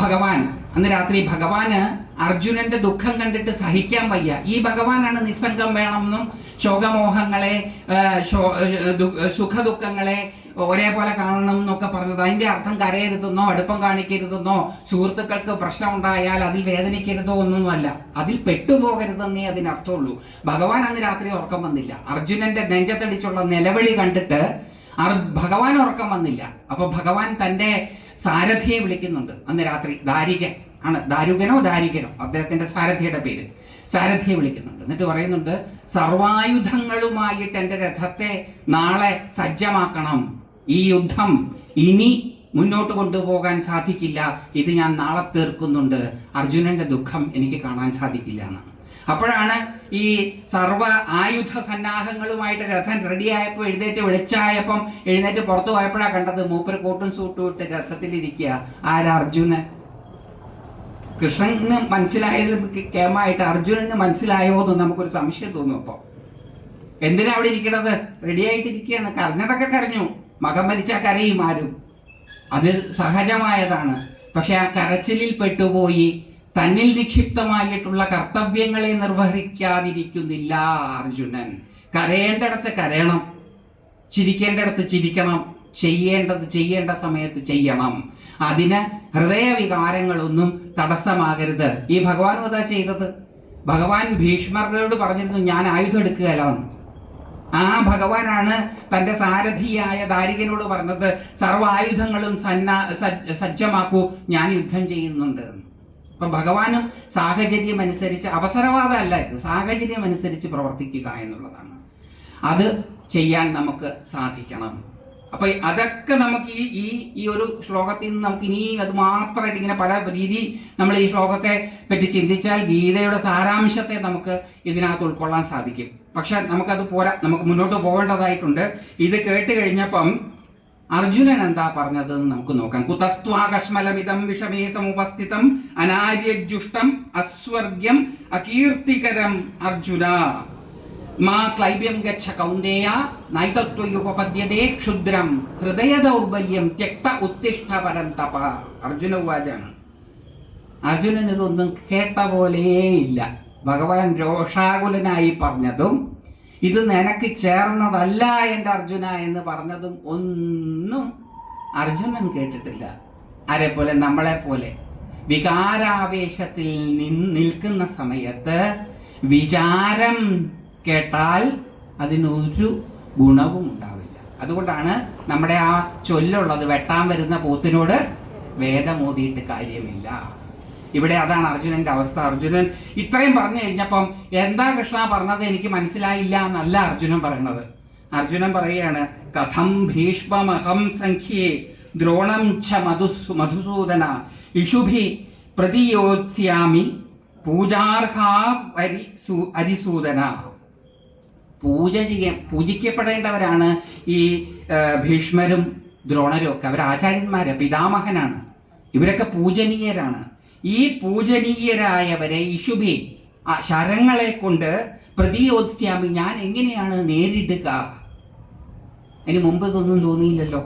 ഭഗവാൻ അന്ന് രാത്രി ഭഗവാന് അർജുനന്റെ ദുഃഖം കണ്ടിട്ട് സഹിക്കാൻ വയ്യ. ഈ ഭഗവാനാണ് നിസ്സംഗം വേണമെന്നും ശോകമോഹങ്ങളെ സുഖദുഃഖങ്ങളെ ഒരേപോലെ കാണണം എന്നൊക്കെ പറഞ്ഞത്. അതിന്റെ അർത്ഥം കരയരുതെന്നോ അടുപ്പം കാണിക്കരുതെന്നോ സുഹൃത്തുക്കൾക്ക് പ്രശ്നം ഉണ്ടായാൽ അതിൽ വേദനിക്കരുതോ ഒന്നൊന്നുമല്ല. അതിൽ പെട്ടുപോകരുതെന്നേ അതിനർത്ഥമുള്ളൂ. ഭഗവാൻ അന്ന് രാത്രി ഉറക്കം വന്നില്ല. അർജുനന്റെ നെഞ്ചത്തടിച്ചുള്ള നിലവിളി കണ്ടിട്ട് ഭഗവാൻ ഉറക്കം വന്നില്ല. അപ്പൊ ഭഗവാൻ തന്റെ സാരഥിയെ വിളിക്കുന്നുണ്ട് അന്ന് രാത്രി. ദാരികൻ ആണ്, ദാരുകനോ ദാരികനോ അദ്ദേഹത്തിന്റെ സാരഥിയുടെ പേര്. സാരഥിയെ വിളിക്കുന്നുണ്ട്. എന്നിട്ട് പറയുന്നുണ്ട്, സർവായുധങ്ങളുമായിട്ട് എൻ്റെ രഥത്തെ നാളെ സജ്ജമാക്കണം. ഈ യുദ്ധം ഇനി മുന്നോട്ട് കൊണ്ടുപോകാൻ സാധിക്കില്ല. ഇത് ഞാൻ നാളെ തീർക്കുന്നുണ്ട്. അർജുനന്റെ ദുഃഖം എനിക്ക് കാണാൻ സാധിക്കില്ല എന്നാണ്. അപ്പോഴാണ് ഈ സർവ ആയുധ സന്നാഹങ്ങളുമായിട്ട് രഥൻ റെഡിയായപ്പോൾ വെളിച്ചായപ്പം എഴുന്നേറ്റ് പുറത്തു പോയപ്പോഴാണ് കണ്ടത് മൂപ്പര് കോട്ടും സൂട്ടും ഇട്ട് രഥത്തിലിരിക്കുക. അർജുനൻ. കൃഷ്ണന് മനസ്സിലായത് കേമായിട്ട് അർജുനന് മനസ്സിലായോ എന്ന് നമുക്കൊരു സംശയം തോന്നും. അപ്പൊ എന്തിനാ അവിടെ ഇരിക്കണത്? റെഡിയായിട്ടിരിക്കുകയാണ്. കരഞ്ഞതൊക്കെ കരഞ്ഞു. മകൻ മരിച്ചാൽ കരയും ആരും, അത് സഹജമായതാണ്. പക്ഷെ ആ കരച്ചിലിൽ പെട്ടുപോയി തന്നിൽ നിക്ഷിപ്തമായിട്ടുള്ള കർത്തവ്യങ്ങളെ നിർവഹിക്കാതിരിക്കുന്നില്ല അർജുനൻ. കരയേണ്ടിടത്ത് കരയണം, ചിരിക്കേണ്ടിടത്ത് ചിരിക്കണം, ചെയ്യേണ്ട സമയത്ത് ചെയ്യണം. അതിന് ഹൃദയവികാരങ്ങളൊന്നും തടസ്സമാകരുത്. ഈ ഭഗവാനും അതാ ചെയ്തത്. ഭഗവാൻ ഭീഷ്മരോട് പറഞ്ഞിരുന്നു, ഞാൻ ആയുധം എടുക്കുകയല്ലെന്ന്. ആ ഭഗവാനാണ് തന്റെ സാരഥിയായ ദാരികനോട് പറഞ്ഞത്, സർവായുധങ്ങളും സജ്ജമാക്കൂ, ഞാൻ യുദ്ധം ചെയ്യുന്നുണ്ട്. അപ്പൊ ഭഗവാനും സാഹചര്യം അനുസരിച്ച്, അവസരവാദമല്ല ഇത്, സാഹചര്യം അനുസരിച്ച് പ്രവർത്തിക്കുക എന്നുള്ളതാണ്. അത് ചെയ്യാൻ നമുക്ക് സാധിക്കണം. അപ്പൊ അതൊക്കെ നമുക്ക് ഈ ഒരു ശ്ലോകത്തിൽ നിന്ന് നമുക്ക് ഇനിയും അത് മാത്രമായിട്ട് ഇങ്ങനെ പല രീതി നമ്മൾ ഈ ശ്ലോകത്തെ പറ്റി ചിന്തിച്ചാൽ ഗീതയുടെ സാരാംശത്തെ നമുക്ക് ഇതിനകത്ത് ഉൾക്കൊള്ളാൻ സാധിക്കും. പക്ഷെ നമുക്കത് പോരാ, നമുക്ക് മുന്നോട്ട് പോകേണ്ടതായിട്ടുണ്ട്. ഇത് കേട്ട് കഴിഞ്ഞപ്പം അർജുനൻ എന്താ പറഞ്ഞത് നമുക്ക് നോക്കാം. കുതസ്ത്വാകശ്മലമിതം വിഷമേ സമുപസ്ഥിതം അനാര്യജുഷ്ടം അസ്വർഗ്യം അകീർത്തികരം അർജുന മാ ക്ലൈബ്യം ഗച്ഛ കൗന്ദേയ നൈതത്വയുപപദ്യതേ ക്ഷുദ്രം ഹൃദയ ദൗർബല്യം ത്യക്ത ഉത്തിഷ്ഠ പരന്തപ. അർജുന ഉവാചാണ്. അർജുനൻ ഇതൊന്നും കേട്ട പോലെയില്ല. ഭഗവാൻ രോഷാകുലനായി പറഞ്ഞതും ഇത് നിനക്ക് ചേർന്നതല്ല എൻ്റെ അർജുന എന്ന് പറഞ്ഞതും ഒന്നും അർജുനൻ കേട്ടിട്ടില്ല. ആരെപ്പോലെ? നമ്മളെ പോലെ വികാരാവേശത്തിൽ നിൽക്കുന്ന സമയത്ത് വിചാരം കേട്ടാൽ അതിനൊരു ഗുണവും ഉണ്ടാവില്ല. അതുകൊണ്ടാണ് നമ്മുടെ ആ ചൊല്ലുള്ളത്, വെട്ടാൻ വരുന്ന പോത്തിനോട് വേദമോതിയിട്ട് കാര്യമില്ല. ഇവിടെ അതാണ് അർജുനന്റെ അവസ്ഥ. അർജുനൻ ഇത്രയും പറഞ്ഞു കഴിഞ്ഞപ്പം എന്താ കൃഷ്ണ പറഞ്ഞത് എനിക്ക് മനസ്സിലായില്ല എന്നല്ല അർജുനൻ പറയണത്. അർജുനൻ പറയുകയാണ്, കഥം ഭീഷ്മമഹം സംഖ്യേ ദ്രോണം ച മധുസൂദന ഇഷുഭി പ്രതിയോത്സ്യാമി പൂജാർഹാ അരിസൂദന. പൂജിക്കപ്പെടേണ്ടവരാണ് ഈ ഭീഷ്മരും ദ്രോണരും ഒക്കെ. അവർ ആചാര്യന്മാര്, പിതാമഹനാണ്. ഇവരൊക്കെ പൂജനീയരാണ്. ഈ പൂജനീയരായവരെ ഇഷുഭി ശരങ്ങളെ കൊണ്ട് പ്രതിയോത്സ്യാമി, ഞാൻ എങ്ങനെയാണ് നേരിടുക? അതിന് മുമ്പ് ഇതൊന്നും തോന്നിയില്ലല്ലോ.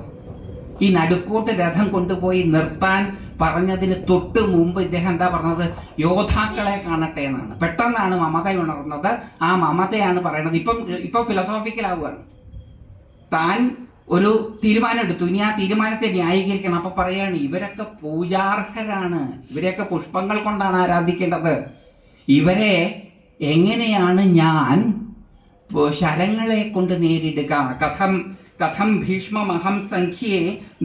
ഈ നടുക്കോട്ട് രഥം കൊണ്ടുപോയി നിർത്താൻ പറഞ്ഞതിന് തൊട്ട് മുമ്പ് ഇദ്ദേഹം എന്താ പറഞ്ഞത്? യോദ്ധാക്കളെ കാണട്ടെ എന്നാണ്. പെട്ടെന്നാണ് മമത ഉണർന്നത്. ആ മമതയാണ് പറയണത്. ഇപ്പം ഫിലോസോഫിക്കലാവുകയാണ്. താൻ ഒരു തീരുമാനം എടുത്തു, ഇനി ആ തീരുമാനത്തെ ന്യായീകരിക്കണം. അപ്പൊ പറയാണ്, ഇവരൊക്കെ പൂജാർഹരാണ്, ഇവരെയൊക്കെ പുഷ്പങ്ങൾ കൊണ്ടാണ് ആരാധിക്കേണ്ടത്. ഇവരെ എങ്ങനെയാണ് ഞാൻ ശരങ്ങളെ കൊണ്ട് നേരിടുക? കഥം ഭീഷ്മമഹം സംഖ്യേ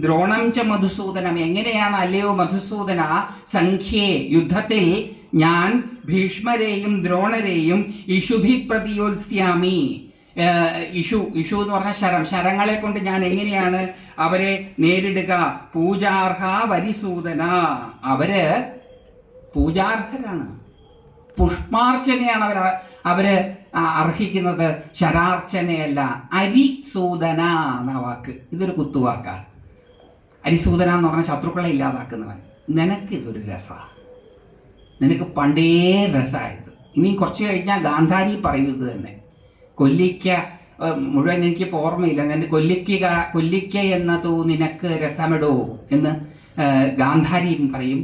ദ്രോണം ച മധുസൂദനം. എങ്ങനെയാണ് അല്ലയോ മധുസൂദന സംഖ്യേ യുദ്ധത്തിൽ ഞാൻ ഭീഷ്മരെയും ദ്രോണരെയും ഇഷുഭി പ്രതിയോത്സ്യാമി. ഇഷു എന്ന് പറഞ്ഞ ശരങ്ങളെ കൊണ്ട് ഞാൻ എങ്ങനെയാണ് അവരെ നേരിടുക? പൂജാർഹ വരിസൂദന. അവര് പൂജാർഹരാണ്, പുഷ്പാർച്ചനയാണ് അവര് അർഹിക്കുന്നത്, ശരാർച്ചനയല്ല. അരിസൂദന എന്ന വാക്ക് ഇതൊരു കുത്തുവാക്ക. അരിസൂദന എന്ന് പറഞ്ഞ ശത്രുക്കളെ ഇല്ലാതാക്കുന്നവൻ. നിനക്കിതൊരു രസമാണ്, നിനക്ക് പണ്ടേ രസമായത്. ഇനി കുറച്ച് കഴിഞ്ഞാൽ ഗാന്ധാരി പറയുന്നത് തന്നെ. കൊല്ലിക്ക മുഴുവൻ എനിക്കിപ്പോൾ ഓർമ്മയില്ല. കൊല്ലിക്ക എന്നതോ നിനക്ക് രസമിടോ എന്ന് ഗാന്ധാരിയും പറയും,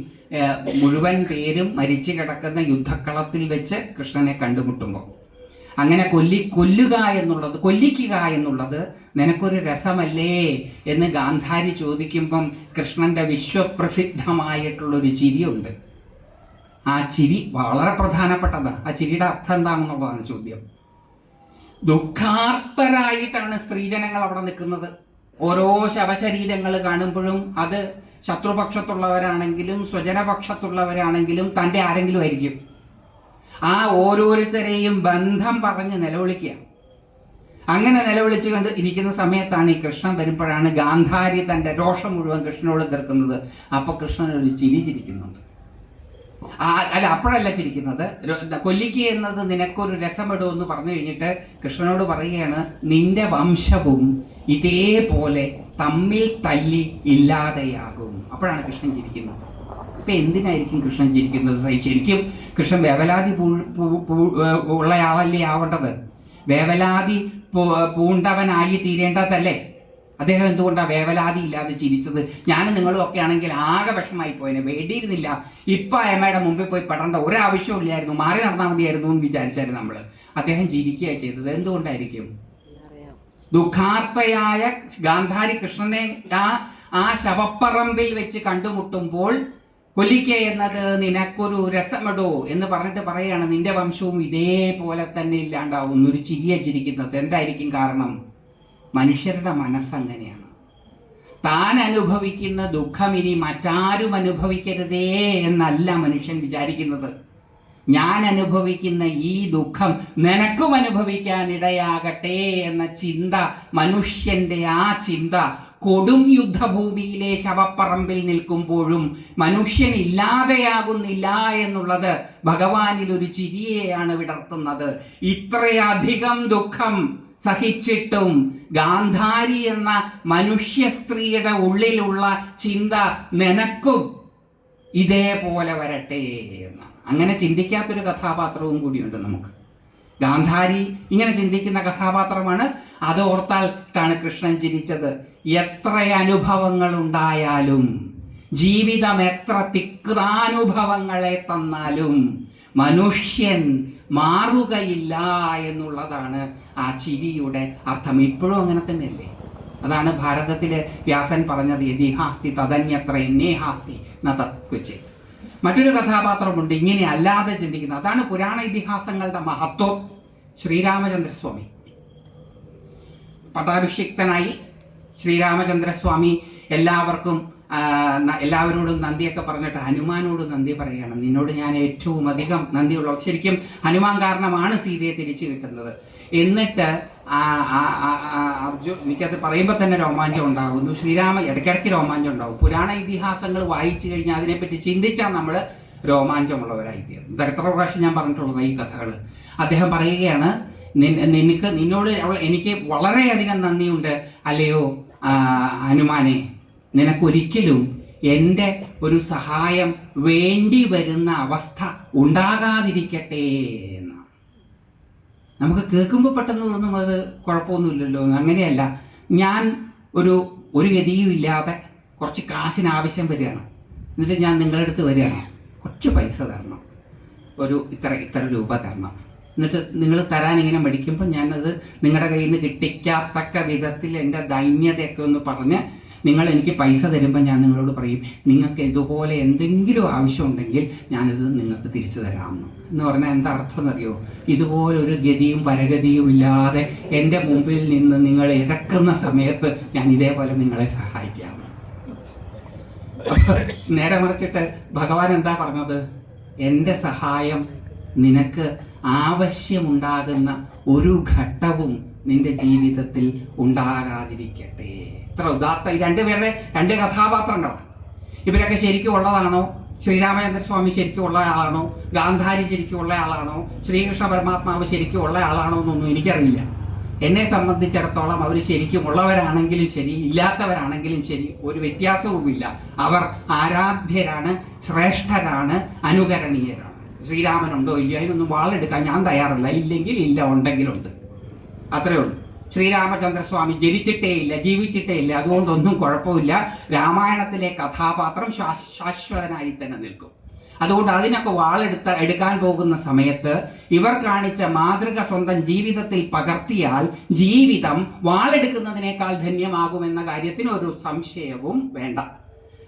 മുഴുവൻ പേരും മരിച്ചു കിടക്കുന്ന യുദ്ധക്കളത്തിൽ വെച്ച് കൃഷ്ണനെ കണ്ടുമുട്ടുമ്പോൾ അങ്ങനെ കൊല്ലിക്കുക എന്നുള്ളത് നിനക്കൊരു രസമല്ലേ എന്ന് ഗാന്ധാരി ചോദിക്കുമ്പം കൃഷ്ണന്റെ വിശ്വപ്രസിദ്ധമായിട്ടുള്ളൊരു ചിരിയുണ്ട്. ആ ചിരി വളരെ പ്രധാനപ്പെട്ടതാണ്. ആ ചിരിയുടെ അർത്ഥം എന്താണെന്നുള്ളതാണ് ചോദ്യം. ദുഃഖാർത്തരായിട്ടാണ് സ്ത്രീജനങ്ങൾ അവിടെ നിൽക്കുന്നത്. ഓരോ ശവശരീരങ്ങൾ കാണുമ്പോഴും അത് ശത്രുപക്ഷത്തുള്ളവരാണെങ്കിലും സ്വജനപക്ഷത്തുള്ളവരാണെങ്കിലും തൻ്റെ ആരെങ്കിലും ആയിരിക്കും. ആ ഓരോരുത്തരെയും ബന്ധം പറഞ്ഞ് നിലവിളിക്കുക. അങ്ങനെ നിലവിളിച്ച് കണ്ട് ഇരിക്കുന്ന സമയത്താണ് ഈ കൃഷ്ണൻ വരുമ്പോഴാണ് ഗാന്ധാരി തൻ്റെ രോഷം മുഴുവൻ കൃഷ്ണനോട് തീർക്കുന്നത്. അപ്പൊ കൃഷ്ണൻ ഒരു ചിരി ചിരിക്കുന്നുണ്ട്. അല്ല, അപ്പോഴല്ല ചിരിക്കുന്നത്. കൊല്ലിക്കുക എന്നത് നിനക്കൊരു രസമിടുമെന്ന് പറഞ്ഞു കഴിഞ്ഞിട്ട് കൃഷ്ണനോട് പറയുകയാണ്, നിന്റെ വംശവും ഇതേപോലെ തമ്മിൽ തല്ലി ഇല്ലാതെയാകും. അപ്പോഴാണ് കൃഷ്ണൻ ചിരിക്കുന്നത്. ഇപ്പൊ എന്തിനായിരിക്കും കൃഷ്ണൻ ചിരിക്കുന്നത്? ശരിക്കും കൃഷ്ണൻ വേവലാതി ഉള്ളയാളല്ലേ ആവേണ്ടത്? വേവലാതി പൂണ്ടവനായി തീരേണ്ടതല്ലേ? അദ്ദേഹം എന്തുകൊണ്ടാണ് വേവലാതി ഇല്ലാതെ ചിരിച്ചത്? ഞാനും നിങ്ങളും ഒക്കെ ആണെങ്കിൽ ആകെ വിഷമായി പോയതിനെ, വേണ്ടിയിരുന്നില്ല. ഇപ്പൊ അമ്മയുടെ മുമ്പിൽ പോയി പെടേണ്ട ഒരാവശ്യവും ഇല്ലായിരുന്നു, മാറി നടന്നാൽ മതിയായിരുന്നു എന്ന് വിചാരിച്ചായിരുന്നു നമ്മള്. അദ്ദേഹം ചിരിക്കുക ചെയ്തത് എന്തുകൊണ്ടായിരിക്കും? ദുഃഖാർത്തയായ ഗാന്ധാരി കൃഷ്ണനെ ആ ശവപ്പറമ്പിൽ വെച്ച് കണ്ടുമുട്ടുമ്പോൾ കൊല്ലിക്ക എന്നത് നിനക്കൊരു രസമിടോ എന്ന് പറഞ്ഞിട്ട് പറയാണ്, നിന്റെ വംശവും ഇതേപോലെ തന്നെ ഇല്ലാണ്ടാവും. ഒരു ചിരിയെ ചിരിക്കുന്നത് എന്തായിരിക്കും കാരണം? മനുഷ്യരുടെ മനസ്സങ്ങനെയാണ്. താൻ അനുഭവിക്കുന്ന ദുഃഖം ഇനി മറ്റാരും അനുഭവിക്കരുതേ എന്നല്ല മനുഷ്യൻ വിചാരിക്കുന്നത്. ഞാൻ അനുഭവിക്കുന്ന ഈ ദുഃഖം നിനക്കും അനുഭവിക്കാൻ ഇടയാകട്ടെ എന്ന ചിന്ത, മനുഷ്യന്റെ ആ ചിന്ത കൊടും യുദ്ധഭൂമിയിലെ ശവപ്പറമ്പിൽ നിൽക്കുമ്പോഴും മനുഷ്യൻ ഇല്ലാതെയാകുന്നില്ല എന്നുള്ളത് ഭഗവാനിൽ ഒരു ചിരിയെയാണ് വിടർത്തുന്നത്. ഇത്രയധികം ദുഃഖം സഹിച്ചിട്ടും ഗാന്ധാരി എന്ന മനുഷ്യ സ്ത്രീയുടെ ഉള്ളിലുള്ള ചിന്ത നിനക്കും ഇതേപോലെ വരട്ടെ എന്ന്. അങ്ങനെ ചിന്തിക്കാത്തൊരു കഥാപാത്രവും കൂടിയുണ്ട് നമുക്ക്. ഗാന്ധാരി ഇങ്ങനെ ചിന്തിക്കുന്ന കഥാപാത്രമാണ്. അത് ഓർത്താൽട്ടാണ് കൃഷ്ണൻ ചിരിച്ചത്. എത്ര അനുഭവങ്ങൾ ഉണ്ടായാലും, ജീവിതം എത്ര തിക്താനുഭവങ്ങളെ തന്നാലും മനുഷ്യൻ മാറുകയില്ല എന്നുള്ളതാണ് ആ ചിരിയുടെ അർത്ഥം. ഇപ്പോഴും അങ്ങനെ തന്നെയല്ലേ? അതാണ് ഭാരതത്തിലെ വ്യാസൻ പറഞ്ഞത്, യതിഹാസ്തി തദന്യത്ര എന്നേഹാസ്തി ന തത്ക്വചിത്. മറ്റൊരു കഥാപാത്രമുണ്ട് ഇങ്ങനെ അല്ലാതെ ചിന്തിക്കുന്നത്. അതാണ് പുരാണ ഇതിഹാസങ്ങളുടെ മഹത്വം. ശ്രീരാമചന്ദ്രസ്വാമി പട്ടാഭിഷിക്തനായി ശ്രീരാമചന്ദ്രസ്വാമി എല്ലാവരോടും നന്ദിയൊക്കെ പറഞ്ഞിട്ട് ഹനുമാനോട് നന്ദി പറയുകയാണ്. നിന്നോട് ഞാൻ ഏറ്റവും അധികം നന്ദിയുള്ള, ശരിക്കും ഹനുമാൻ കാരണമാണ് സീതയെ തിരിച്ചു കിട്ടുന്നത്. എന്നിട്ട് എനിക്കത് പറയുമ്പോൾ തന്നെ രോമാഞ്ചം ഉണ്ടാകുന്നു. ഇടയ്ക്കിടയ്ക്ക് രോമാഞ്ചം ഉണ്ടാകും. പുരാണ ഇതിഹാസങ്ങൾ വായിച്ചു കഴിഞ്ഞാൽ അതിനെപ്പറ്റി ചിന്തിച്ചാൽ നമ്മൾ രോമാഞ്ചമുള്ളവരായിത്തീരും. ഇത് എത്ര പ്രാവശ്യം ഞാൻ പറഞ്ഞിട്ടുള്ളത് ഈ കഥകൾ. അദ്ദേഹം പറയുകയാണ്, നിന്നോട് എനിക്ക് വളരെയധികം നന്ദിയുണ്ട് അല്ലയോ ഹനുമാനെ, നിനക്കൊരിക്കലും എൻ്റെ ഒരു സഹായം വേണ്ടി വരുന്ന അവസ്ഥ ഉണ്ടാകാതിരിക്കട്ടെ എന്ന്. നമുക്ക് കേൾക്കുമ്പോൾ പെട്ടെന്ന് തോന്നും അത് കുഴപ്പമൊന്നുമില്ലല്ലോ. അങ്ങനെയല്ല. ഞാൻ ഒരു ഗതിയും ഇല്ലാതെ കുറച്ച് കാശിന് ആവശ്യം വരികയാണ്. എന്നിട്ട് ഞാൻ നിങ്ങളുടെ അടുത്ത് വരികയാണ്, കുറച്ച് പൈസ തരണം, ഇത്ര രൂപ തരണം. എന്നിട്ട് നിങ്ങൾ തരാൻ ഇങ്ങനെ മടിക്കുമ്പോൾ ഞാനത് നിങ്ങളുടെ കയ്യിൽ നിന്ന് കിട്ടിക്കാത്തക്ക വിധത്തിൽ എൻ്റെ ദൈന്യതയൊക്കെ ഒന്ന് പറഞ്ഞ് നിങ്ങൾ എനിക്ക് പൈസ തരുമ്പോൾ ഞാൻ നിങ്ങളോട് പറയും, നിങ്ങൾക്ക് ഇതുപോലെ എന്തെങ്കിലും ആവശ്യമുണ്ടെങ്കിൽ ഞാനിത് നിങ്ങൾക്ക് തിരിച്ചു തരാമെന്ന് പറഞ്ഞാൽ എന്താ അർത്ഥം എന്നറിയോ? ഇതുപോലൊരു ഗതിയും പരഗതിയും ഇല്ലാതെ എൻ്റെ മുമ്പിൽ നിന്ന് നിങ്ങൾ ഇറക്കുന്ന സമയത്ത് ഞാൻ ഇതേപോലെ നിങ്ങളെ സഹായിക്കാം. നേരെ മറിച്ചിട്ട് ഭഗവാൻ എന്താ പറഞ്ഞത്? എൻ്റെ സഹായം നിനക്ക് ആവശ്യമുണ്ടാകുന്ന ഒരു ഘട്ടവും നിന്റെ ജീവിതത്തിൽ ഉണ്ടാകാതിരിക്കട്ടെ. ഇത്ര ഉദാത്ത ഈ രണ്ട് കഥാപാത്രങ്ങളാണ്. ഇവരൊക്കെ ശരിക്കും ഉള്ളതാണോ? ശ്രീരാമചന്ദ്രസ്വാമി ശരിക്കും ഉള്ള ആളാണോ? ഗാന്ധാരി ശരിക്കും ഉള്ള ആളാണോ? ശ്രീകൃഷ്ണ പരമാത്മാവ് ശരിക്കും ഉള്ള ആളാണോ എന്നൊന്നും എനിക്കറിയില്ല. എന്നെ സംബന്ധിച്ചിടത്തോളം അവർ ശരിക്കും ഉള്ളവരാണെങ്കിലും ശരി, ഇല്ലാത്തവരാണെങ്കിലും ശരി, ഒരു വ്യത്യാസവുമില്ല. അവർ ആരാധ്യരാണ്, ശ്രേഷ്ഠരാണ്, അനുകരണീയരാണ്. ശ്രീരാമനുണ്ടോ ഇല്ല അതിനൊന്നും വാളെടുക്കാൻ ഞാൻ തയ്യാറല്ല. ഇല്ലെങ്കിൽ ഇല്ല, ഉണ്ടെങ്കിലുണ്ട്, അത്രേ ഉള്ളൂ. ശ്രീരാമചന്ദ്രസ്വാമി ജനിച്ചിട്ടേ ഇല്ല, ജീവിച്ചിട്ടേ ഇല്ല, അതുകൊണ്ടൊന്നും കുഴപ്പമില്ല. രാമായണത്തിലെ കഥാപാത്രം ശാശ്വതനായി തന്നെ നിൽക്കും. അതുകൊണ്ട് അതിനൊക്കെ എടുക്കാൻ പോകുന്ന സമയത്ത് ഇവർ കാണിച്ച മാതൃക സ്വന്തം ജീവിതത്തിൽ പകർത്തിയാൽ ജീവിതം വാളെടുക്കുന്നതിനേക്കാൾ ധന്യമാകുമെന്ന കാര്യത്തിന് ഒരു സംശയവും വേണ്ട.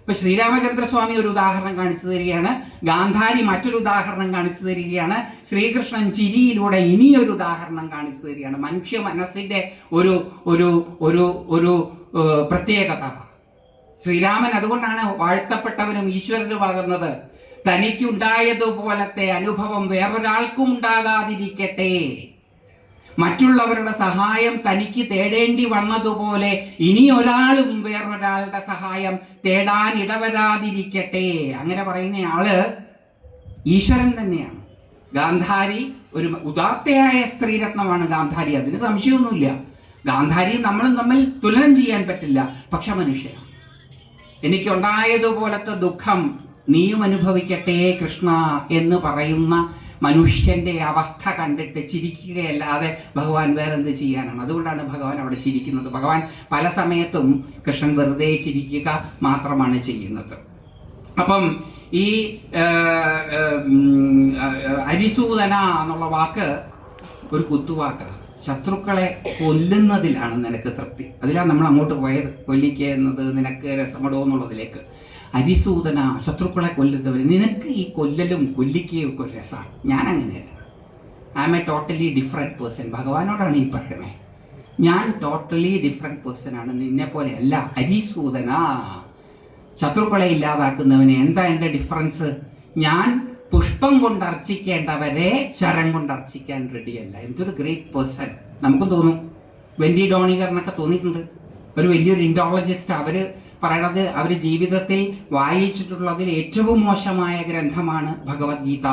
ഇപ്പൊ ശ്രീരാമചന്ദ്രസ്വാമി ഒരു ഉദാഹരണം കാണിച്ചു തരികയാണ്, ഗാന്ധാരി മറ്റൊരു ഉദാഹരണം കാണിച്ചു തരികയാണ്, ശ്രീകൃഷ്ണൻ ചിരിയിലൂടെ ഇനിയൊരു ഉദാഹരണം കാണിച്ചു തരികയാണ്. മനുഷ്യ മനസ്സിന്റെ ഒരു ഒരു ഒരു ഒരു പ്രത്യേകത. ശ്രീരാമൻ അതുകൊണ്ടാണ് വാഴ്ത്തപ്പെട്ടവനും ഈശ്വരനുമാകുന്നത്. തനിക്കുണ്ടായതുപോലത്തെ അനുഭവം വേറൊരാൾക്കും ഉണ്ടാകാതിരിക്കട്ടെ. മറ്റുള്ളവരുടെ സഹായം തനിക്ക് തേടേണ്ടി വന്നതുപോലെ ഇനി ഒരാളും വേറൊരാളുടെ സഹായം തേടാൻ ഇടവരാതിരിക്കട്ടെ. അങ്ങനെ പറയുന്ന ആള് ഈശ്വരൻ തന്നെയാണ്. ഗാന്ധാരി ഒരു ഉദാത്തയായ സ്ത്രീരത്നമാണ് ഗാന്ധാരി, അതിന് സംശയമൊന്നുമില്ല. ഗാന്ധാരിയും നമ്മളും തമ്മിൽ തുലനം ചെയ്യാൻ പറ്റില്ല. പക്ഷെ മനുഷ്യനാണ്. എനിക്കുണ്ടായതുപോലത്തെ ദുഃഖം നീയും അനുഭവിക്കട്ടെ കൃഷ്ണ എന്ന് പറയുന്ന മനുഷ്യന്റെ അവസ്ഥ കണ്ടിട്ട് ചിരിക്കുകയല്ലാതെ ഭഗവാൻ വേറെന്ത് ചെയ്യാനാണ്? അതുകൊണ്ടാണ് ഭഗവാൻ അവിടെ ചിരിക്കുന്നത്. ഭഗവാൻ പല സമയത്തും കൃഷ്ണൻ വെറുതെ ചിരിക്കുക മാത്രമാണ് ചെയ്യുന്നത്. അപ്പം ഈ അരിസൂദന എന്നുള്ള വാക്ക് ഒരു കുത്തുവാക്കാണ്. ശത്രുക്കളെ കൊല്ലുന്നതിലാണ് നിനക്ക് തൃപ്തി, അതിലാണ് നമ്മൾ അങ്ങോട്ട് പോയത്. കൊല്ലിക്കുക എന്നത് നിനക്ക് രസമടോ എന്നുള്ളതിലേക്ക്. അരിസൂദന, ശത്രുക്കളെ കൊല്ലുന്നവർ, നിനക്ക് ഈ കൊല്ലലും കൊല്ലിക്കുകയും ഒക്കെ ഒരു രസമാണ്. ഞാൻ അങ്ങനെയല്ല. I am a totally different person. ഭഗവാനോടാണ് ഈ പറയണേ. ഞാൻ ടോട്ടലി ഡിഫറെൻറ്റ് പേഴ്സൺ ആണ്, നിന്നെ പോലെ അല്ല. അരിസൂദന, ശത്രുക്കളെ ഇല്ലാതാക്കുന്നവന് എന്താ എൻ്റെ ഡിഫറൻസ്? ഞാൻ പുഷ്പം കൊണ്ട് അർച്ചിക്കേണ്ടവരെ ശരം കൊണ്ട് അർച്ചിക്കാൻ റെഡിയല്ല. എന്തൊരു ഗ്രേറ്റ് പേഴ്സൺ നമുക്കും തോന്നും. വെൻഡി ഡോണിഗറിനൊക്കെ തോന്നിയിട്ടുണ്ട്. ഒരു വലിയൊരു ഇൻഡോളജിസ്റ്റ്. അവര് പറയണത് അവർ ജീവിതത്തിൽ വായിച്ചിട്ടുള്ളതിൽ ഏറ്റവും മോശമായ ഗ്രന്ഥമാണ് ഭഗവത്ഗീത.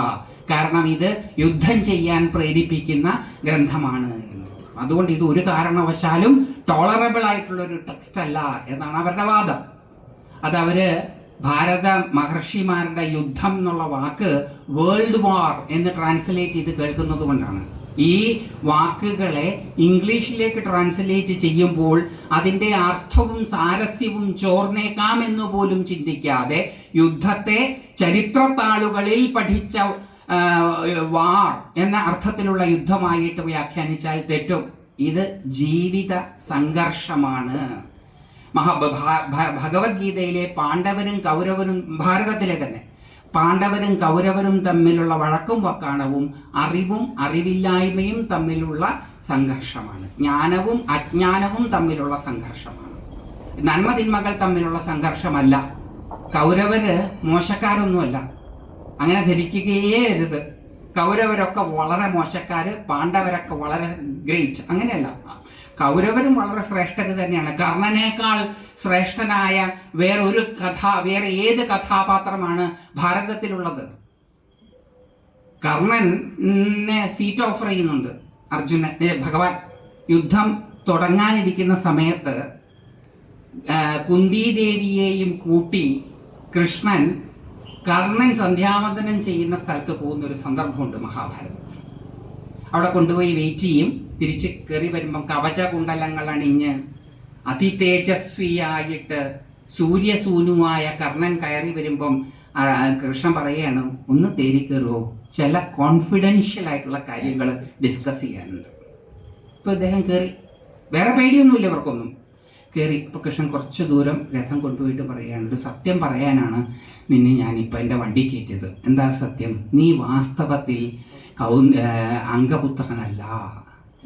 കാരണം ഇത് യുദ്ധം ചെയ്യാൻ പ്രേരിപ്പിക്കുന്ന ഗ്രന്ഥമാണ്. അതുകൊണ്ട് ഇത് ഒരു കാരണവശാലും ടോളറബിൾ ആയിട്ടുള്ള ഒരു ടെക്സ്റ്റ് അല്ല എന്നാണ് അവരുടെ വാദം. അതവര് ഭാരത മഹർഷിമാരുടെ യുദ്ധം എന്നുള്ള വാക്ക് വേൾഡ് വാർ എന്ന് ട്രാൻസ്ലേറ്റ് ചെയ്ത് കേൾക്കുന്നത് കൊണ്ടാണ്. ഈ വാക്കുകളെ ഇംഗ്ലീഷിലേക്ക് ട്രാൻസ്ലേറ്റ് ചെയ്യുമ്പോൾ അതിൻ്റെ അർത്ഥവും സാരസ്യവും ചോർന്നേക്കാമെന്ന് പോലും ചിന്തിക്കാതെ യുദ്ധത്തെ ചരിത്രത്താളുകളിൽ പഠിച്ച വാർ എന്ന അർത്ഥത്തിലുള്ള യുദ്ധമായിട്ട് വ്യാഖ്യാനിച്ചാൽ തെറ്റും. ഇത് ജീവിത സംഘർഷമാണ്. ഭഗവത്ഗീതയിലെ പാണ്ഡവരും കൗരവരും, ഭാരതത്തിലെ തന്നെ പാണ്ഡവരും കൗരവരും തമ്മിലുള്ള വഴക്കും വക്കാണവും അറിവും അറിവില്ലായ്മയും തമ്മിലുള്ള സംഘർഷമാണ്. ജ്ഞാനവും അജ്ഞാനവും തമ്മിലുള്ള സംഘർഷമാണ്. നന്മതിന്മകൾ തമ്മിലുള്ള സംഘർഷമല്ല. കൗരവര് മോശക്കാരൊന്നുമല്ല, അങ്ങനെ ധരിക്കുകയേ അരുത്. കൗരവരൊക്കെ വളരെ മോശക്കാര്, പാണ്ഡവരൊക്കെ വളരെ ഗ്രേറ്റ്, അങ്ങനെയല്ല. കൗരവരും വളരെ ശ്രേഷ്ഠര് തന്നെയാണ്. കർണനേക്കാൾ ശ്രേഷ്ഠനായ വേറെ ഏത് കഥാപാത്രമാണ് ഭാരതത്തിലുള്ളത്? കർണനെ സീറ്റ് ഓഫർ ചെയ്യുന്നുണ്ട് ഭഗവാൻ. യുദ്ധം തുടങ്ങാനിരിക്കുന്ന സമയത്ത് കുന്തിദേവിയെയും കൂട്ടി കൃഷ്ണൻ കർണൻ സന്ധ്യാവന്ദനം ചെയ്യുന്ന സ്ഥലത്ത് പോകുന്ന ഒരു സന്ദർഭമുണ്ട് മഹാഭാരതം. അവിടെ കൊണ്ടുപോയി വെയിറ്റ് ചെയ്യും. തിരിച്ച് കയറി വരുമ്പം കവചകുണ്ടലങ്ങൾ അണിഞ്ഞ് അതിതേജസ്വിയായിട്ട് സൂര്യസൂനുവായ കർണൻ കയറി വരുമ്പം കൃഷ്ണൻ പറയുകയാണ്, ഒന്ന് തേരി കയറുമോ, ചില കോൺഫിഡൻഷ്യൽ ആയിട്ടുള്ള കാര്യങ്ങൾ ഡിസ്കസ് ചെയ്യാനുണ്ട്. ഇപ്പൊ ഇദ്ദേഹം കയറി, വേറെ പേടിയൊന്നുമില്ല ഇവർക്കൊന്നും. കയറി ഇപ്പൊ കൃഷ്ണൻ കുറച്ച് ദൂരം രഥം കൊണ്ടുപോയിട്ട് പറയുകയാണ്, ഒരു സത്യം പറയാനാണ് നിന്നെ ഞാനിപ്പോൾ എൻ്റെ വണ്ടി കയറ്റിയത്. എന്താ സത്യം? നീ വാസ്തവത്തിൽ അംഗപുത്രനല്ല,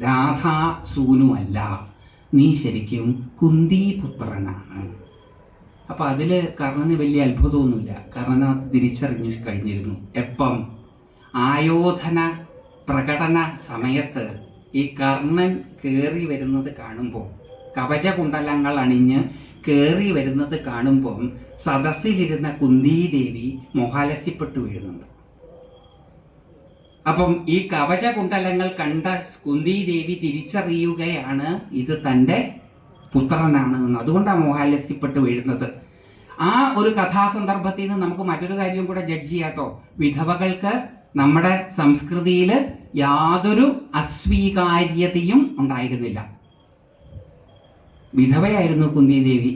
രാധാസൂനുമല്ല, നീ ശരിക്കും കുന്തിപുത്രനാണ്. അപ്പം അതിൽ കർണന് വലിയ അത്ഭുതമൊന്നുമില്ല. കർണൻ അത് തിരിച്ചറിഞ്ഞു കഴിഞ്ഞിരുന്നു. എപ്പം? ആയോധന പ്രകടന സമയത്ത് ഈ കർണൻ കയറി വരുന്നത് കാണുമ്പോൾ, കവചകുണ്ടലങ്ങൾ അണിഞ്ഞ് കയറി വരുന്നത് കാണുമ്പം സദസ്സിലിരുന്ന കുന്തിദേവി മോഹാലസ്യപ്പെട്ടു വീഴുന്നുണ്ട്. അപ്പം ഈ കവചകുണ്ടലങ്ങൾ കണ്ട കുന്തിദേവി തിരിച്ചറിയുകയാണ് ഇത് തൻ്റെ പുത്രനാണ് എന്ന്. അതുകൊണ്ടാണ് മോഹാലസ്യപ്പെട്ട് വീഴുന്നത്. ആ ഒരു കഥാസന്ദർഭത്തിൽ നിന്ന് നമുക്ക് മറ്റൊരു കാര്യം കൂടെ ജഡ്ജ് ചെയ്യാട്ടോ. വിധവകൾക്ക് നമ്മുടെ സംസ്കൃതിയിൽ യാതൊരു അസ്വീകാര്യതയും ഉണ്ടായിരുന്നില്ല. വിധവയായിരുന്നു കുന്തിദേവി.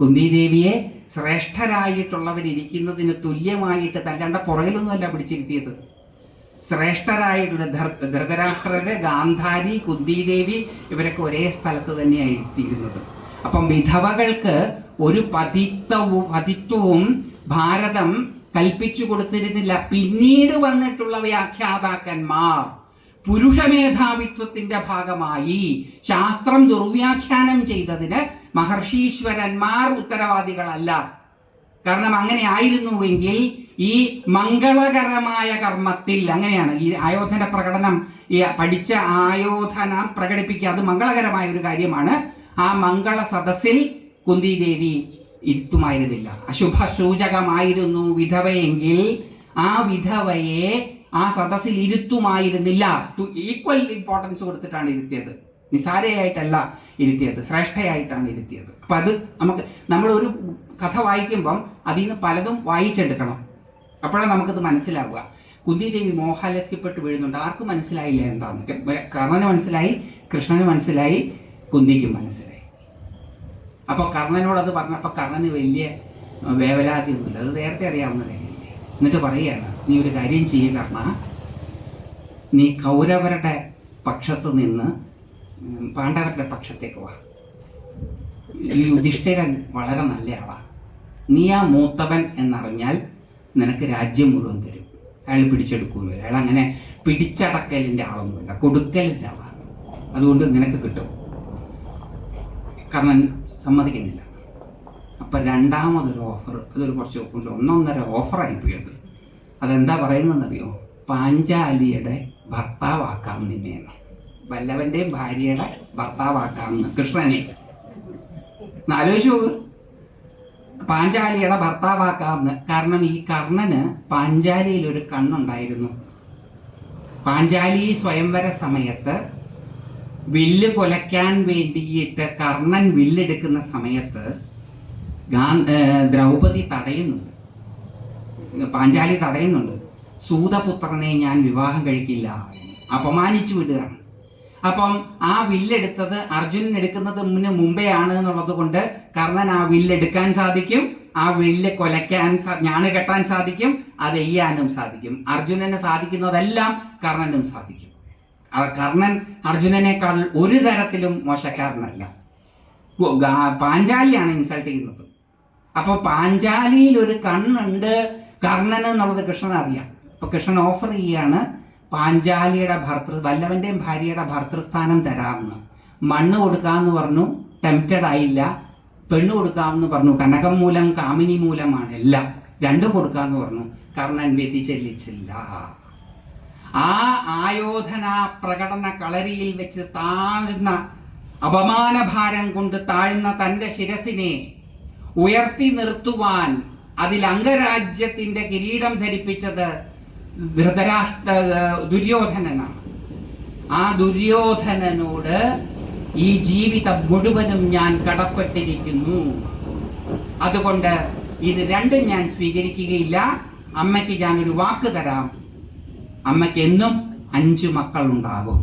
കുന്തിദേവിയെ ശ്രേഷ്ഠരായിട്ടുള്ളവരിയ്ക്കുന്നതിന് തുല്യമായിട്ട് തല്ലാണ്ട പുറകിലൊന്നുമല്ല പിടിച്ചിരുത്തിയത്. ശ്രേഷ്ഠരായിട്ടുള്ള ധൃതരാഷ്ട്രര്, ഗാന്ധാരി, കുന്തിദേവി ഇവരൊക്കെ ഒരേ സ്ഥലത്ത് തന്നെയാണ് ഇരുത്തിയിരുന്നത്. അപ്പം വിധവകൾക്ക് ഒരു പതിത്വവും ഭാരതം കൽപ്പിച്ചു കൊടുത്തിരുന്നില്ല. പിന്നീട് വന്നിട്ടുള്ള വ്യാഖ്യാതാക്കന്മാർ പുരുഷമേധാവിത്വത്തിന്റെ ഭാഗമായി ശാസ്ത്രം ദുർവ്യാഖ്യാനം ചെയ്തതിന് മഹർഷീശ്വരന്മാർ ഉത്തരവാദികളല്ല. കാരണം അങ്ങനെ ആയിരുന്നുവെങ്കിൽ ഈ മംഗളകരമായ കർമ്മത്തിൽ, അങ്ങനെയാണ് ഈ ആയോധന പ്രകടനം, ഈ പഠിച്ച ആയോധന പ്രകടിപ്പിക്കുക, അത് മംഗളകരമായ ഒരു കാര്യമാണ്. ആ മംഗള സദസ്സിൽ കുന്തിദേവി ഇരുത്തുമായിരുന്നില്ല. അശുഭ സൂചകമായിരുന്നു വിധവയെങ്കിൽ ആ വിധവയെ ആ സദസ്സിൽ ഇരുത്തുമായിരുന്നില്ല. ഈക്വൽ ഇമ്പോർട്ടൻസ് കൊടുത്തിട്ടാണ് ഇരുത്തിയത്. നിസാരയായിട്ടല്ല ഇരുത്തിയത്, ശ്രേഷ്ഠയായിട്ടാണ് ഇരുത്തിയത്. അപ്പൊ അത് നമ്മളൊരു കഥ വായിക്കുമ്പം അതിൽ നിന്ന് പലതും വായിച്ചെടുക്കണം. അപ്പോഴാണ് നമുക്കത് മനസ്സിലാവുക. കുന്തിദേവി മോഹാലസ്യപ്പെട്ട് വീഴുന്നുണ്ട്. ആർക്കും മനസ്സിലായില്ല എന്താന്ന്. കർണന് മനസ്സിലായി, കൃഷ്ണന് മനസ്സിലായി, കുന്തിക്കും മനസ്സിലായി. അപ്പോൾ കർണനോടത് പറഞ്ഞപ്പോൾ കർണന് വലിയ വേവലാതിയൊന്നുമില്ല, അത് നേരത്തെ അറിയാവുന്ന കാര്യമില്ലേ. എന്നിട്ട് പറയുകയാണ്, നീ ഒരു കാര്യം ചെയ്യുക കർണ, നീ കൗരവരുടെ പക്ഷത്ത് നിന്ന് പാണ്ഡവരുടെ പക്ഷത്തേക്ക് വാ. ഈ യുധിഷ്ഠിരൻ വളരെ നല്ല ആളാണ്. നീ ആ മൂത്തവൻ എന്നറിഞ്ഞാൽ നിനക്ക് രാജ്യം മുഴുവൻ തരും. അയാൾ പിടിച്ചെടുക്കുന്നില്ല. അയാൾ അങ്ങനെ പിടിച്ചടക്കലിൻ്റെ ആളൊന്നുമില്ല, കൊടുക്കലിൻ്റെ ആളാണ്. അതുകൊണ്ട് നിനക്ക് കിട്ടും. കർണൻ സമ്മതിക്കുന്നില്ല. അപ്പം രണ്ടാമതൊരു ഓഫർ, അതൊരു കുറച്ച് 1.5 ഓഫറായിപ്പോയി. അതെന്താ പറയുന്നതെന്നറിയോ? പാഞ്ചാലിയുടെ ഭർത്താവാക്കാം നിന്നെയെന്ന്. വല്ലവൻ്റെയും ഭാര്യയുടെ ഭർത്താവാക്കാമെന്ന് കൃഷ്ണനെ. ആലോചിച്ച് നോക്ക്, പാഞ്ചാലിയുടെ ഭർത്താവാക്കാമെന്ന്. കാരണം ഈ കർണന് പാഞ്ചാലിയിൽ ഒരു കണ്ണുണ്ടായിരുന്നു. പാഞ്ചാലി സ്വയംവര സമയത്ത് വില്ല് കൊലയ്ക്കാൻ വേണ്ടിയിട്ട് കർണൻ വില്ലെടുക്കുന്ന സമയത്ത് ദ്രൗപദി തടയുന്നുണ്ട്, പാഞ്ചാലി തടയുന്നുണ്ട്. സൂതപുത്രനെ ഞാൻ വിവാഹം കഴിക്കില്ല, അപമാനിച്ചു വിടുകയാണ്. അപ്പം ആ വില്ലെടുത്തത് അർജുനൻ എടുക്കുന്നതിന് മുമ്പേ ആണ് എന്നുള്ളത് കൊണ്ട് കർണൻ ആ വില്ലെടുക്കാൻ സാധിക്കും, ആ വില്ല് കൊലയ്ക്കാൻ ഞാണ് കെട്ടാൻ സാധിക്കും, അത് ചെയ്യാനും സാധിക്കും. അർജുനന് സാധിക്കുന്നതെല്ലാം കർണനും സാധിക്കും. കർണൻ അർജുനനേക്കാൾ ഒരു തരത്തിലും മോശക്കാരനല്ല. പാഞ്ചാലിയാണ് ഇൻസൾട്ട് ചെയ്യുന്നത്. അപ്പോൾ പാഞ്ചാലിയിൽ ഒരു കണ്ണുണ്ട് കർണൻ എന്നുള്ളത് കൃഷ്ണൻ അറിയാം. അപ്പൊ കൃഷ്ണൻ ഓഫർ ചെയ്യാണ്, പാഞ്ചാലിയുടെ വല്ലവന്റെയും ഭാര്യയുടെ ഭർത്തൃസ്ഥാനം തരാമെന്ന്. മണ്ണ് കൊടുക്കാമെന്ന് പറഞ്ഞു, ടെംപ്റ്റഡ് ആയില്ല. പെണ്ണ് കൊടുക്കാമെന്ന് പറഞ്ഞു, കനകം മൂലം കാമിനി മൂലമാണ് എല്ലാം. രണ്ടും കൊടുക്കാമെന്ന് പറഞ്ഞു, കർണൻ വ്യതിചലിച്ചില്ല. ആ ആയോധന പ്രകടന കളരിയിൽ വെച്ച് താഴ്ന്ന അപമാനഭാരം കൊണ്ട് താഴ്ന്ന തൻ്റെ ശിരസിനെ ഉയർത്തി നിർത്തുവാൻ അതിൽ അംഗരാജ്യത്തിന്റെ കിരീടം ധരിപ്പിച്ചത് ദുര്യോധനനാണ്. ആ ദുര്യോധനനോട് ഈ ജീവിതം മുഴുവനും ഞാൻ കടപ്പെട്ടിരിക്കുന്നു. അതുകൊണ്ട് ഇത് രണ്ടും ഞാൻ സ്വീകരിക്കുകയില്ല. അമ്മയ്ക്ക് ഞാനൊരു വാക്ക് തരാം, അമ്മയ്ക്ക് എന്നും 5 മക്കളുണ്ടാകും.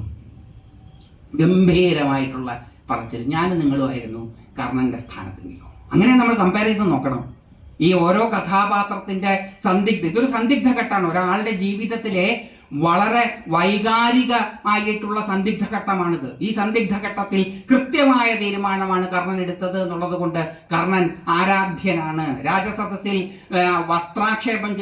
ഗംഭീരമായിട്ടുള്ള പറച്ചിൽ. ഞാൻ നിങ്ങളുമായിരുന്നു കർണന്റെ സ്ഥാനത്തെങ്കിലും. അങ്ങനെ നമ്മൾ കമ്പയർ ചെയ്ത് നോക്കണം. ഈ ഓരോ കഥാപാത്രത്തിന്റെ ഇതൊരു സന്ദിഗ്ധ ഘട്ടമാണ്. ഒരാളുടെ ജീവിതത്തിലെ വളരെ വൈകാരികമായിട്ടുള്ള സന്ദിഗ്ധ ഘട്ടമാണിത്. ഈ സന്ദിഗ്ധ ഘട്ടത്തിൽ കൃത്യമായ തീരുമാനമാണ് കർണൻ എടുത്തത് എന്നുള്ളത് കൊണ്ട് കർണൻ ആരാധ്യനാണ്. രാജസദസ്സിൽ വസ്ത്രാക്ഷേപം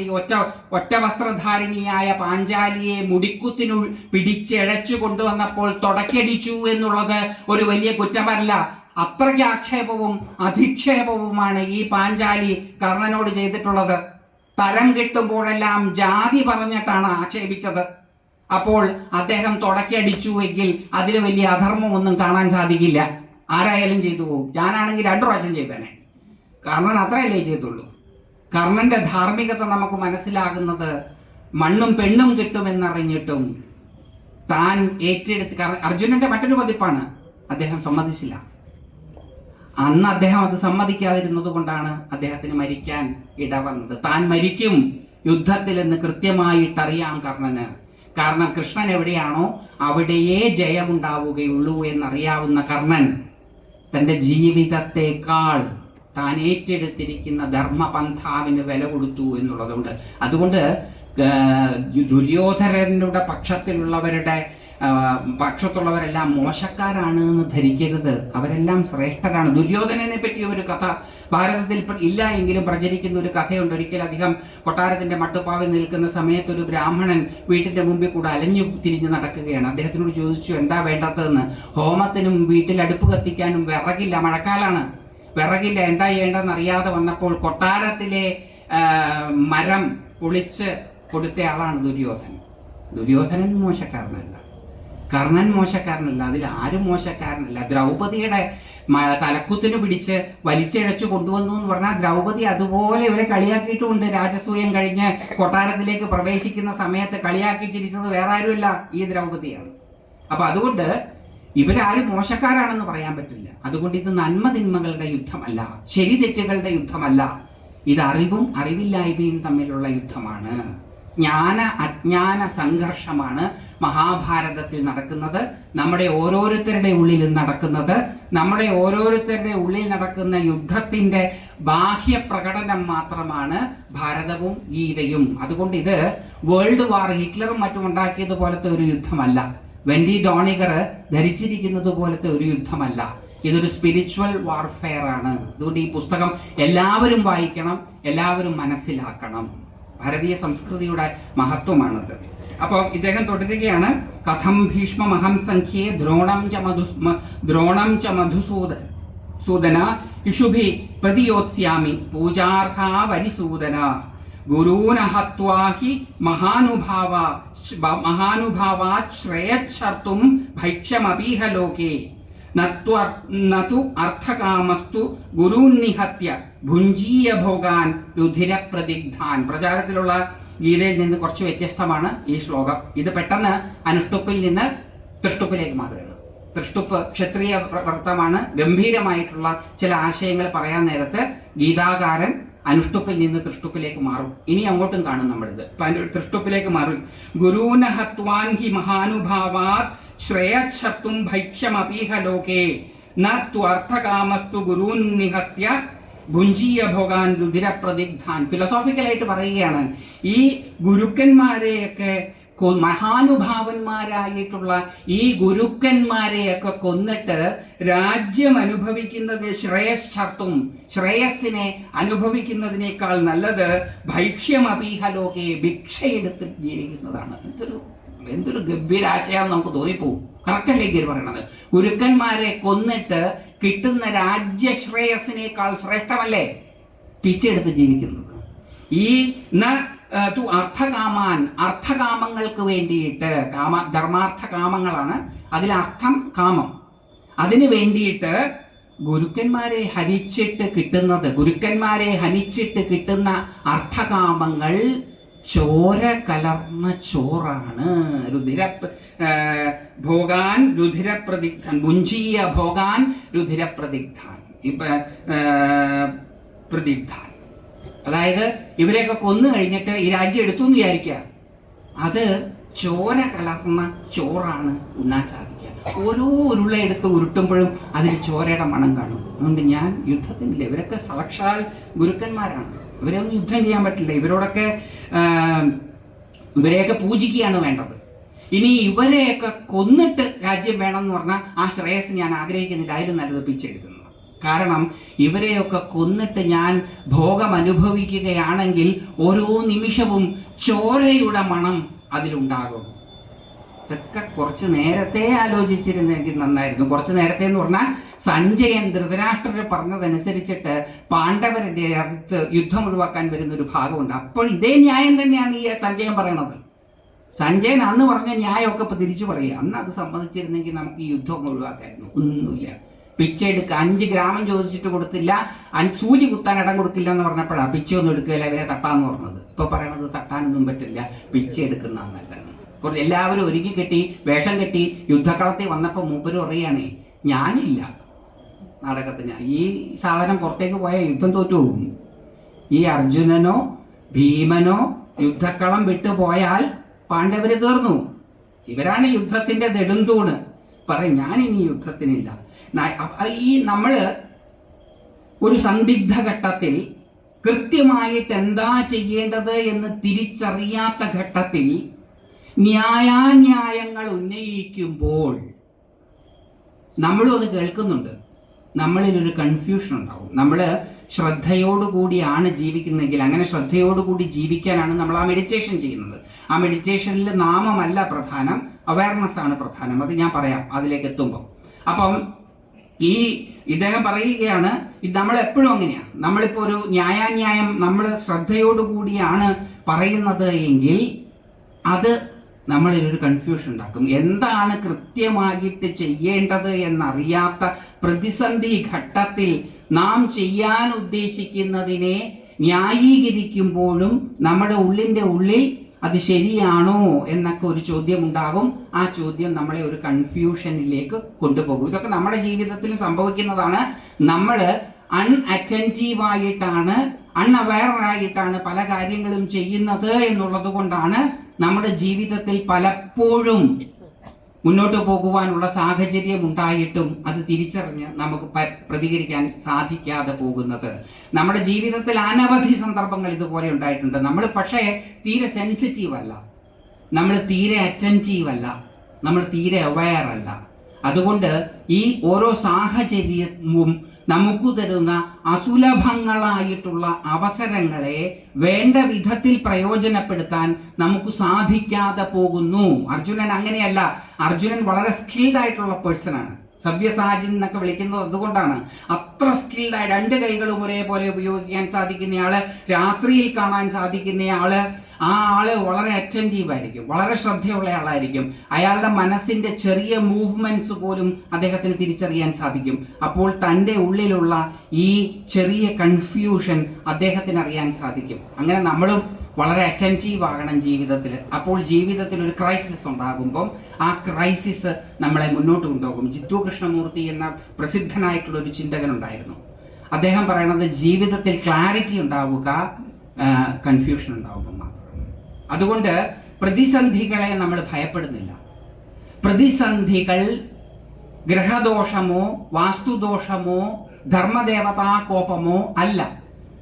ഒറ്റ വസ്ത്രധാരിണിയായ പാഞ്ചാലിയെ മുടിക്കുത്തിനു പിടിച്ചെഴച്ചു കൊണ്ടുവന്നപ്പോൾ തുടക്കടിച്ചു എന്നുള്ളത് ഒരു വലിയ കുറ്റമല്ല. അത്രയ്ക്ക് ആക്ഷേപവും അധിക്ഷേപവുമാണ് ഈ പാഞ്ചാലി കർണനോട് ചെയ്തിട്ടുള്ളത്. തരം കിട്ടുമ്പോഴെല്ലാം ജാതി പറഞ്ഞിട്ടാണ് ആക്ഷേപിച്ചത്. അപ്പോൾ അദ്ദേഹം തുടക്കടിച്ചുവെങ്കിൽ അതിൽ വലിയ അധർമ്മമൊന്നും കാണാൻ സാധിക്കില്ല. ആരായാലും ചെയ്തു പോകും. ഞാനാണെങ്കിൽ 2 പ്രാവശ്യം ചെയ്തേനെ. കർണൻ അത്രയല്ലേ ചെയ്തുള്ളൂ. കർണന്റെ ധാർമ്മികത നമുക്ക് മനസ്സിലാകുന്നത് മണ്ണും പെണ്ണും കിട്ടുമെന്നറിഞ്ഞിട്ടും താൻ ഏറ്റെടുത്ത്. അർജുനന്റെ മറ്റൊരു പതിപ്പാണ്, അദ്ദേഹം സമ്മതിച്ചില്ല. അന്ന് അദ്ദേഹം അത് സമ്മതിക്കാതിരുന്നത് കൊണ്ടാണ് അദ്ദേഹത്തിന് മരിക്കാൻ ഇടവന്നത്. താൻ മരിക്കും യുദ്ധത്തിൽ എന്ന് കൃത്യമായിട്ടറിയാം കർണന്. കാരണം കൃഷ്ണൻ എവിടെയാണോ അവിടെയേ ജയമുണ്ടാവുകയുള്ളൂ എന്നറിയാവുന്ന കർണൻ തൻ്റെ ജീവിതത്തെക്കാൾ താൻ ഏറ്റെടുത്തിരിക്കുന്ന ധർമ്മപന്ഥാവിന് വില കൊടുത്തു എന്നുള്ളതുകൊണ്ട്. അതുകൊണ്ട് ദുര്യോധനരുടെ പക്ഷത്തുള്ളവരെല്ലാം മോശക്കാരാണ് എന്ന് ധരിക്കരുത്. അവരെല്ലാം ശ്രേഷ്ഠരാണ്. ദുര്യോധനനെ പറ്റിയ ഒരു കഥ ഭാരതത്തിൽ ഇല്ല എങ്കിലും പ്രചരിക്കുന്ന ഒരു കഥയുണ്ട്. ഒരിക്കൽ അദ്ദേഹം കൊട്ടാരത്തിന്റെ മട്ടുപ്പാവിൽ നിൽക്കുന്ന സമയത്ത് ഒരു ബ്രാഹ്മണൻ വീട്ടിന്റെ മുമ്പിൽ കൂടെ അലഞ്ഞു തിരിഞ്ഞ് നടക്കുകയാണ്. അദ്ദേഹത്തിനോട് ചോദിച്ചു, എന്താ വേണ്ടതെന്ന്. ഹോമത്തിനും വീട്ടിൽ അടുപ്പ് കത്തിക്കാനും വിറകില്ല, മഴക്കാലാണ്, വിറകില്ല, എന്താ ചെയ്യേണ്ടതെന്ന് അറിയാതെ വന്നപ്പോൾ കൊട്ടാരത്തിലെ മരം പൊളിച്ച് കൊടുത്ത ആളാണ് ദുര്യോധനൻ. ദുര്യോധനൻ മോശക്കാരനല്ല, കർണൻ മോശക്കാരനല്ല, അതിൽ ആരും മോശക്കാരനല്ല. ദ്രൗപദിയുടെ തലക്കുത്തിന് പിടിച്ച് വലിച്ചിഴച്ചു കൊണ്ടുവന്നു എന്ന് പറഞ്ഞാൽ ദ്രൗപദി അതുപോലെ ഇവരെ കളിയാക്കിയിട്ടുമുണ്ട്. രാജസൂയം കഴിഞ്ഞ് കൊട്ടാരത്തിലേക്ക് പ്രവേശിക്കുന്ന സമയത്ത് കളിയാക്കി ചിരിച്ചത് വേറെ ആരുമല്ല, ഈ ദ്രൗപദിയാണ്. അപ്പൊ അതുകൊണ്ട് ഇവരാരും മോശക്കാരാണെന്ന് പറയാൻ പറ്റില്ല. അതുകൊണ്ട് ഇത് നന്മ തിന്മകളുടെ യുദ്ധമല്ല, ശരി തെറ്റുകളുടെ യുദ്ധമല്ല. ഇത് അറിവും അറിവില്ലായ്മയും തമ്മിലുള്ള യുദ്ധമാണ്. ജ്ഞാന അജ്ഞാന സംഘർഷമാണ് മഹാഭാരതത്തിൽ നടക്കുന്നത്. നമ്മുടെ ഓരോരുത്തരുടെ ഉള്ളിലും നടക്കുന്നത്. നമ്മുടെ ഓരോരുത്തരുടെ ഉള്ളിൽ നടക്കുന്ന യുദ്ധത്തിന്റെ ബാഹ്യ പ്രകടനം മാത്രമാണ് ഭാരതവും ഗീതയും. അതുകൊണ്ട് ഇത് വേൾഡ് വാർ, ഹിറ്റ്ലറും മറ്റും ഉണ്ടാക്കിയതുപോലത്തെ ഒരു യുദ്ധമല്ല. വെൻഡി ഡോണിഗർ ധരിച്ചിരിക്കുന്നത് പോലത്തെ ഒരു യുദ്ധമല്ല. ഇതൊരു സ്പിരിച്വൽ വാർഫെയർ ആണ്. അതുകൊണ്ട് ഈ പുസ്തകം എല്ലാവരും വായിക്കണം, എല്ലാവരും മനസ്സിലാക്കണം. ഭാരതീയ സംസ്കൃതിയുടെ മഹത്വമാണത്. അപ്പോൾ ഇദ്ദേഹം തുടരുകയാണ്. കഥം ഭീഷ്മമഹം സംഖ്യേ ദ്രോണം ച മധുസൂദന ഇഷുഭി പ്രതിയോത്സ്യാമി പൂജാർഹാ വരിസൂദന ഗുരൂന ഹത്വാ ഹി മഹാനുഭാവാത് ശ്രേയച്ഛർത്തും ഭൈക്ഷ്യമപീഹ ലോകേ നതു അർത്ഥകാമസ്തു ഗുരൂന്നിഹത്യ ഭുഞ്ജീയ ഭോഗാൻ രുധിരപ്രതിഗ്ധാൻ. പ്രചാരത്തിലുള്ള ഗീതയിൽ നിന്ന് കുറച്ച് വ്യത്യസ്തമാണ് ഈ ശ്ലോകം. ഇത് പെട്ടെന്ന് അനുഷ്ടുപ്പിൽ നിന്ന് തൃഷ്ടുപ്പിലേക്ക് മാറുകയാണ്. തൃഷ്ടുപ്പ് ക്ഷത്രിയ വൃത്തമാണ്. ഗംഭീരമായിട്ടുള്ള ചില ആശയങ്ങൾ പറയാൻ നേരത്ത് ഗീതാകാരൻ അനുഷ്ടുപ്പിൽ നിന്ന് തൃഷ്ടുപ്പിലേക്ക് മാറും. ഇനി അങ്ങോട്ടും കാണും നമ്മളിത്. തൃഷ്ടുപ്പിലേക്ക് മാറും. ഗുരൂന ഹത്വാൻ ഹി മഹാനുഭാവാത് ശ്രേയച്ഛർത്തും ഭൈക്ഷ്യമപീഹ ലോകേ നു അർത്ഥകാമസ്തു ഗുരൂൻ നിഹത്യ ഭുഞ്ജീയ ഭോഗാൻ രുധിരപ്രതിഗ്ധാൻ. ഫിലോസോഫിക്കലായിട്ട് പറയുകയാണ്, ഈ ഗുരുക്കന്മാരെയൊക്കെ മഹാനുഭാവന്മാരായിട്ടുള്ള ഈ ഗുരുക്കന്മാരെയൊക്കെ കൊന്നിട്ട് രാജ്യം അനുഭവിക്കുന്നത് ശ്രേയശ്ചർത്തും, ശ്രേയസ്സിനെ അനുഭവിക്കുന്നതിനേക്കാൾ നല്ലത് ഭൈക്ഷ്യമപീഹ ലോകെ, ഭിക്ഷയെടുത്ത് ജീവിക്കുന്നതാണ്. എന്തൊരു ഗംഭീരാശയം നമുക്ക് തോന്നിപ്പോവും. കറക്റ്റല്ലേ ഗിരി പറയണത്? ഗുരുക്കന്മാരെ കൊന്നിട്ട് കിട്ടുന്ന രാജ്യശ്രേയസിനേക്കാൾ ശ്രേഷ്ഠമല്ലേ പിച്ചെടുത്ത് ജീവിക്കുന്നത്? ഈ അർത്ഥകാമാൻ, അർത്ഥകാമങ്ങൾക്ക് വേണ്ടിയിട്ട്, ധർമാർത്ഥ കാമങ്ങളാണ്, അതിലർത്ഥം കാമം, അതിനു വേണ്ടിയിട്ട് ഗുരുക്കന്മാരെ ഹനിച്ചിട്ട് കിട്ടുന്ന അർത്ഥകാമങ്ങൾ ചോര കലർന്ന ചോറാണ്. ഭോഗാൻ രുധിരപ്രതിഗ്ധാൻ, ഭുഞ്ജീയ ഭോഗാൻ രുധിരപ്രതിഗ്ധാൻ. പ്രതിഗ്ധാൻ അതായത് ഇവരെയൊക്കെ കൊന്നു കഴിഞ്ഞിട്ട് ഈ രാജ്യം എടുത്തു എന്ന് വിചാരിക്കുക, അത് ചോര കലർന്ന ചോറാണ് ഉണ്ണാൻ സാധിക്കുക. ഓരോ ഉരുള എടുത്ത് ഉരുട്ടുമ്പോഴും അതിൽ ചോരയുടെ മണം കാണും. അതുകൊണ്ട് ഞാൻ യുദ്ധത്തിനില്ല. ഇവരൊക്കെ സാക്ഷാൽ ഗുരുക്കന്മാരാണ്. ഇവരെ ഒന്നും യുദ്ധം ചെയ്യാൻ പറ്റില്ല. ഇവരെയൊക്കെ പൂജിക്കുകയാണ് വേണ്ടത്. ഇനി ഇവരെയൊക്കെ കൊന്നിട്ട് രാജ്യം വേണം എന്ന് പറഞ്ഞാൽ ആ ശ്രേയസ് ഞാൻ ആഗ്രഹിക്കുന്നില്ല. അതിലും നല്ലത് പിച്ചെടുക്കുന്നു. കാരണം ഇവരെയൊക്കെ കൊന്നിട്ട് ഞാൻ ഭോഗം അനുഭവിക്കുകയാണെങ്കിൽ ഓരോ നിമിഷവും ചോരയുടെ മണം അതിലുണ്ടാകും. ഇതൊക്കെ കുറച്ച് നേരത്തെ ആലോചിച്ചിരുന്നെങ്കിൽ നന്നായിരുന്നു. കുറച്ച് നേരത്തെ എന്ന് പറഞ്ഞാൽ സഞ്ജയൻ ധൃതരാഷ്ട്രർ പറഞ്ഞതനുസരിച്ചിട്ട് പാണ്ഡവരുടെ അടുത്ത് യുദ്ധം ഒഴിവാക്കാൻ വരുന്ന ഒരു ഭാഗമുണ്ട്. അപ്പോൾ ഇതേ ന്യായം തന്നെയാണ് ഈ സഞ്ജയൻ പറയണത്. സഞ്ജയൻ അന്ന് പറഞ്ഞ ന്യായമൊക്കെ ഇപ്പൊ തിരിച്ചു പറയുക. അന്ന് അത് സമ്മതിച്ചിരുന്നെങ്കിൽ നമുക്ക് ഈ യുദ്ധം ഒഴിവാക്കായിരുന്നു. ഒന്നുമില്ല. പിച്ചെടുക്കുക. 5 ഗ്രാമം ചോദിച്ചിട്ട് കൊടുത്തില്ല, സൂചി കുത്താൻ ഇടം കൊടുക്കില്ല എന്ന് പറഞ്ഞപ്പോഴാണ് പിച്ചയൊന്നും എടുക്കുകയില്ല, ഇവരെ തട്ടാന്ന് പറഞ്ഞത്. ഇപ്പൊ പറയണത് തട്ടാനൊന്നും പറ്റില്ല, പിച്ചെടുക്കുന്നതാണ് നല്ലത്. കുറച്ച് എല്ലാവരും ഒരുങ്ങി കെട്ടി വേഷം കെട്ടി യുദ്ധക്കളത്തിൽ വന്നപ്പോൾ മൂപ്പര് പറയുകയാണേ, ഞാനില്ല നാടകത്തിന്. ഈ സാധനം പുറത്തേക്ക് പോയാൽ യുദ്ധം തോറ്റു പോകും. ഈ അർജുനനോ ഭീമനോ യുദ്ധക്കളം വിട്ടുപോയാൽ പാണ്ഡവര് തീർന്നു. ഇവരാണ് യുദ്ധത്തിന്റെ നെടുന്തൂണ്. പറയും ഞാനിനി യുദ്ധത്തിനില്ല. ഈ നമ്മള് ഒരു സന്ദിഗ്ധ ഘട്ടത്തിൽ കൃത്യമായിട്ട് എന്താ ചെയ്യേണ്ടത് എന്ന് തിരിച്ചറിയാത്ത ഘട്ടത്തിൽ ന്യായാന്യായങ്ങൾ ഉന്നയിക്കുമ്പോൾ നമ്മളും അത് കേൾക്കുന്നുണ്ട്, നമ്മളിലൊരു കൺഫ്യൂഷൻ ഉണ്ടാവും. നമ്മൾ ശ്രദ്ധയോടുകൂടിയാണ് ജീവിക്കുന്നതെങ്കിൽ, അങ്ങനെ ശ്രദ്ധയോടുകൂടി ജീവിക്കാനാണ് നമ്മൾ ആ മെഡിറ്റേഷൻ ചെയ്യുന്നത്. ആ മെഡിറ്റേഷനിൽ നാമമല്ല പ്രധാനം, അവയർനെസ് ആണ് പ്രധാനം. അത് ഞാൻ പറയാം അതിലേക്ക് എത്തുമ്പോൾ. അപ്പം ഇദ്ദേഹം പറയുകയാണ്, നമ്മൾ എപ്പോഴും അങ്ങനെയാണ്. നമ്മളിപ്പോൾ ഒരു ന്യായാന്യായം നമ്മൾ ശ്രദ്ധയോടുകൂടിയാണ് പറയുന്നത് എങ്കിൽ അത് നമ്മളിലൊരു കൺഫ്യൂഷൻ ഉണ്ടാക്കും. എന്താണ് കൃത്യമായിട്ട് ചെയ്യേണ്ടത് എന്നറിയാത്ത പ്രതിസന്ധി ഘട്ടത്തിൽ നാം ചെയ്യാൻ ഉദ്ദേശിക്കുന്നതിനെ ന്യായീകരിക്കുമ്പോഴും നമ്മുടെ ഉള്ളിൻ്റെ ഉള്ളിൽ അത് ശരിയാണോ എന്നൊക്കെ ഒരു ചോദ്യം ഉണ്ടാകും. ആ ചോദ്യം നമ്മളെ ഒരു കൺഫ്യൂഷനിലേക്ക് കൊണ്ടുപോകും. ഇതൊക്കെ നമ്മുടെ ജീവിതത്തിൽ സംഭവിക്കുന്നതാണ്. നമ്മൾ അൺഅറ്റൻറ്റീവായിട്ടാണ്, അൺഅവെയറായിട്ടാണ് പല കാര്യങ്ങളും ചെയ്യുന്നത് എന്നുള്ളത് കൊണ്ടാണ് നമ്മുടെ ജീവിതത്തിൽ പലപ്പോഴും മുന്നോട്ട് പോകുവാനുള്ള സാഹചര്യം ഉണ്ടായിട്ടും അത് തിരിച്ചറിഞ്ഞ് നമുക്ക് പ്രതികരിക്കാൻ സാധിക്കാതെ പോകുന്നത്. നമ്മുടെ ജീവിതത്തിൽ അനവധി സന്ദർഭങ്ങൾ ഇതുപോലെ ഉണ്ടായിട്ടുണ്ട്. നമ്മൾ പക്ഷേ തീരെ സെൻസിറ്റീവ് അല്ല, നമ്മൾ തീരെ അറ്റൻറ്റീവ് അല്ല, നമ്മൾ തീരെ അവെയർ അല്ല. അതുകൊണ്ട് ഈ ഓരോ സാഹചര്യവും നമുക്ക് തരുന്ന അസുലഭങ്ങളായിട്ടുള്ള അവസരങ്ങളെ വേണ്ട വിധത്തിൽ പ്രയോജനപ്പെടുത്താൻ നമുക്ക് സാധിക്കാതെ പോകുന്നു. അർജുനൻ അങ്ങനെയല്ല. അർജുനൻ വളരെ സ്കിൽഡ് ആയിട്ടുള്ള പേഴ്സണാണ്. സവ്യസാചിൻ എന്നൊക്കെ വിളിക്കുന്നത് അതുകൊണ്ടാണ്. അത്ര സ്കിൽഡായി, രണ്ട് കൈകളും ഒരേപോലെ ഉപയോഗിക്കാൻ സാധിക്കുന്നയാള്, രാത്രിയിൽ കാണാൻ സാധിക്കുന്നയാള്, ആ ആള് വളരെ അറ്റൻറ്റീവ് ആയിരിക്കും, വളരെ ശ്രദ്ധയുള്ള ആളായിരിക്കും. അയാളുടെ മനസ്സിന്റെ ചെറിയ മൂവ്മെന്റ്സ് പോലും അദ്ദേഹത്തിന് തിരിച്ചറിയാൻ സാധിക്കും. അപ്പോൾ തൻ്റെ ഉള്ളിലുള്ള ഈ ചെറിയ കൺഫ്യൂഷൻ അദ്ദേഹത്തിന് അറിയാൻ സാധിക്കും. അങ്ങനെ നമ്മളും വളരെ അറ്റൻറ്റീവ് ആകണം ജീവിതത്തിൽ. അപ്പോൾ ജീവിതത്തിൽ ഒരു ക്രൈസിസ് ഉണ്ടാകുമ്പം ആ ക്രൈസിസ് നമ്മളെ മുന്നോട്ട് കൊണ്ടുപോകും. ജിത്തു കൃഷ്ണമൂർത്തി എന്ന പ്രസിദ്ധനായിട്ടുള്ള ഒരു ചിന്തകൻ ഉണ്ടായിരുന്നു. അദ്ദേഹം പറയുന്നത് ജീവിതത്തിൽ ക്ലാരിറ്റി ഉണ്ടാവുക, കൺഫ്യൂഷൻ ഉണ്ടാവുക മാത്രം. അതുകൊണ്ട് പ്രതിസന്ധികളെ നമ്മൾ ഭയപ്പെടുന്നില്ല. പ്രതിസന്ധികൾ ഗ്രഹദോഷമോ വാസ്തുദോഷമോ ധർമ്മദേവതാ കോപമോ അല്ല.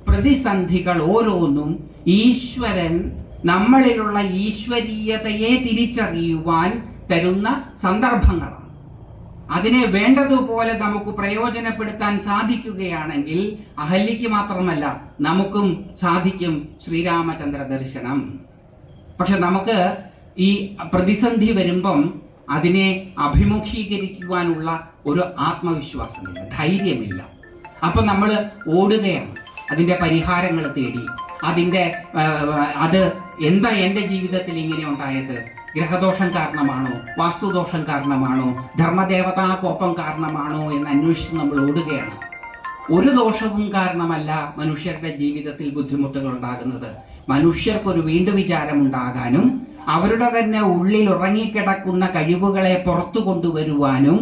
പ്രതിസന്ധികൾ ഓരോന്നും ഈശ്വരൻ നമ്മളിലുള്ള ഈശ്വരീയതയെ തിരിച്ചറിയുവാൻ തരുന്ന സന്ദർഭങ്ങളാണ്. അതിനെ വേണ്ടതുപോലെ നമുക്ക് പ്രയോജനപ്പെടുത്താൻ സാധിക്കുകയാണെങ്കിൽ അഹല്യയ്ക്ക് മാത്രമല്ല നമുക്കും സാധിക്കും ശ്രീരാമചന്ദ്ര ദർശനം. പക്ഷെ നമുക്ക് ഈ പ്രതിസന്ധി വരുമ്പം അതിനെ അഭിമുഖീകരിക്കുവാനുള്ള ഒരു ആത്മവിശ്വാസമില്ല, ധൈര്യമില്ല. അപ്പൊ നമ്മൾ ഓടുകയാണ് അതിൻ്റെ പരിഹാരങ്ങൾ തേടി. അത് എന്താ എൻ്റെ ജീവിതത്തിൽ ഇങ്ങനെ ഉണ്ടായത്? ഗ്രഹദോഷം കാരണമാണോ, വാസ്തുദോഷം കാരണമാണോ, ധർമ്മദേവതാ കോപം കാരണമാണോ എന്ന് അന്വേഷിച്ച് നമ്മൾ ഓടുകയാണ്. ഒരു ദോഷവും കാരണമല്ല മനുഷ്യരുടെ ജീവിതത്തിൽ ബുദ്ധിമുട്ടുകൾ ഉണ്ടാകുന്നത്. മനുഷ്യർക്കൊരു വീണ്ടും വിചാരം ഉണ്ടാകാനും അവരുടെ തന്നെ ഉള്ളിൽ ഉറങ്ങിക്കിടക്കുന്ന കഴിവുകളെ പുറത്തു കൊണ്ടുവരുവാനും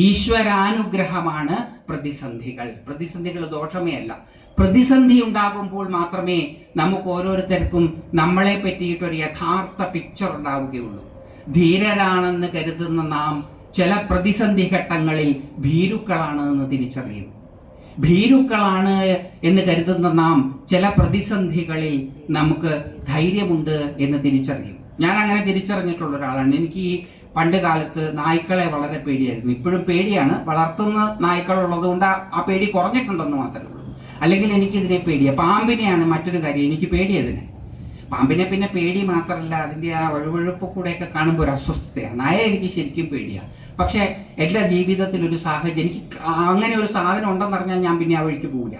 ഈശ്വരാനുഗ്രഹമാണ് പ്രതിസന്ധികൾ. പ്രതിസന്ധികൾ ദോഷമേ അല്ല. പ്രതിസന്ധി ഉണ്ടാകുമ്പോൾ മാത്രമേ നമുക്ക് ഓരോരുത്തർക്കും നമ്മളെ പറ്റിയിട്ടൊരു യഥാർത്ഥ പിക്ചർ ഉണ്ടാവുകയുള്ളൂ. ധീരരാണെന്ന് കരുതുന്ന നാം ചില പ്രതിസന്ധി ഘട്ടങ്ങളിൽ ഭീരുക്കളാണ് എന്ന് തിരിച്ചറിയും. ഭീരുക്കളാണ് എന്ന് കരുതുന്ന നാം ചില പ്രതിസന്ധികളിൽ നമുക്ക് ധൈര്യമുണ്ട് എന്ന് തിരിച്ചറിയും. ഞാൻ അങ്ങനെ തിരിച്ചറിഞ്ഞിട്ടുള്ള ഒരാളാണ്. എനിക്ക് ഈ പണ്ട് കാലത്ത് നായ്ക്കളെ വളരെ പേടിയായിരുന്നു. ഇപ്പോഴും പേടിയാണ്. വളർത്തുന്ന നായ്ക്കളുള്ളത് കൊണ്ട് ആ പേടി കുറഞ്ഞിട്ടുണ്ടെന്ന് മാത്രമേ ഉള്ളൂ. അല്ലെങ്കിൽ എനിക്കിതിനെ പേടിയാണ്. പാമ്പിനെയാണ് മറ്റൊരു കാര്യം, എനിക്ക് പേടിയതിനെ. പാമ്പിനെ പിന്നെ പേടി മാത്രമല്ല, അതിൻ്റെ ആ വഴുവഴുപ്പ് കൂടെയൊക്കെ കാണുമ്പോൾ ഒരു അസ്വസ്ഥതയാണ്. നായ എനിക്ക് ശരിക്കും പേടിയാണ്. പക്ഷേ എൻ്റെ ജീവിതത്തിൽ ഒരു സാഹചര്യം, എനിക്ക് അങ്ങനെ ഒരു സാധനം ഉണ്ടെന്ന് പറഞ്ഞാൽ ഞാൻ പിന്നെ ആ വഴിക്ക് പോവില്ല.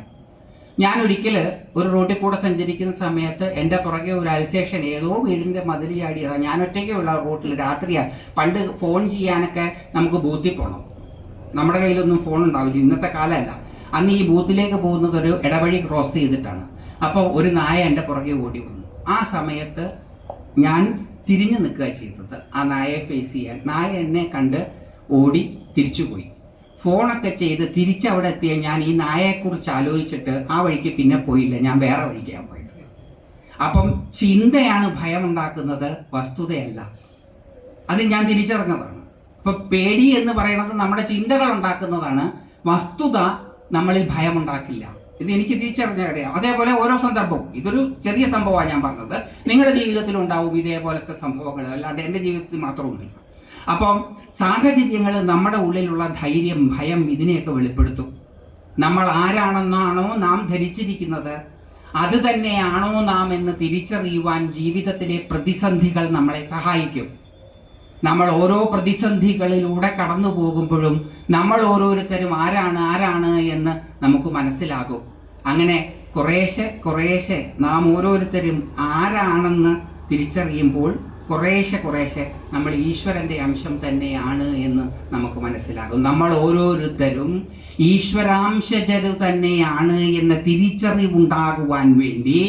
ഞാൻ ഒരിക്കൽ ഒരു റോഡിൽ കൂടെ സഞ്ചരിക്കുന്ന സമയത്ത് എൻ്റെ പുറകെ ഒരു അൽസേഷൻ ഏതോ വീടിൻ്റെ മതിൽ ചാടിയതാണ്. ഞാൻ ഒറ്റയ്ക്കേ ഉള്ള റോട്ടിൽ, രാത്രിയാണ്. പണ്ട് ഫോൺ ചെയ്യാനൊക്കെ നമുക്ക് ബൂത്തിൽ പോകണം. നമ്മുടെ കയ്യിലൊന്നും ഫോൺ ഉണ്ടാവില്ല, ഇന്നത്തെ കാലമല്ല. അന്ന് ഈ ബൂത്തിലേക്ക് പോകുന്നത് ഒരു ഇടവഴി ക്രോസ് ചെയ്തിട്ടാണ്. അപ്പോൾ ഒരു നായ എൻ്റെ പുറകെ ഓടി വന്നു. ആ സമയത്ത് ഞാൻ തിരിഞ്ഞു നിൽക്കുക ചെയ്തത് ആ നായയെ ഫേസ് ചെയ്യാൻ. നായ എന്നെ കണ്ട് ഓടി തിരിച്ചുപോയി. ഫോണൊക്കെ ചെയ്ത് തിരിച്ചവിടെ എത്തിയ ഞാൻ ഈ നായയെക്കുറിച്ച് ആലോചിച്ചിട്ട് ആ വഴിക്ക് പിന്നെ പോയില്ല. ഞാൻ വേറെ വഴിക്കാണ് പോയത്. അപ്പം ചിന്തയാണ് ഭയമുണ്ടാക്കുന്നത്, വസ്തുതയല്ല. അത് ഞാൻ തിരിച്ചറിഞ്ഞതാണ്. ഇപ്പൊ പേടി എന്ന് പറയുന്നത് നമ്മുടെ ചിന്തകൾ ഉണ്ടാക്കുന്നതാണ്. വസ്തുത നമ്മളിൽ ഭയമുണ്ടാക്കില്ല. ഇത് എനിക്ക് തിരിച്ചറിഞ്ഞറിയാം. അതേപോലെ ഓരോ സംദർഭവും, ഇതൊരു ചെറിയ സംഭവമാണ് ഞാൻ പറഞ്ഞത്, നിങ്ങളുടെ ജീവിതത്തിൽ ഉണ്ടാവും ഇതേപോലത്തെ സംഭവങ്ങൾ, അല്ലാണ്ട് എൻ്റെ ജീവിതത്തിൽ മാത്രമൊന്നുമില്ല. അപ്പം സാഹചര്യങ്ങൾ നമ്മുടെ ഉള്ളിലുള്ള ധൈര്യം, ഭയം ഇതിനെയൊക്കെ വെളിപ്പെടുത്തും. നമ്മൾ ആരാണെന്നാണോ നാം ധരിച്ചിരിക്കുന്നത് അത് തന്നെയാണോ നാം എന്ന് തിരിച്ചറിയുവാൻ ജീവിതത്തിലെ പ്രതിസന്ധികൾ നമ്മളെ സഹായിക്കും. നമ്മൾ ഓരോ പ്രതിസന്ധികളിലൂടെ കടന്നു പോകുമ്പോഴും നമ്മൾ ഓരോരുത്തരും ആരാണ് എന്ന് നമുക്ക് മനസ്സിലാകും. അങ്ങനെ കുറേശ്ശെ നാം ഓരോരുത്തരും ആരാണെന്ന് തിരിച്ചറിയുമ്പോൾ കുറേശ്ശെ നമ്മൾ ഈശ്വരന്റെ അംശം തന്നെയാണ് എന്ന് നമുക്ക് മനസ്സിലാകും. നമ്മൾ ഓരോരുത്തരും ഈശ്വരാംശജര് തന്നെയാണ് എന്ന തിരിച്ചറിവുണ്ടാകുവാൻ വേണ്ടി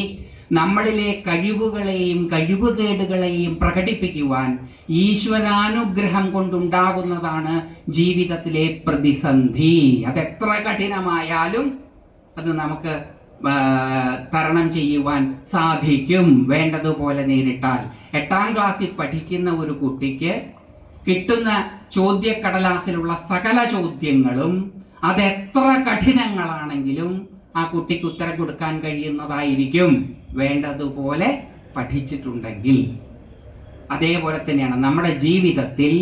നമ്മളിലെ കഴിവുകളെയും കഴിവുകേടുകളെയും പ്രകടിപ്പിക്കുവാൻ ഈശ്വരാനുഗ്രഹം കൊണ്ടുണ്ടാകുന്നതാണ് ജീവിതത്തിലെ പ്രതിസന്ധി. അതെത്ര കഠിനമായാലും അത് നമുക്ക് തരണം ചെയ്യുവാൻ സാധിക്കും, വേണ്ടതുപോലെ നേരിട്ടാൽ. 8ാം ക്ലാസ്സിൽ പഠിക്കുന്ന ഒരു കുട്ടിക്ക് കിട്ടുന്ന ചോദ്യക്കടലാസിലുള്ള സകല ചോദ്യങ്ങളും അതെത്ര കഠിനങ്ങളാണെങ്കിലും ആ കുട്ടിക്ക് ഉത്തരം കൊടുക്കാൻ കഴിയുന്നതായിരിക്കും, വേണ്ടതുപോലെ പഠിച്ചിട്ടുണ്ടെങ്കിൽ. അതേപോലെ തന്നെയാണ് നമ്മുടെ ജീവിതത്തിൽ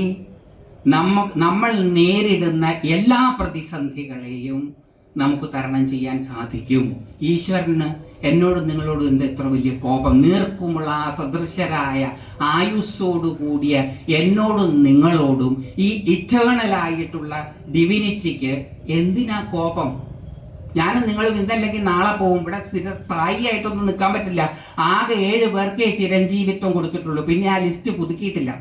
നമ്മൾ നേരിടുന്ന എല്ലാ പ്രതിസന്ധികളെയും നമുക്ക് തരണം ചെയ്യാൻ സാധിക്കും. ഈശ്വരന് എന്നോടും നിങ്ങളോടും എന്താ ഇത്ര വലിയ കോപം? നീർക്കുമുള്ള സദൃശരായ ആയുസ്സോടു കൂടിയ എന്നോടും നിങ്ങളോടും ഈ ഇറ്റേണലായിട്ടുള്ള ഡിവിനിറ്റിക്ക് എന്തിനാ കോപം? ഞാനും നിങ്ങളും ഇന്നല്ലെങ്കിൽ നാളെ പോകും. ഇവിടെ സ്ഥായിയായിട്ടൊന്നും നിൽക്കാൻ പറ്റില്ല. ആകെ 7 പേർക്കേ ചിരഞ്ജീവിത്വം കൊടുത്തിട്ടുള്ളൂ. പിന്നെ ആ ലിസ്റ്റ് പുതുക്കിയിട്ടില്ല.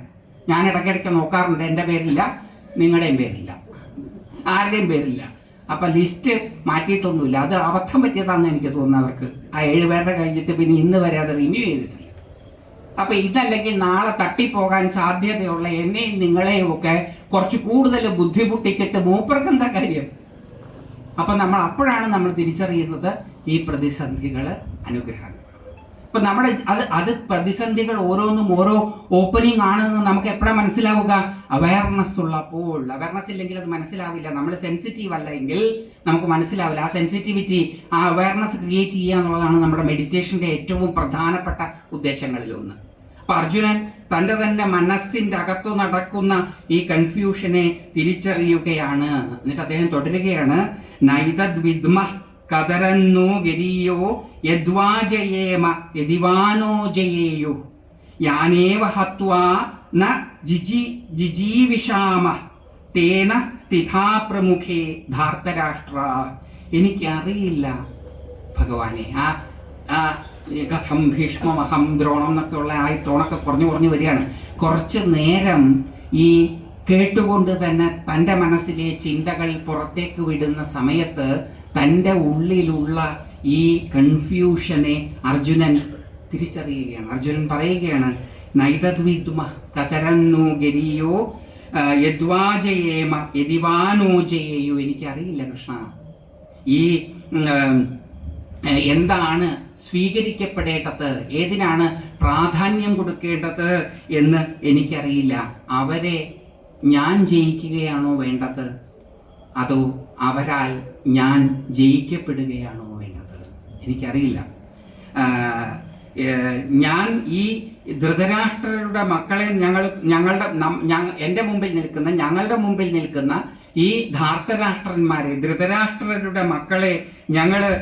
ഞാൻ ഇടയ്ക്കിടയ്ക്ക് നോക്കാറുണ്ട്. എൻ്റെ പേരില്ല, നിങ്ങളുടെയും പേരില്ല, ആരുടെയും പേരില്ല. അപ്പൊ ലിസ്റ്റ് മാറ്റിയിട്ടൊന്നുമില്ല. അത് അബദ്ധം പറ്റിയതാണെന്ന് എനിക്ക് തോന്നുന്നവർക്ക്. ആ 7 പേരുടെ കഴിഞ്ഞിട്ട് പിന്നെ ഇന്ന് വരെ അത് റിന്യൂ ചെയ്തിട്ടില്ല. അപ്പൊ ഇതല്ലെങ്കിൽ നാളെ തട്ടിപ്പോകാൻ സാധ്യതയുള്ള എന്നെയും നിങ്ങളെയും ഒക്കെ കുറച്ച് കൂടുതൽ ബുദ്ധിമുട്ടിച്ചിട്ട് മൂപ്പർക്ക് എന്താ കാര്യം? അപ്പൊ അപ്പോഴാണ് നമ്മൾ തിരിച്ചറിയുന്നത് ഈ പ്രതിസന്ധികൾ അനുഗ്രഹം. ഇപ്പൊ നമ്മുടെ അത് പ്രതിസന്ധികൾ ഓരോന്നും ഓരോ ഓപ്പണിംഗ് ആണെന്ന് നമുക്ക് എപ്പോഴാണ് മനസ്സിലാവുക? അവയർനെസ് ഉള്ളപ്പോൾ. അവയർനെസ് ഇല്ലെങ്കിൽ അത് മനസ്സിലാവില്ല. നമ്മൾ സെൻസിറ്റീവ് അല്ലെങ്കിൽ നമുക്ക് മനസ്സിലാവില്ല. ആ സെൻസിറ്റിവിറ്റി, ആ അവയർനെസ് ക്രിയേറ്റ് ചെയ്യുക എന്നുള്ളതാണ് നമ്മുടെ മെഡിറ്റേഷന്റെ ഏറ്റവും പ്രധാനപ്പെട്ട ഉദ്ദേശങ്ങളിലൊന്ന്. അപ്പൊ അർജുനൻ തന്റെ മനസ്സിന്റെ അകത്തു നടക്കുന്ന ഈ കൺഫ്യൂഷനെ തിരിച്ചറിയുകയാണ്. എന്നിട്ട് അദ്ദേഹം തുടരുകയാണ്, നൈതദ്വിദ്മ കതരന്നോ ഗരീയോ യദ്വാജയേമ യദിവാനോ ജയേയു യാനേവ ഹത്വാ ന ജിജീവിഷാമ തേന സ്ഥിതാ പ്രമുഖേ ധാർത്തരാഷ്ട്ര. എനിക്കറിയില്ല ഭഗവാനെ, ആ കഥം ഭീഷ്മമഹം ദ്രോണം എന്നൊക്കെയുള്ള ആ ടോണൊക്കെ കുറഞ്ഞു വരികയാണ്. കുറച്ച് നേരം ഈ കേട്ടുകൊണ്ട് തന്നെ തൻ്റെ മനസ്സിലെ ചിന്തകൾ പുറത്തേക്ക് വിടുന്ന സമയത്ത് തൻ്റെ ഉള്ളിലുള്ള ഈ കൺഫ്യൂഷനെ അർജുനൻ തിരിച്ചറിയുകയാണ്. അർജുനൻ പറയുകയാണ്, നൈതദ്വിദ്മ കതരന്നോ ഗരിയോ യദ്വാജയേമ യദിവാനോ ജയേയോ. എനിക്കറിയില്ല കൃഷ്ണ, ഈ എന്താണ് സ്വീകരിക്കപ്പെടേണ്ടത്, ഏതിനാണ് പ്രാധാന്യം കൊടുക്കേണ്ടത് എന്ന് എനിക്കറിയില്ല. അവരെ ഞാൻ ജയിക്കുകയാണോ വേണ്ടത്, അതോ അവരാൽ ഞാൻ ജയിക്കപ്പെടുകയാണോ വേണ്ടത്? എനിക്കറിയില്ല. ഞാൻ ഈ ധൃതരാഷ്ട്രരുടെ മക്കളെ ഞങ്ങളുടെ മുമ്പിൽ നിൽക്കുന്ന ഈ ധാർത്തരാഷ്ട്രന്മാരെ, ധൃതരാഷ്ട്രരുടെ മക്കളെ ഞങ്ങള്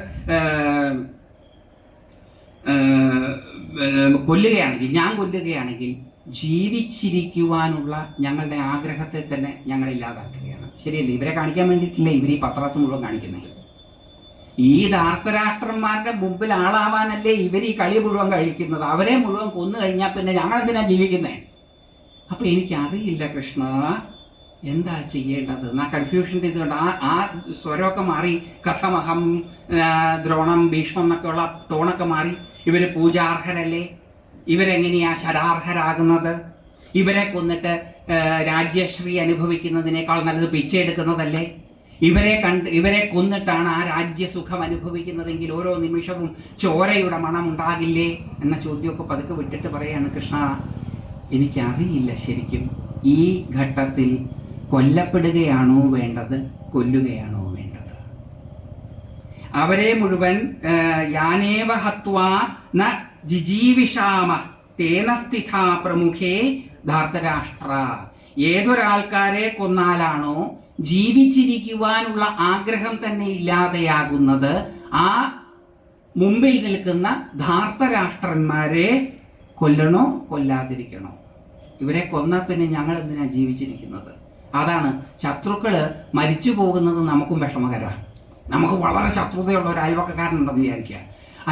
ഞാൻ കൊല്ലുകയാണെങ്കിൽ ജീവിച്ചിരിക്കുവാനുള്ള ഞങ്ങളുടെ ആഗ്രഹത്തെ തന്നെ ഞങ്ങൾ ഇല്ലാതാക്കുകയാണ്. ശരിയല്ലേ? ഇവരെ കാണിക്കാൻ വേണ്ടിയിട്ടില്ലേ ഇവർ ഈ പത്രാസ് മുഴുവൻ കാണിക്കുന്നത്? ഈ ധാർത്തരാഷ്ട്രന്മാരുടെ മുമ്പിൽ ആളാവാനല്ലേ ഇവർ ഈ കളി മുഴുവൻ കഴിക്കുന്നത്? അവരെ മുഴുവൻ കൊന്നു കഴിഞ്ഞാൽ പിന്നെ ഞങ്ങൾ എന്തിനാ ജീവിക്കുന്നേ? അപ്പൊ എനിക്കറിയില്ല കൃഷ്ണ, എന്താ ചെയ്യേണ്ടത്? ആ കൺഫ്യൂഷൻ്റെ ഇത് കണ്ട് ആ സ്വരമൊക്കെ മാറി. കഥമഹം ദ്രോണം ഭീഷ്മം എന്നൊക്കെയുള്ള ടോണൊക്കെ മാറി. ഇവര് പൂജാർഹരല്ലേ? ഇവരെങ്ങനെയാ ശരാർഹരാകുന്നത്? ഇവരെ കൊന്നിട്ട് രാജ്യശ്രീ അനുഭവിക്കുന്നതിനേക്കാൾ നല്ലത് പിച്ചെടുക്കുന്നതല്ലേ? ഇവരെ കൊന്നിട്ടാണ് ആ രാജ്യസുഖം അനുഭവിക്കുന്നതെങ്കിൽ ഓരോ നിമിഷവും ചോരയുടെ മണം ഉണ്ടാകില്ലേ എന്ന ചോദ്യമൊക്കെ പതുക്കെ വിട്ടിട്ട് പറയാണ്, കൃഷ്ണ എനിക്കറിയില്ല ശരിക്കും ഈ ഘട്ടത്തിൽ കൊല്ലപ്പെടുകയാണോ വേണ്ടത്, കൊല്ലുകയാണോ വേണ്ടത്? അവരെ മുഴുവൻ യാനേവ ഹത്വാ ന ജിജീവിഷാമ തേന സ്ഥിതാ പ്രമുഖേ ധാർത്തരാഷ്ട്ര. ഏതൊരാൾക്കാരെ കൊന്നാലാണോ ജീവിച്ചിരിക്കുവാനുള്ള ആഗ്രഹം തന്നെ ഇല്ലാതെയാകുന്നത്, ആ മുമ്പിൽ നിൽക്കുന്ന ധാർത്തരാഷ്ട്രന്മാരെ കൊല്ലണോ കൊല്ലാതിരിക്കണോ? ഇവരെ കൊന്നാൽ പിന്നെ ഞങ്ങൾ എന്തിനാ ജീവിച്ചിരിക്കുന്നത്? അതാണ് ശത്രുക്കള് മരിച്ചു പോകുന്നത് നമുക്കും വിഷമകരമാണ്. നമുക്ക് വളരെ ശത്രുതയുള്ള ഒരു അയൽവക്കക്കാരനുണ്ടെന്ന് വിചാരിക്കുക,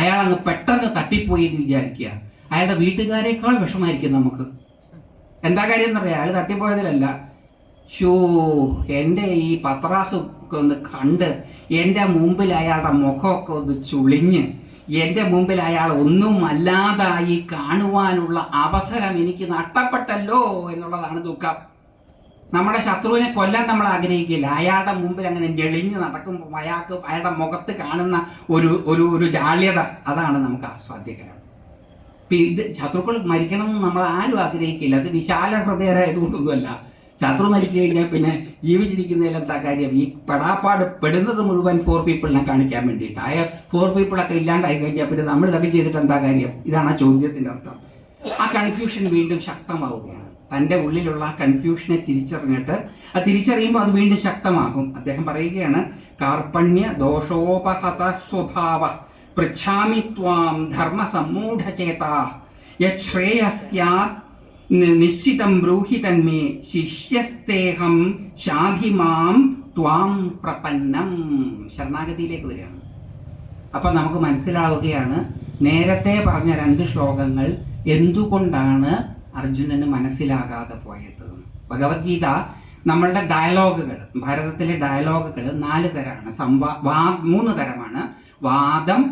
അയാൾ അങ്ങ് പെട്ടെന്ന് തട്ടിപ്പോയി എന്ന് വിചാരിക്കുക, അയാളുടെ വീട്ടുകാരേക്കാൾ വിഷമായിരിക്കും നമുക്ക്. എന്താ കാര്യം എന്നറിയാം? അയാൾ തട്ടിപ്പോയതിലല്ല, എൻ്റെ ഈ പത്രാസൊക്കെ ഒന്ന് കണ്ട് എൻ്റെ മുമ്പിൽ അയാളുടെ മുഖമൊക്കെ ഒന്ന് ചുളിഞ്ഞ് എൻ്റെ മുമ്പിൽ അയാൾ ഒന്നും അല്ലാതായി കാണുവാനുള്ള അവസരം എനിക്ക് നഷ്ടപ്പെട്ടല്ലോ എന്നുള്ളതാണ് ദുഃഖം. നമ്മുടെ ശത്രുവിനെ കൊല്ലാൻ നമ്മൾ ആഗ്രഹിക്കില്ല, അയാളുടെ മുമ്പിൽ അങ്ങനെ ജെളിഞ്ഞ് നടക്കുമ്പോൾ അയാളുടെ മുഖത്ത് കാണുന്ന ഒരു ജാള്യത, അതാണ് നമുക്ക് ആസ്വാദ്യകരം. ഇത് ശത്രുക്കൾ മരിക്കണമെന്ന് നമ്മൾ ആരും ആഗ്രഹിക്കില്ല, അത് വിശാല ഹൃദയരായതുകൊണ്ടൊന്നുമല്ല. ശത്രു മരിച്ചു കഴിഞ്ഞാൽ പിന്നെ ജീവിച്ചിരിക്കുന്നതിൽ എന്താ കാര്യം? ഈ പെടാപ്പാട് പെടുന്നത് മുഴുവൻ 4 പീപ്പിളിനെ കാണിക്കാൻ വേണ്ടിയിട്ട്. 4 പീപ്പിളൊക്കെ ഇല്ലാണ്ടായി കഴിഞ്ഞാൽ പിന്നെ നമ്മൾ ഇതൊക്കെ ചെയ്തിട്ട് എന്താ കാര്യം? ഇതാണ് ആ ചോദ്യത്തിന്റെ അർത്ഥം. ആ കൺഫ്യൂഷൻ വീണ്ടും ശക്തമാവുകയാണ്. തൻ്റെ ഉള്ളിലുള്ള ആ കൺഫ്യൂഷനെ തിരിച്ചറിഞ്ഞിട്ട്, അത് തിരിച്ചറിയുമ്പോൾ അത് വീണ്ടും ശക്തമാകും. അദ്ദേഹം പറയുകയാണ്, കാർപ്പണ്യ ദോഷോപഹത സ്വഭാവ പൃച്ഛാമി ത്വാം ധർമ്മ സമ്മൂഢചേതാ യശ്രേയസ്യാത് നിശ്ചിതം ബ്രൂഹി തന്മേ ശിഷ്യസ്തേഹം ശാധിമാം ത്വാം പ്രപന്നം. ശരണാഗതിയിലേക്ക് വരികയാണ്. അപ്പൊ നമുക്ക് മനസ്സിലാവുകയാണ് നേരത്തെ പറഞ്ഞ 2 ശ്ലോകങ്ങൾ എന്തുകൊണ്ടാണ് അർജുനന് മനസ്സിലാകാതെ പോയത്. ഭഗവത്ഗീത നമ്മളുടെ ഡയലോഗുകൾ, ഭാരതത്തിലെ ഡയലോഗുകൾ 4 തരമാണ്, 3 തരമാണ്: വാദം,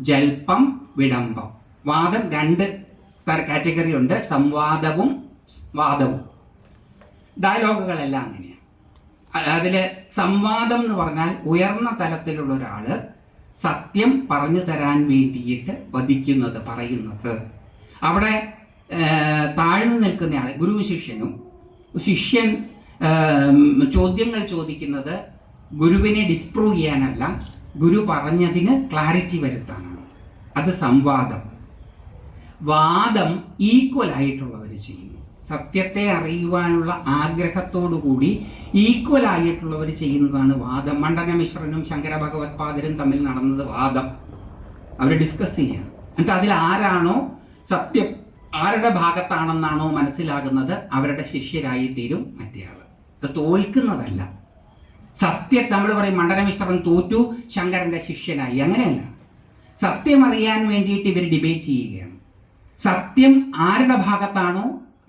ജൽപ്പം, വിടംബം. വാദം 2 കാറ്റഗറി ഉണ്ട്, സംവാദവും വാദവും. ഡയലോഗുകളെല്ലാം അങ്ങനെയാണ്. അതിൽ സംവാദം എന്ന് പറഞ്ഞാൽ ഉയർന്ന തലത്തിലുള്ള ഒരാള് സത്യം പറഞ്ഞു തരാൻ വേണ്ടിയിട്ട് വധിക്കുന്നത്, പറയുന്നത്. അവിടെ താഴ്ന്നു നിൽക്കുന്നയാൾ ഗുരുവും ശിഷ്യനും, ശിഷ്യൻ ചോദ്യങ്ങൾ ചോദിക്കുന്നത് ഗുരുവിനെ ഡിസ്പ്രൂവ് ചെയ്യാനല്ല, ഗുരു പറഞ്ഞതിന് ക്ലാരിറ്റി വരുത്താനാണ്. അത് സംവാദം. വാദം ഈക്വൽ ആയിട്ടുള്ളവർ ചെയ്യുന്നു. സത്യത്തെ അറിയുവാനുള്ള ആഗ്രഹത്തോടു കൂടി ഈക്വൽ ആയിട്ടുള്ളവർ ചെയ്യുന്നതാണ് വാദം. മണ്ഡന മിശ്രനും ശങ്കര ഭഗവത്പാദരും തമ്മിൽ നടന്നത് വാദം. അവർ ഡിസ്കസ് ചെയ്യണം. എന്നിട്ട് അതിൽ ആരാണോ സത്യം, ആരുടെ ഭാഗത്താണെന്നാണോ മനസ്സിലാകുന്നത് അവരുടെ ശിഷ്യരായി തീരും മറ്റേയാൾ. ഇത് തോൽക്കുന്നതല്ല. സത്യം നമ്മൾ പറയും മണ്ഡന മിശ്രൻ തോറ്റു, ശങ്കരന്റെ ശിഷ്യനായി. അങ്ങനെയല്ല. സത്യം അറിയാൻ വേണ്ടിയിട്ട് ഇവർ ഡിബേറ്റ് ചെയ്യുകയാണ്. സത്യം ആരുടെ ഭാഗത്താണോ,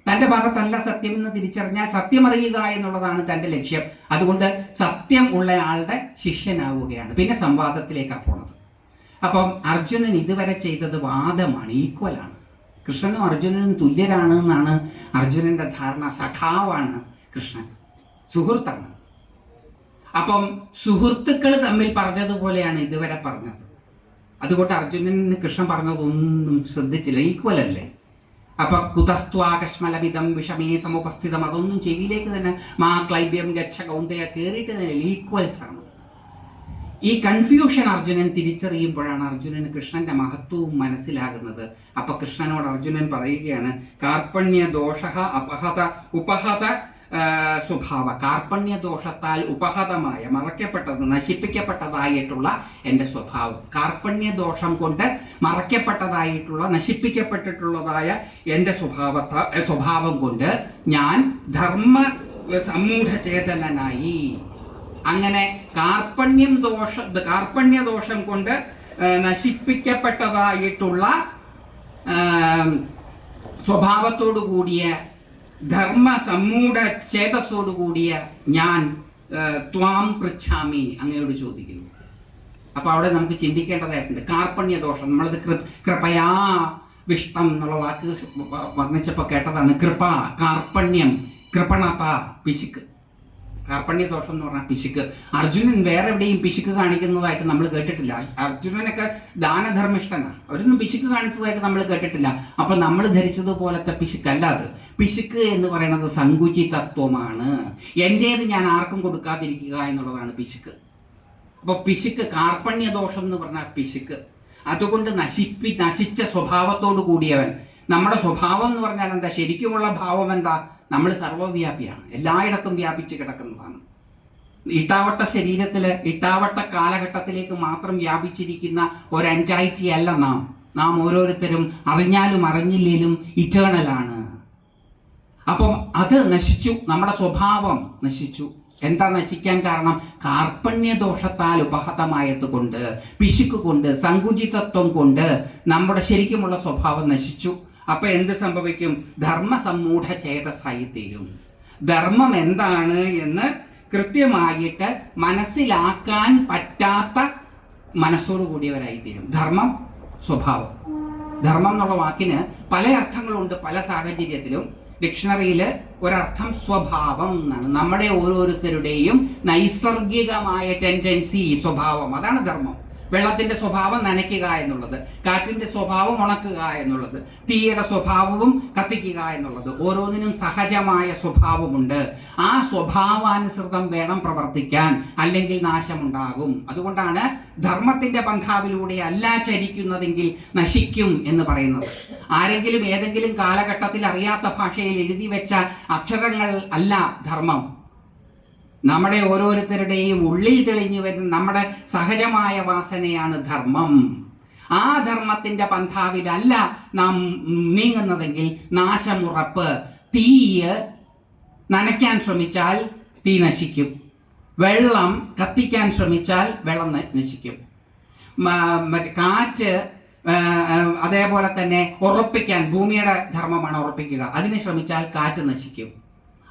തൻ്റെ ഭാഗത്തല്ല സത്യം എന്ന് തിരിച്ചറിഞ്ഞാൽ സത്യം അറിയുക എന്നുള്ളതാണ് തൻ്റെ ലക്ഷ്യം. അതുകൊണ്ട് സത്യം ഉള്ളയാളുടെ ശിഷ്യനാവുകയാണ്. പിന്നെ സംവാദത്തിലേക്കാണ് പോണത്. അപ്പം അർജുനൻ ഇതുവരെ ചെയ്തത് വാദമാണ്, ഈക്വലാണ്. കൃഷ്ണനും അർജുനനും തുല്യരാണ് എന്നാണ് അർജുനന്റെ ധാരണ. സഖാവാണ് കൃഷ്ണൻ, സുഹൃത്താണ്. അപ്പം സുഹൃത്തുക്കൾ തമ്മിൽ പറഞ്ഞതുപോലെയാണ് ഇതുവരെ പറഞ്ഞത്. അതുകൊണ്ട് അർജുനന് കൃഷ്ണൻ പറഞ്ഞതൊന്നും ശ്രദ്ധിച്ചില്ല, ഈക്വൽ അല്ലേ. അപ്പൊ കുതസ്ത്വാകശ്മലമിതം വിഷമേ സമുപസ്ഥിതം, അതൊന്നും ചെവിയിലേക്ക് തന്നെ മാ ക്ലൈബ്യം ഗച്ഛ കൗന്ദയ കയറിയിട്ട് തന്നെ ഈക്വൽസ് ആണ്. ഈ കൺഫ്യൂഷൻ അർജുനൻ തിരിച്ചറിയുമ്പോഴാണ് അർജുനന് കൃഷ്ണന്റെ മഹത്വവും മനസ്സിലാകുന്നത്. അപ്പൊ കൃഷ്ണനോട് അർജുനൻ പറയുകയാണ്, കാർപ്പണ്യ ദോഷ അപഹത ഉപഹത സ്വഭാവ. കാർപ്പണ്യ ദോഷത്താൽ ഉപഹതമായ, മറയ്ക്കപ്പെട്ടത്, നശിപ്പിക്കപ്പെട്ടതായിട്ടുള്ള എൻ്റെ സ്വഭാവം. കാർപ്പണ്യ ദോഷം കൊണ്ട് മറയ്ക്കപ്പെട്ടതായിട്ടുള്ള, നശിപ്പിക്കപ്പെട്ടിട്ടുള്ളതായ എൻ്റെ സ്വഭാവം കൊണ്ട് ഞാൻ ധർമ്മ സമ്മൂഢചേതനായി. അങ്ങനെ കാർപ്പണ്യ ദോഷം കൊണ്ട് നശിപ്പിക്കപ്പെട്ടതായിട്ടുള്ള സ്വഭാവത്തോടു കൂടിയ, ധർമ്മ സമ്മൂഢ ചേതസ്സോടു കൂടിയ ഞാൻ ത്വാം പൃച്ഛാമി, അങ്ങയോട് ചോദിക്കുന്നു. അപ്പൊ അവിടെ നമുക്ക് ചിന്തിക്കേണ്ടതായിട്ടുണ്ട്. കാർപ്പണ്യ ദോഷം, നമ്മളത് കൃപയാ വിഷ്ടം എന്നുള്ള വാക്ക് വർണ്ണിച്ചപ്പോൾ കേട്ടതാണ്. കൃപ, കാർപ്പണ്യം, കൃപണത, പിശുക്ക്. കാർപ്പണ്യദോഷം എന്ന് പറഞ്ഞാൽ പിശുക്ക്. അർജുനൻ വേറെ എവിടെയും പിശുക്ക് കാണിക്കുന്നതായിട്ട് നമ്മൾ കേട്ടിട്ടില്ല. അർജുനനൊക്കെ ദാനധർമ്മിഷ്ഠനാണ്, അവരൊന്നും പിശുക്ക് കാണിച്ചതായിട്ട് നമ്മൾ കേട്ടിട്ടില്ല. അപ്പൊ നമ്മൾ ധരിച്ചതുപോലത്തെ പിശുക്കല്ല അത്. പിശുക്ക് എന്ന് പറയുന്നത് സങ്കുചിതത്വമാണ്. എന്റേത് ഞാൻ ആർക്കും കൊടുക്കാതിരിക്കുക എന്നുള്ളതാണ് പിശുക്ക്. അപ്പൊ പിശുക്ക്, കാർപ്പണ്യദോഷം എന്ന് പറഞ്ഞാൽ പിശുക്ക്. അതുകൊണ്ട് നശിച്ച സ്വഭാവത്തോട് കൂടിയവൻ. നമ്മുടെ സ്വഭാവം എന്ന് പറഞ്ഞാൽ എന്താ? ശരിക്കുമുള്ള ഭാവം എന്താ? നമ്മൾ സർവ്വവ്യാപിയാണ്, എല്ലായിടത്തും വ്യാപിച്ച് കിടക്കുന്നതാണ്. ഇട്ടാവട്ട ശരീരത്തില് ഇട്ടാവട്ട കാലഘട്ടത്തിലേക്ക് മാത്രം വ്യാപിച്ചിരിക്കുന്ന ഒരു എൻറ്റൈറ്റി അല്ല നാം ഓരോരുത്തരും. അറിഞ്ഞാലും അറിഞ്ഞില്ലേലും ഇറ്റേണലാണ്. അപ്പം അത് നശിച്ചു, നമ്മുടെ സ്വഭാവം നശിച്ചു. എന്താ നശിക്കാൻ കാരണം? കാർപ്പണ്യദോഷത്താൽ ഉപഹതമായത് കൊണ്ട്, പിശുക്ക് കൊണ്ട്, സങ്കുചിതത്വം കൊണ്ട് നമ്മുടെ ശരിക്കുമുള്ള സ്വഭാവം നശിച്ചു. അപ്പൊ എന്ത് സംഭവിക്കും? ധർമ്മസമ്മൂഢ ചേതസായി തീരും. ധർമ്മം എന്താണ് എന്ന് കൃത്യമായിട്ട് മനസ്സിലാക്കാൻ പറ്റാത്ത മനസ്സോടു കൂടിയവരായി തീരും. ധർമ്മം, സ്വഭാവം. ധർമ്മം എന്നുള്ള വാക്കിന് പല അർത്ഥങ്ങളുണ്ട് പല സാഹചര്യത്തിലും. ഡിക്ഷണറിയിൽ ഒരർത്ഥം സ്വഭാവം എന്നാണ്. നമ്മുടെ ഓരോരുത്തരുടെയും നൈസർഗികമായ ടെൻഡൻസി, സ്വഭാവം, അതാണ് ധർമ്മം. വെള്ളത്തിന്റെ സ്വഭാവം നനയ്ക്കുക എന്നുള്ളത്, കാറ്റിന്റെ സ്വഭാവം ഉണക്കുക എന്നുള്ളത്, തീയുടെ സ്വഭാവവും കത്തിക്കുക എന്നുള്ളത്. ഓരോന്നിനും സഹജമായ സ്വഭാവമുണ്ട്. ആ സ്വഭാവാനുസൃതം വേണം പ്രവർത്തിക്കാൻ, അല്ലെങ്കിൽ നാശമുണ്ടാകും. അതുകൊണ്ടാണ് ധർമ്മത്തിന്റെ പന്ഥാവിലൂടെ അല്ല ചരിക്കുന്നതെങ്കിൽ നശിക്കും എന്ന് പറയുന്നത്. ആരെങ്കിലും ഏതെങ്കിലും കാലഘട്ടത്തിൽ അറിയാത്ത ഭാഷയിൽ എഴുതി വെച്ച അക്ഷരങ്ങൾ അല്ല ധർമ്മം. നമ്മുടെ ഓരോരുത്തരുടെയും ഉള്ളിൽ തെളിഞ്ഞു വരുന്ന നമ്മുടെ സഹജമായ വാസനയാണ് ധർമ്മം. ആ ധർമ്മത്തിന്റെ പന്ഥാവിലല്ല നാം നീങ്ങുന്നതെങ്കിൽ നാശമുറപ്പ്. തീയ് നനയ്ക്കാൻ ശ്രമിച്ചാൽ തീ നശിക്കും. വെള്ളം കത്തിക്കാൻ ശ്രമിച്ചാൽ വെള്ളം നശിക്കും. കാറ്റ് അതേപോലെ തന്നെ ഉറപ്പിക്കാൻ, ഭൂമിയുടെ ധർമ്മമാണ് ഉറപ്പിക്കുക, അതിന് ശ്രമിച്ചാൽ കാറ്റ് നശിക്കും.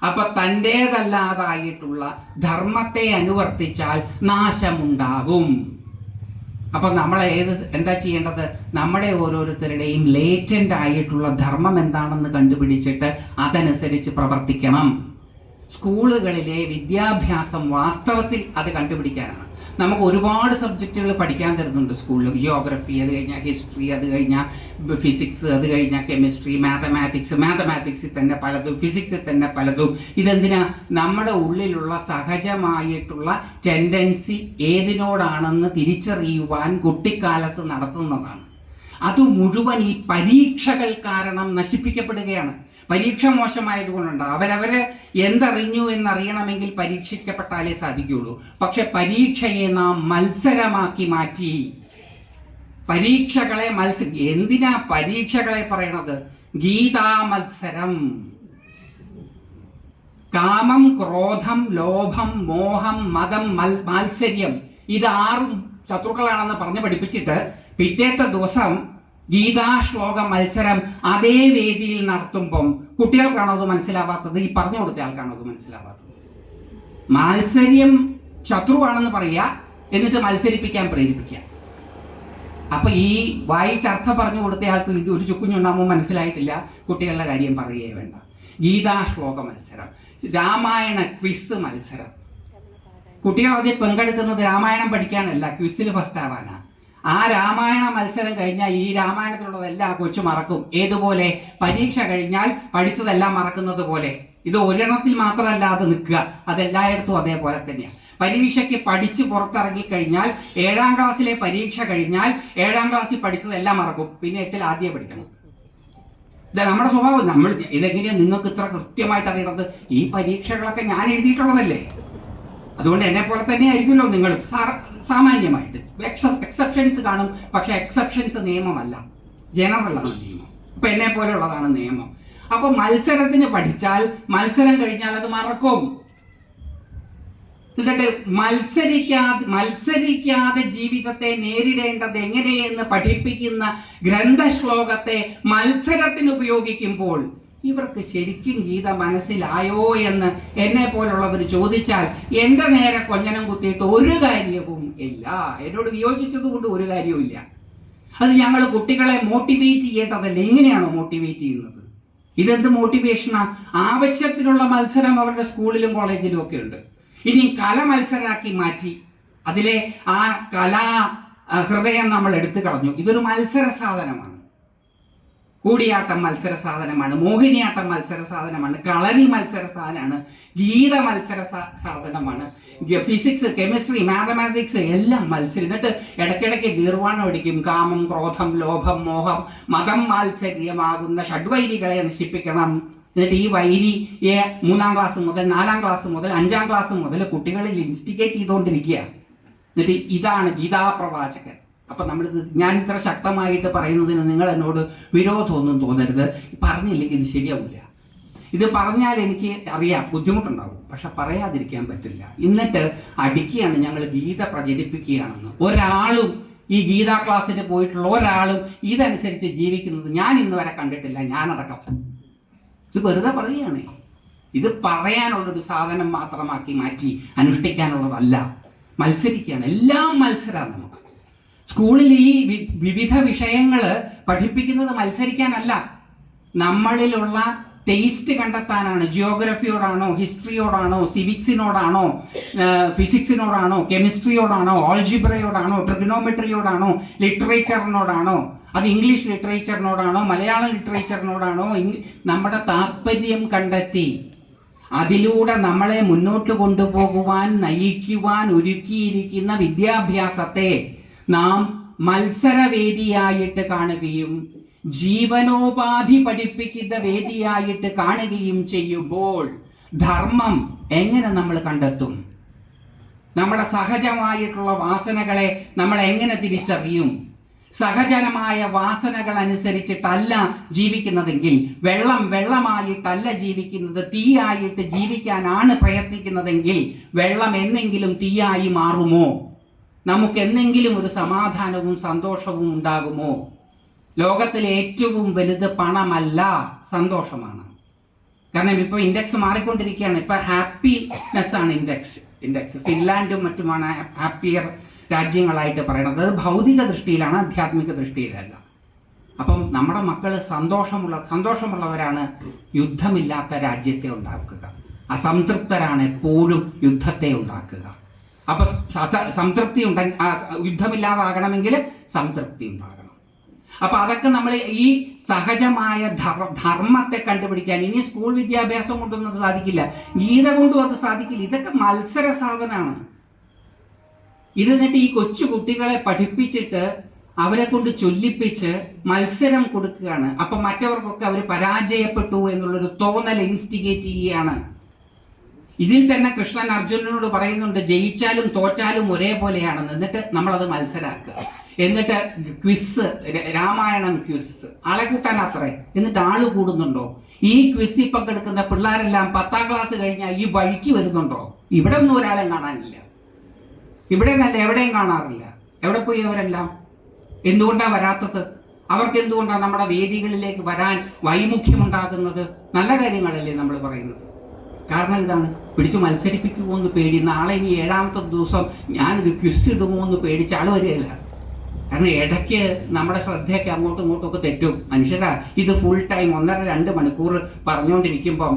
അപ്പൊ തൻ്റേതല്ലാതായിട്ടുള്ള ധർമ്മത്തെ അനുവർത്തിച്ചാൽ നാശമുണ്ടാകും. അപ്പൊ നമ്മൾ എന്താ ചെയ്യേണ്ടത്? നമ്മുടെ ഓരോരുത്തരുടെയും ലേറ്റന്റ് ആയിട്ടുള്ള ധർമ്മം എന്താണെന്ന് കണ്ടുപിടിച്ചിട്ട് അതനുസരിച്ച് പ്രവർത്തിക്കണം. സ്കൂളുകളിലെ വിദ്യാഭ്യാസം വാസ്തവത്തിൽ അത് കണ്ടുപിടിക്കാനാണ്. നമുക്ക് ഒരുപാട് സബ്ജക്റ്റുകൾ പഠിക്കാൻ തരുന്നുണ്ട് സ്കൂളിൽ. ജിയോഗ്രഫി, അത് കഴിഞ്ഞാൽ ഹിസ്റ്ററി, അത് കഴിഞ്ഞാൽ ഫിസിക്സ്, അത് കഴിഞ്ഞാൽ കെമിസ്ട്രി, മാത്തമാറ്റിക്സിൽ തന്നെ പലതും, ഫിസിക്സിൽ തന്നെ പലതും. ഇതെന്തിനാ? നമ്മുടെ ഉള്ളിലുള്ള സഹജമായിട്ടുള്ള ടെൻഡൻസി ഏതിനോടാണെന്ന് തിരിച്ചറിയുവാൻ കുട്ടിക്കാലത്ത് നടത്തുന്നതാണ്. അത് മുഴുവൻ ഈ പരീക്ഷകൾ കാരണം നശിപ്പിക്കപ്പെടുകയാണ്. പരീക്ഷ മോശമായതുകൊണ്ടുണ്ട്. അവരവരെ എന്തറിഞ്ഞു എന്നറിയണമെങ്കിൽ പരീക്ഷിക്കപ്പെട്ടാലേ സാധിക്കുകയുള്ളൂ. പക്ഷെ പരീക്ഷയെ നാം മത്സരമാക്കി മാറ്റി. പരീക്ഷകളെ എന്തിനാ പരീക്ഷകളെ പറയണത്? ഗീതാ മത്സരം. കാമം, ക്രോധം, ലോഭം, മോഹം, മതം, മാത്സര്യം, ഇതാറും ശത്രുക്കളാണെന്ന് പറഞ്ഞ് പഠിപ്പിച്ചിട്ട് പിറ്റേത്തെ ദിവസം ഗീതാശ്ലോക മത്സരം അതേ വേദിയിൽ നടത്തുമ്പം കുട്ടികൾക്കാണോ അത് മനസ്സിലാവാത്തത്? ഈ പറഞ്ഞു കൊടുത്ത ആൾക്കാണോ അത് മനസ്സിലാവാത്തത്? മാത്സര്യം ശത്രുവാണെന്ന് പറയുക, എന്നിട്ട് മത്സരിപ്പിക്കാൻ പ്രേരിപ്പിക്കുക. അപ്പൊ ഈ വായിച്ചർത്ഥം പറഞ്ഞു കൊടുത്ത ആൾക്ക് ഇത് ഒരു ചുക്കുഞ്ഞുണ്ടാകുമ്പോൾ മനസ്സിലായിട്ടില്ല, കുട്ടികളുടെ കാര്യം പറയുകയേ വേണ്ട. ഗീതാശ്ലോക മത്സരം, രാമായണ ക്വിസ് മത്സരം. കുട്ടികൾ അതിൽ പങ്കെടുക്കുന്നത് രാമായണം പഠിക്കാനല്ല, ക്വിസിൽ ഫസ്റ്റ് ആവാനാ. ആ രാമായണ മത്സരം കഴിഞ്ഞാൽ ഈ രാമായണത്തിലുള്ളതെല്ലാം കൊച്ചു മറക്കും. ഏതുപോലെ? പരീക്ഷ കഴിഞ്ഞാൽ പഠിച്ചതെല്ലാം മറക്കുന്നത് പോലെ. ഇത് ഒരെണ്ണത്തിൽ മാത്രമല്ലാതെ നിൽക്കുക, അതെല്ലായിടത്തും അതേപോലെ തന്നെയാണ്. പരീക്ഷയ്ക്ക് പഠിച്ച് പുറത്തിറങ്ങി കഴിഞ്ഞാൽ 7ാം ക്ലാസ്സിലെ പരീക്ഷ കഴിഞ്ഞാൽ 7ാം ക്ലാസ്സിൽ പഠിച്ചതെല്ലാം മറക്കും. പിന്നെ 8ൽ ആദ്യം പഠിക്കണം. ഇതാ നമ്മുടെ സ്വഭാവം. ഇതെങ്ങനെയാണ് നിങ്ങൾക്ക് ഇത്ര കൃത്യമായിട്ട് അറിയണത്? ഈ പരീക്ഷകളൊക്കെ ഞാൻ എഴുതിയിട്ടുള്ളതല്ലേ, അതുകൊണ്ട് എന്നെ പോലെ തന്നെ ആയിരിക്കുമല്ലോ നിങ്ങൾ. സാമാന്യമായിട്ട് എക്സെപ്ഷൻസ് കാണും, പക്ഷെ എക്സെപ്ഷൻസ് നിയമമല്ല, ജനറലാണ് നിയമം. അപ്പൊ എന്നെ പോലെയുള്ളതാണ് നിയമം. അപ്പൊ മത്സരത്തിന് പഠിച്ചാൽ മത്സരം കഴിഞ്ഞാൽ അത് മറക്കും. എന്നിട്ട് മത്സരിക്കാതെ ജീവിതത്തെ നേരിടേണ്ടത് എങ്ങനെയെന്ന് പഠിപ്പിക്കുന്ന ഗ്രന്ഥശ്ലോകത്തെ മത്സരത്തിന് ഉപയോഗിക്കുമ്പോൾ ഇവർക്ക് ശരിക്കും ഗീത മനസ്സിലായോ എന്ന് എന്നെ പോലുള്ളവർ ചോദിച്ചാൽ എൻ്റെ നേരെ കൊഞ്ഞനം കുത്തിയിട്ട് ഒരു കാര്യവും ഇല്ല. എന്നോട് വിയോജിച്ചത് കൊണ്ട് ഒരു കാര്യവും ഇല്ല. അത് ഞങ്ങൾ കുട്ടികളെ മോട്ടിവേറ്റ് ചെയ്യേണ്ടതല്ല. എങ്ങനെയാണോ മോട്ടിവേറ്റ് ചെയ്യുന്നത്? ഇതെന്ത് മോട്ടിവേഷനാ? ആവശ്യത്തിനുള്ള മത്സരം അവരുടെ സ്കൂളിലും കോളേജിലും ഒക്കെ ഉണ്ട്. ഇനി കല മത്സരമാക്കി മാറ്റി അതിലെ ആ കലാ ഹൃദയം നമ്മൾ എടുത്തു കളഞ്ഞു. ഇതൊരു മത്സര സാധനമാണ്. കൂടിയാട്ടം മത്സര സാധനമാണ്, മോഹിനിയാട്ടം മത്സര സാധനമാണ്, കളരി മത്സര സാധനമാണ്, ഗീത മത്സര സാധനമാണ്, ഫിസിക്സ്, കെമിസ്ട്രി, മാത്തമാറ്റിക്സ് എല്ലാം മത്സരം. എന്നിട്ട് ഇടയ്ക്കിടയ്ക്ക് ഗീർവാണം അടിക്കും. കാമം, ക്രോധം, ലോഭം, മോഹം, മതം മാത്സര്യമാകുന്ന ഷഡ്വൈരികളെ നശിപ്പിക്കണം. എന്നിട്ട് ഈ വൈരിയെ 3ാം ക്ലാസ് മുതൽ 4ാം ക്ലാസ് മുതൽ 5ാം ക്ലാസ് മുതൽ കുട്ടികളിൽ ഇൻസ്റ്റിഗേറ്റ് ചെയ്തുകൊണ്ടിരിക്കുക. എന്നിട്ട് ഇതാണ് ഗീതാപ്രവാചകൻ. അപ്പൊ ഞാൻ ഇത്ര ശക്തമായിട്ട് പറയുന്നതിന് നിങ്ങൾ എന്നോട് വിരോധമൊന്നും തോന്നരുത്. പറഞ്ഞില്ലെങ്കിൽ ഇത് ശരിയാവില്ല. ഇത് പറഞ്ഞാൽ എനിക്ക് അറിയാം ബുദ്ധിമുട്ടുണ്ടാവും, പക്ഷെ പറയാതിരിക്കാൻ പറ്റില്ല. എന്നിട്ട് അടിക്കുകയാണ് ഞങ്ങൾ ഗീത പ്രചരിപ്പിക്കുകയാണെന്ന്. ഒരാളും ഈ ഗീതാ ക്ലാസ്സിന് പോയിട്ടുള്ള ഒരാളും ഇതനുസരിച്ച് ജീവിക്കുന്നത് ഞാൻ ഇന്ന് വരെ കണ്ടിട്ടില്ല, ഞാനടക്കം. ഇത് വെറുതെ പറയുകയാണ്. ഇത് പറയാനുള്ളൊരു സാധനം മാത്രമാക്കി മാറ്റി അനുഷ്ഠിക്കാനുള്ളതല്ല. മത്സരിക്കുകയാണ്, എല്ലാം മത്സരമാണ്. നമുക്ക് സ്കൂളിൽ ഈ വിവിധ വിഷയങ്ങൾ പഠിപ്പിക്കുന്നത് മത്സരിക്കാനല്ല, നമ്മളിലുള്ള ടേസ്റ്റ് കണ്ടെത്താനാണ്. ജിയോഗ്രഫിയോടാണോ, ഹിസ്റ്ററിയോടാണോ, സിവിക്സിനോടാണോ, ഫിസിക്സിനോടാണോ, കെമിസ്ട്രിയോടാണോ, ഓൾജിബ്രയോടാണോ, ട്രിഗണോമെട്രിയോടാണോ, ലിറ്ററേച്ചറിനോടാണോ, അത് ഇംഗ്ലീഷ് ലിറ്ററേച്ചറിനോടാണോ, മലയാളം ലിറ്ററേച്ചറിനോടാണോ, നമ്മുടെ താല്പര്യം കണ്ടെത്തി അതിലൂടെ നമ്മളെ മുന്നോട്ട് കൊണ്ടുപോകുവാൻ നയിക്കുവാൻ ഒരുക്കിയിരിക്കുന്ന വിദ്യാഭ്യാസത്തെ നാം മത്സരവേദിയായിട്ട് കാണുകയും ജീവനോപാധി പഠിപ്പിക്കുന്ന വേദിയായിട്ട് കാണുകയും ചെയ്യുമ്പോൾ ധർമ്മം എങ്ങനെ നമ്മൾ കണ്ടെത്തും? നമ്മുടെ സഹജമായിട്ടുള്ള വാസനകളെ നമ്മൾ എങ്ങനെ തിരിച്ചറിയും? സഹജമായ വാസനകൾ അനുസരിച്ചിട്ടല്ല ജീവിക്കുന്നതെങ്കിൽ, വെള്ളമായിട്ടല്ല ജീവിക്കുന്നത്, തീയായിട്ട് ജീവിക്കാനാണ് പ്രയത്നിക്കുന്നതെങ്കിൽ വെള്ളം എന്നെങ്കിലും തീയായി മാറുമോ? നമുക്ക് എന്നെങ്കിലും ഒരു സമാധാനവും സന്തോഷവും ഉണ്ടാകുമോ? ലോകത്തിലെ ഏറ്റവും വലുത് പണമല്ല, സന്തോഷമാണ്. കാരണം ഇപ്പോൾ ഇൻഡെക്സ് മാറിക്കൊണ്ടിരിക്കുകയാണ്. ഇപ്പൊ ഹാപ്പിനെസ് ആണ് ഇൻഡെക്സ്. ഫിൻലാൻഡും മറ്റുമാണ് ഹാപ്പിയർ രാജ്യങ്ങളായിട്ട് പറയുന്നത്. ഭൗതിക ദൃഷ്ടിയിലാണ്, ആധ്യാത്മിക ദൃഷ്ടിയിലല്ല. അപ്പം നമ്മുടെ മക്കൾ സന്തോഷമുള്ളവരാണ് യുദ്ധമില്ലാത്ത രാജ്യത്തെ ഉണ്ടാക്കുക. അസംതൃപ്തരാണ് എപ്പോഴും യുദ്ധത്തെ ഉണ്ടാക്കുക. അപ്പൊ സംതൃപ്തി യുദ്ധമില്ലാതാകണമെങ്കിൽ സംതൃപ്തി ഉണ്ടാകണം. അപ്പൊ അതൊക്കെ നമ്മൾ ഈ സഹജമായ ധർമ്മത്തെ കണ്ടുപിടിക്കാൻ ഇനി സ്കൂൾ വിദ്യാഭ്യാസം കൊണ്ടൊന്നും അത് സാധിക്കില്ല, ഗീത കൊണ്ടും അത് സാധിക്കില്ല. ഇതൊക്കെ മത്സര സാധനമാണ്. ഇത് എന്നിട്ട് ഈ കൊച്ചു കുട്ടികളെ പഠിപ്പിച്ചിട്ട് അവരെ കൊണ്ട് ചൊല്ലിപ്പിച്ച് മത്സരം കൊടുക്കുകയാണ്. അപ്പൊ മറ്റവർക്കൊക്കെ അവർ പരാജയപ്പെട്ടു എന്നുള്ളൊരു തോന്നൽ ഇൻസ്റ്റിഗേറ്റ് ചെയ്യുകയാണ്. ഇതിൽ തന്നെ കൃഷ്ണൻ അർജുനനോട് പറയുന്നുണ്ട്, ജയിച്ചാലും തോറ്റാലും ഒരേപോലെയാണെന്ന്. എന്നിട്ട് നമ്മളത് മത്സരാക്കുക. എന്നിട്ട് ക്വിസ്, രാമായണം ക്വിസ്, ആളെ കൂട്ടാനത്രേ. എന്നിട്ട് ആള് കൂടുന്നുണ്ടോ? ഈ ക്വിസിൽ പങ്കെടുക്കുന്ന പിള്ളേരെല്ലാം 10ാം ക്ലാസ് കഴിഞ്ഞാൽ ഈ വഴിക്ക് വരുന്നുണ്ടോ? ഇവിടെ ഒന്നും ഒരാളെയും കാണാനില്ല. ഇവിടെ നല്ല എവിടെയും കാണാറില്ല. എവിടെ പോയി അവരെല്ലാം? എന്തുകൊണ്ടാണ് വരാത്തത്? അവർക്ക് എന്തുകൊണ്ടാണ് നമ്മുടെ വേദികളിലേക്ക് വരാൻ വൈമുഖ്യമുണ്ടാകുന്നത്? നല്ല കാര്യങ്ങളല്ലേ നമ്മൾ പറയുന്നത്. കാരണം ഇതാണ്, പിടിച്ച് മത്സരിപ്പിക്കുമോ എന്ന് പേടി. നാളെ ഇനി 7ാമത്തെ ദിവസം ഞാനൊരു ക്വിസ് ഇടുമോ എന്ന് പേടിച്ച് ആൾ വരികയില്ല. കാരണം ഇടയ്ക്ക് നമ്മുടെ ശ്രദ്ധയൊക്കെ അങ്ങോട്ടും ഇങ്ങോട്ടും ഒക്കെ തെറ്റും. മനുഷ്യരാ, ഇത് ഫുൾ ടൈം 1.5-2 മണിക്കൂർ പറഞ്ഞുകൊണ്ടിരിക്കുമ്പം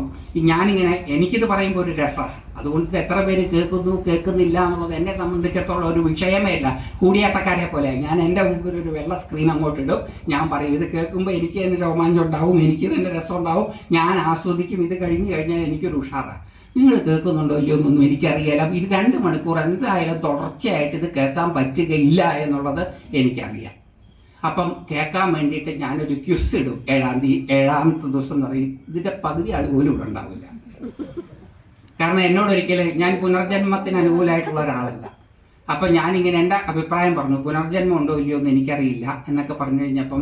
എനിക്കിത് പറയുമ്പോൾ ഒരു രസമാണ്. അതുകൊണ്ട് എത്ര പേര് കേൾക്കുന്നില്ല എന്നുള്ളത് എന്നെ സംബന്ധിച്ചിടത്തോളം ഒരു വിഷയമേ ഇല്ല. കൂടിയാട്ടക്കാരെ പോലെ ഞാൻ എൻ്റെ മുമ്പിൽ ഒരു വെള്ള സ്ക്രീൻ അങ്ങോട്ട് ഇടും, ഞാൻ പറയും. ഇത് കേൾക്കുമ്പോൾ എനിക്ക് തന്നെ രോമാഞ്ചം ഉണ്ടാവും, എനിക്ക് തന്നെ രസം ഉണ്ടാവും, ഞാൻ ആസ്വദിക്കും. ഇത് കഴിഞ്ഞാൽ എനിക്കൊരു ഉഷാറാണ്. നിങ്ങൾ കേൾക്കുന്നുണ്ടോ ഇല്ലയോ എന്നൊന്നും എനിക്കറിയില്ല. ഇത് 2 മണിക്കൂർ എന്തായാലും തുടർച്ചയായിട്ട് ഇത് കേൾക്കാൻ പറ്റുകയില്ല എന്നുള്ളത് എനിക്കറിയാം. അപ്പം കേൾക്കാൻ വേണ്ടിയിട്ട് ഞാനൊരു ക്വിസ് ഇടും. 7ാമത്തെ ദിവസം എന്ന് പറയും. ഇതിൻ്റെ പകുതി ആൾ പോലും ഇവിടെ ഉണ്ടാവില്ല. കാരണം എന്നോടൊരിക്കലും ഞാൻ പുനർജന്മത്തിന് അനുകൂലമായിട്ടുള്ള ഒരാളല്ല. അപ്പം ഞാനിങ്ങനെ എൻ്റെ അഭിപ്രായം പറഞ്ഞു, പുനർജന്മം ഉണ്ടോ ഇല്ലയോ എന്ന് എനിക്കറിയില്ല എന്നൊക്കെ പറഞ്ഞു കഴിഞ്ഞപ്പം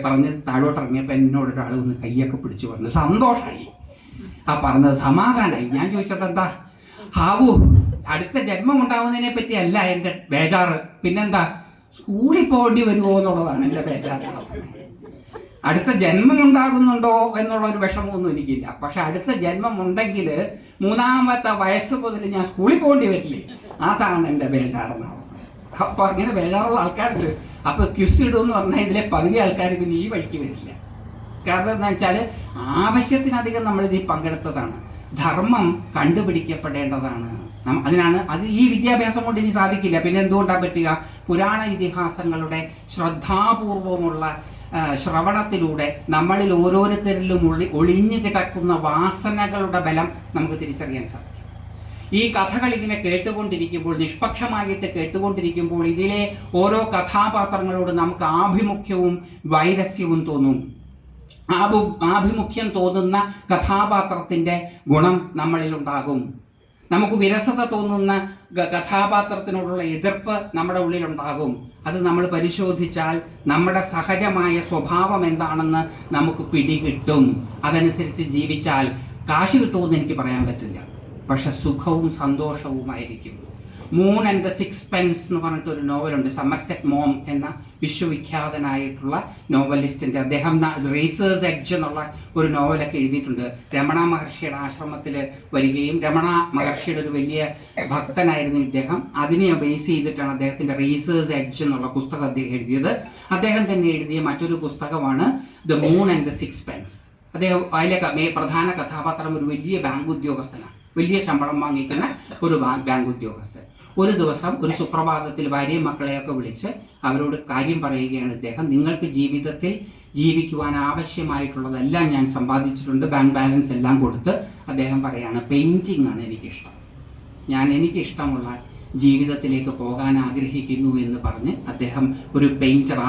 പറഞ്ഞ് താഴോട്ടിറങ്ങിയപ്പോൾ എന്നോടൊരാൾ ഒന്ന് കയ്യൊക്കെ പിടിച്ചു പറഞ്ഞു. സന്തോഷമായി. ആ പറഞ്ഞത് സമാധാനമായി. ഞാൻ ചോദിച്ചത് എന്താ? അടുത്ത ജന്മം ഉണ്ടാവുന്നതിനെ പറ്റി അല്ല എൻ്റെ ബേജാറ്, പിന്നെന്താ സ്കൂളിൽ പോകേണ്ടി വരുമോ എന്നുള്ളതാണ് എൻ്റെ ബേജാറ്. അടുത്ത ജന്മം ഉണ്ടാകുന്നുണ്ടോ എന്നുള്ള ഒരു വിഷമമൊന്നും എനിക്കില്ല. പക്ഷെ അടുത്ത ജന്മം ഉണ്ടെങ്കിൽ 3ാമത്തെ വയസ്സ് മുതൽ ഞാൻ സ്കൂളിൽ പോകേണ്ടി വരില്ലേ, അതാണ് എൻ്റെ ബേജാറെന്നാണ്. അപ്പൊ അങ്ങനെ ബേജാറുള്ള ആൾക്കാരുണ്ട്. അപ്പൊ ക്വിസ് ഇടുമെന്ന് പറഞ്ഞാൽ ഇതിലെ പകുതി ആൾക്കാർ പിന്നെ ഈ വഴിക്ക് വരില്ല. കാരണം എന്താ വെച്ചാൽ ആവശ്യത്തിനധികം നമ്മളിതിൽ പങ്കെടുത്തതാണ്. ധർമ്മം കണ്ടുപിടിക്കപ്പെടേണ്ടതാണ്. അതിനാണ് അത് ഈ വിദ്യാഭ്യാസം കൊണ്ട് ഇനി സാധിക്കില്ല. പിന്നെ എന്തുകൊണ്ടാണ് പറ്റുക? പുരാണ ഇതിഹാസങ്ങളുടെ ശ്രദ്ധാപൂർവമുള്ള ശ്രവണത്തിലൂടെ നമ്മളിൽ ഓരോരുത്തരിലും ഒളിഞ്ഞു കിടക്കുന്ന വാസനകളുടെ ബലം നമുക്ക് തിരിച്ചറിയാൻ സാധിക്കും. ഈ കഥകൾ ഇങ്ങനെ കേട്ടുകൊണ്ടിരിക്കുമ്പോൾ, നിഷ്പക്ഷമായിട്ട് കേട്ടുകൊണ്ടിരിക്കുമ്പോൾ, ഇതിലെ ഓരോ കഥാപാത്രങ്ങളോട് നമുക്ക് ആഭിമുഖ്യവും വൈരസ്യവും തോന്നും. ആഭിമുഖ്യം തോന്നുന്ന കഥാപാത്രത്തിൻ്റെ ഗുണം നമ്മളിലുണ്ടാകും. നമുക്ക് വിരസത തോന്നുന്ന കഥാപാത്രത്തിനോടുള്ള എതിർപ്പ് നമ്മുടെ ഉള്ളിലുണ്ടാകും. അത് നമ്മൾ പരിശോധിച്ചാൽ നമ്മുടെ സഹജമായ സ്വഭാവം എന്താണെന്ന് നമുക്ക് പിടികിട്ടും. അതനുസരിച്ച് ജീവിച്ചാൽ കാശ് കിട്ടുമെന്ന് എനിക്ക് പറയാൻ പറ്റില്ല, പക്ഷെ സുഖവും സന്തോഷവുമായിരിക്കും. മൂൺ ആൻഡ് ദ സിക്സ്പെൻസ് എന്ന് പറഞ്ഞിട്ടൊരു നോവലുണ്ട്. സമർസെറ്റ് മോം എന്ന വിശ്വവിഖ്യാതനായിട്ടുള്ള നോവലിസ്റ്റിൻ്റെ. അദ്ദേഹം റേസേഴ്സ് എഡ്ജ് എന്നുള്ള ഒരു നോവലൊക്കെ എഴുതിയിട്ടുണ്ട്. രമണ മഹർഷിയുടെ ആശ്രമത്തിൽ വരികയും, രമണ മഹർഷിയുടെ ഒരു വലിയ ഭക്തനായിരുന്നു ഇദ്ദേഹം. അതിനെ ബേസ് ചെയ്തിട്ടാണ് അദ്ദേഹത്തിൻ്റെ റേസേഴ്സ് എഡ്ജ് എന്നുള്ള പുസ്തകം അദ്ദേഹം എഴുതിയത്. അദ്ദേഹം തന്നെ എഴുതിയ മറ്റൊരു പുസ്തകമാണ് ദ മൂൺ ആൻഡ് ദ സിക്സ്പെൻസ്. അദ്ദേഹം അതിലെ പ്രധാന കഥാപാത്രം ഒരു വലിയ ബാങ്ക് ഉദ്യോഗസ്ഥനാണ്, വലിയ ശമ്പളം വാങ്ങിക്കുന്ന ഒരു ബാങ്ക് ഉദ്യോഗസ്ഥൻ. ഒരു ദിവസം ഒരു സുപ്രഭാതത്തിൽ ഭാര്യയും മക്കളെയൊക്കെ വിളിച്ച് അവരോട് കാര്യം പറയുകയാണ് ഇദ്ദേഹം. നിങ്ങൾക്ക് ജീവിതത്തിൽ ജീവിക്കുവാൻ ആവശ്യമായിട്ടുള്ളതെല്ലാം ഞാൻ സമ്പാദിച്ചിട്ടുണ്ട്, ബാങ്ക് ബാലൻസ് എല്ലാം കൊടുത്ത്. അദ്ദേഹം പറയാണ്, പെയിൻറ്റിംഗ് ആണ് എനിക്കിഷ്ടം, ഞാൻ എനിക്കിഷ്ടമുള്ള ജീവിതത്തിലേക്ക് പോകാൻ ആഗ്രഹിക്കുന്നു എന്ന് പറഞ്ഞ് അദ്ദേഹം ഒരു പെയിൻറ്റർ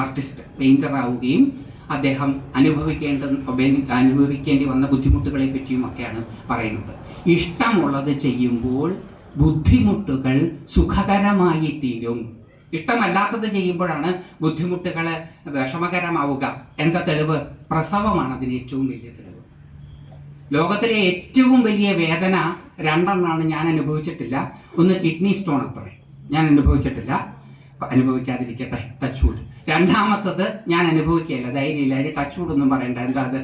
ആവുകയും അദ്ദേഹം അനുഭവിക്കേണ്ടി വന്ന ബുദ്ധിമുട്ടുകളെ പറ്റിയും ഒക്കെയാണ് പറയുന്നത്. ഇഷ്ടമുള്ളത് ചെയ്യുമ്പോൾ ബുദ്ധിമുട്ടുകൾ സുഖകരമായി തീരും. ഇഷ്ടമല്ലാത്തത് ചെയ്യുമ്പോഴാണ് ബുദ്ധിമുട്ടുകൾ വിഷമകരമാവുക. എന്താ തെളിവ്? പ്രസവമാണ് അതിന് ഏറ്റവും വലിയ തെളിവ്. ലോകത്തിലെ ഏറ്റവും വലിയ വേദന രണ്ടെണ്ണമാണ് ഞാൻ അനുഭവിച്ചിട്ടില്ല. ഒന്ന് കിഡ്നി സ്റ്റോൺ, അത്രേ ഞാൻ അനുഭവിച്ചിട്ടില്ല, അനുഭവിക്കാതിരിക്കട്ടെ, ടച്ച് വുഡ്. രണ്ടാമത്തത് ഞാൻ അനുഭവിക്കുകയില്ല, ധൈര്യമില്ല, അതിന് ടച്ച് വുഡ് ഒന്നും പറയണ്ട. എന്താ അത്?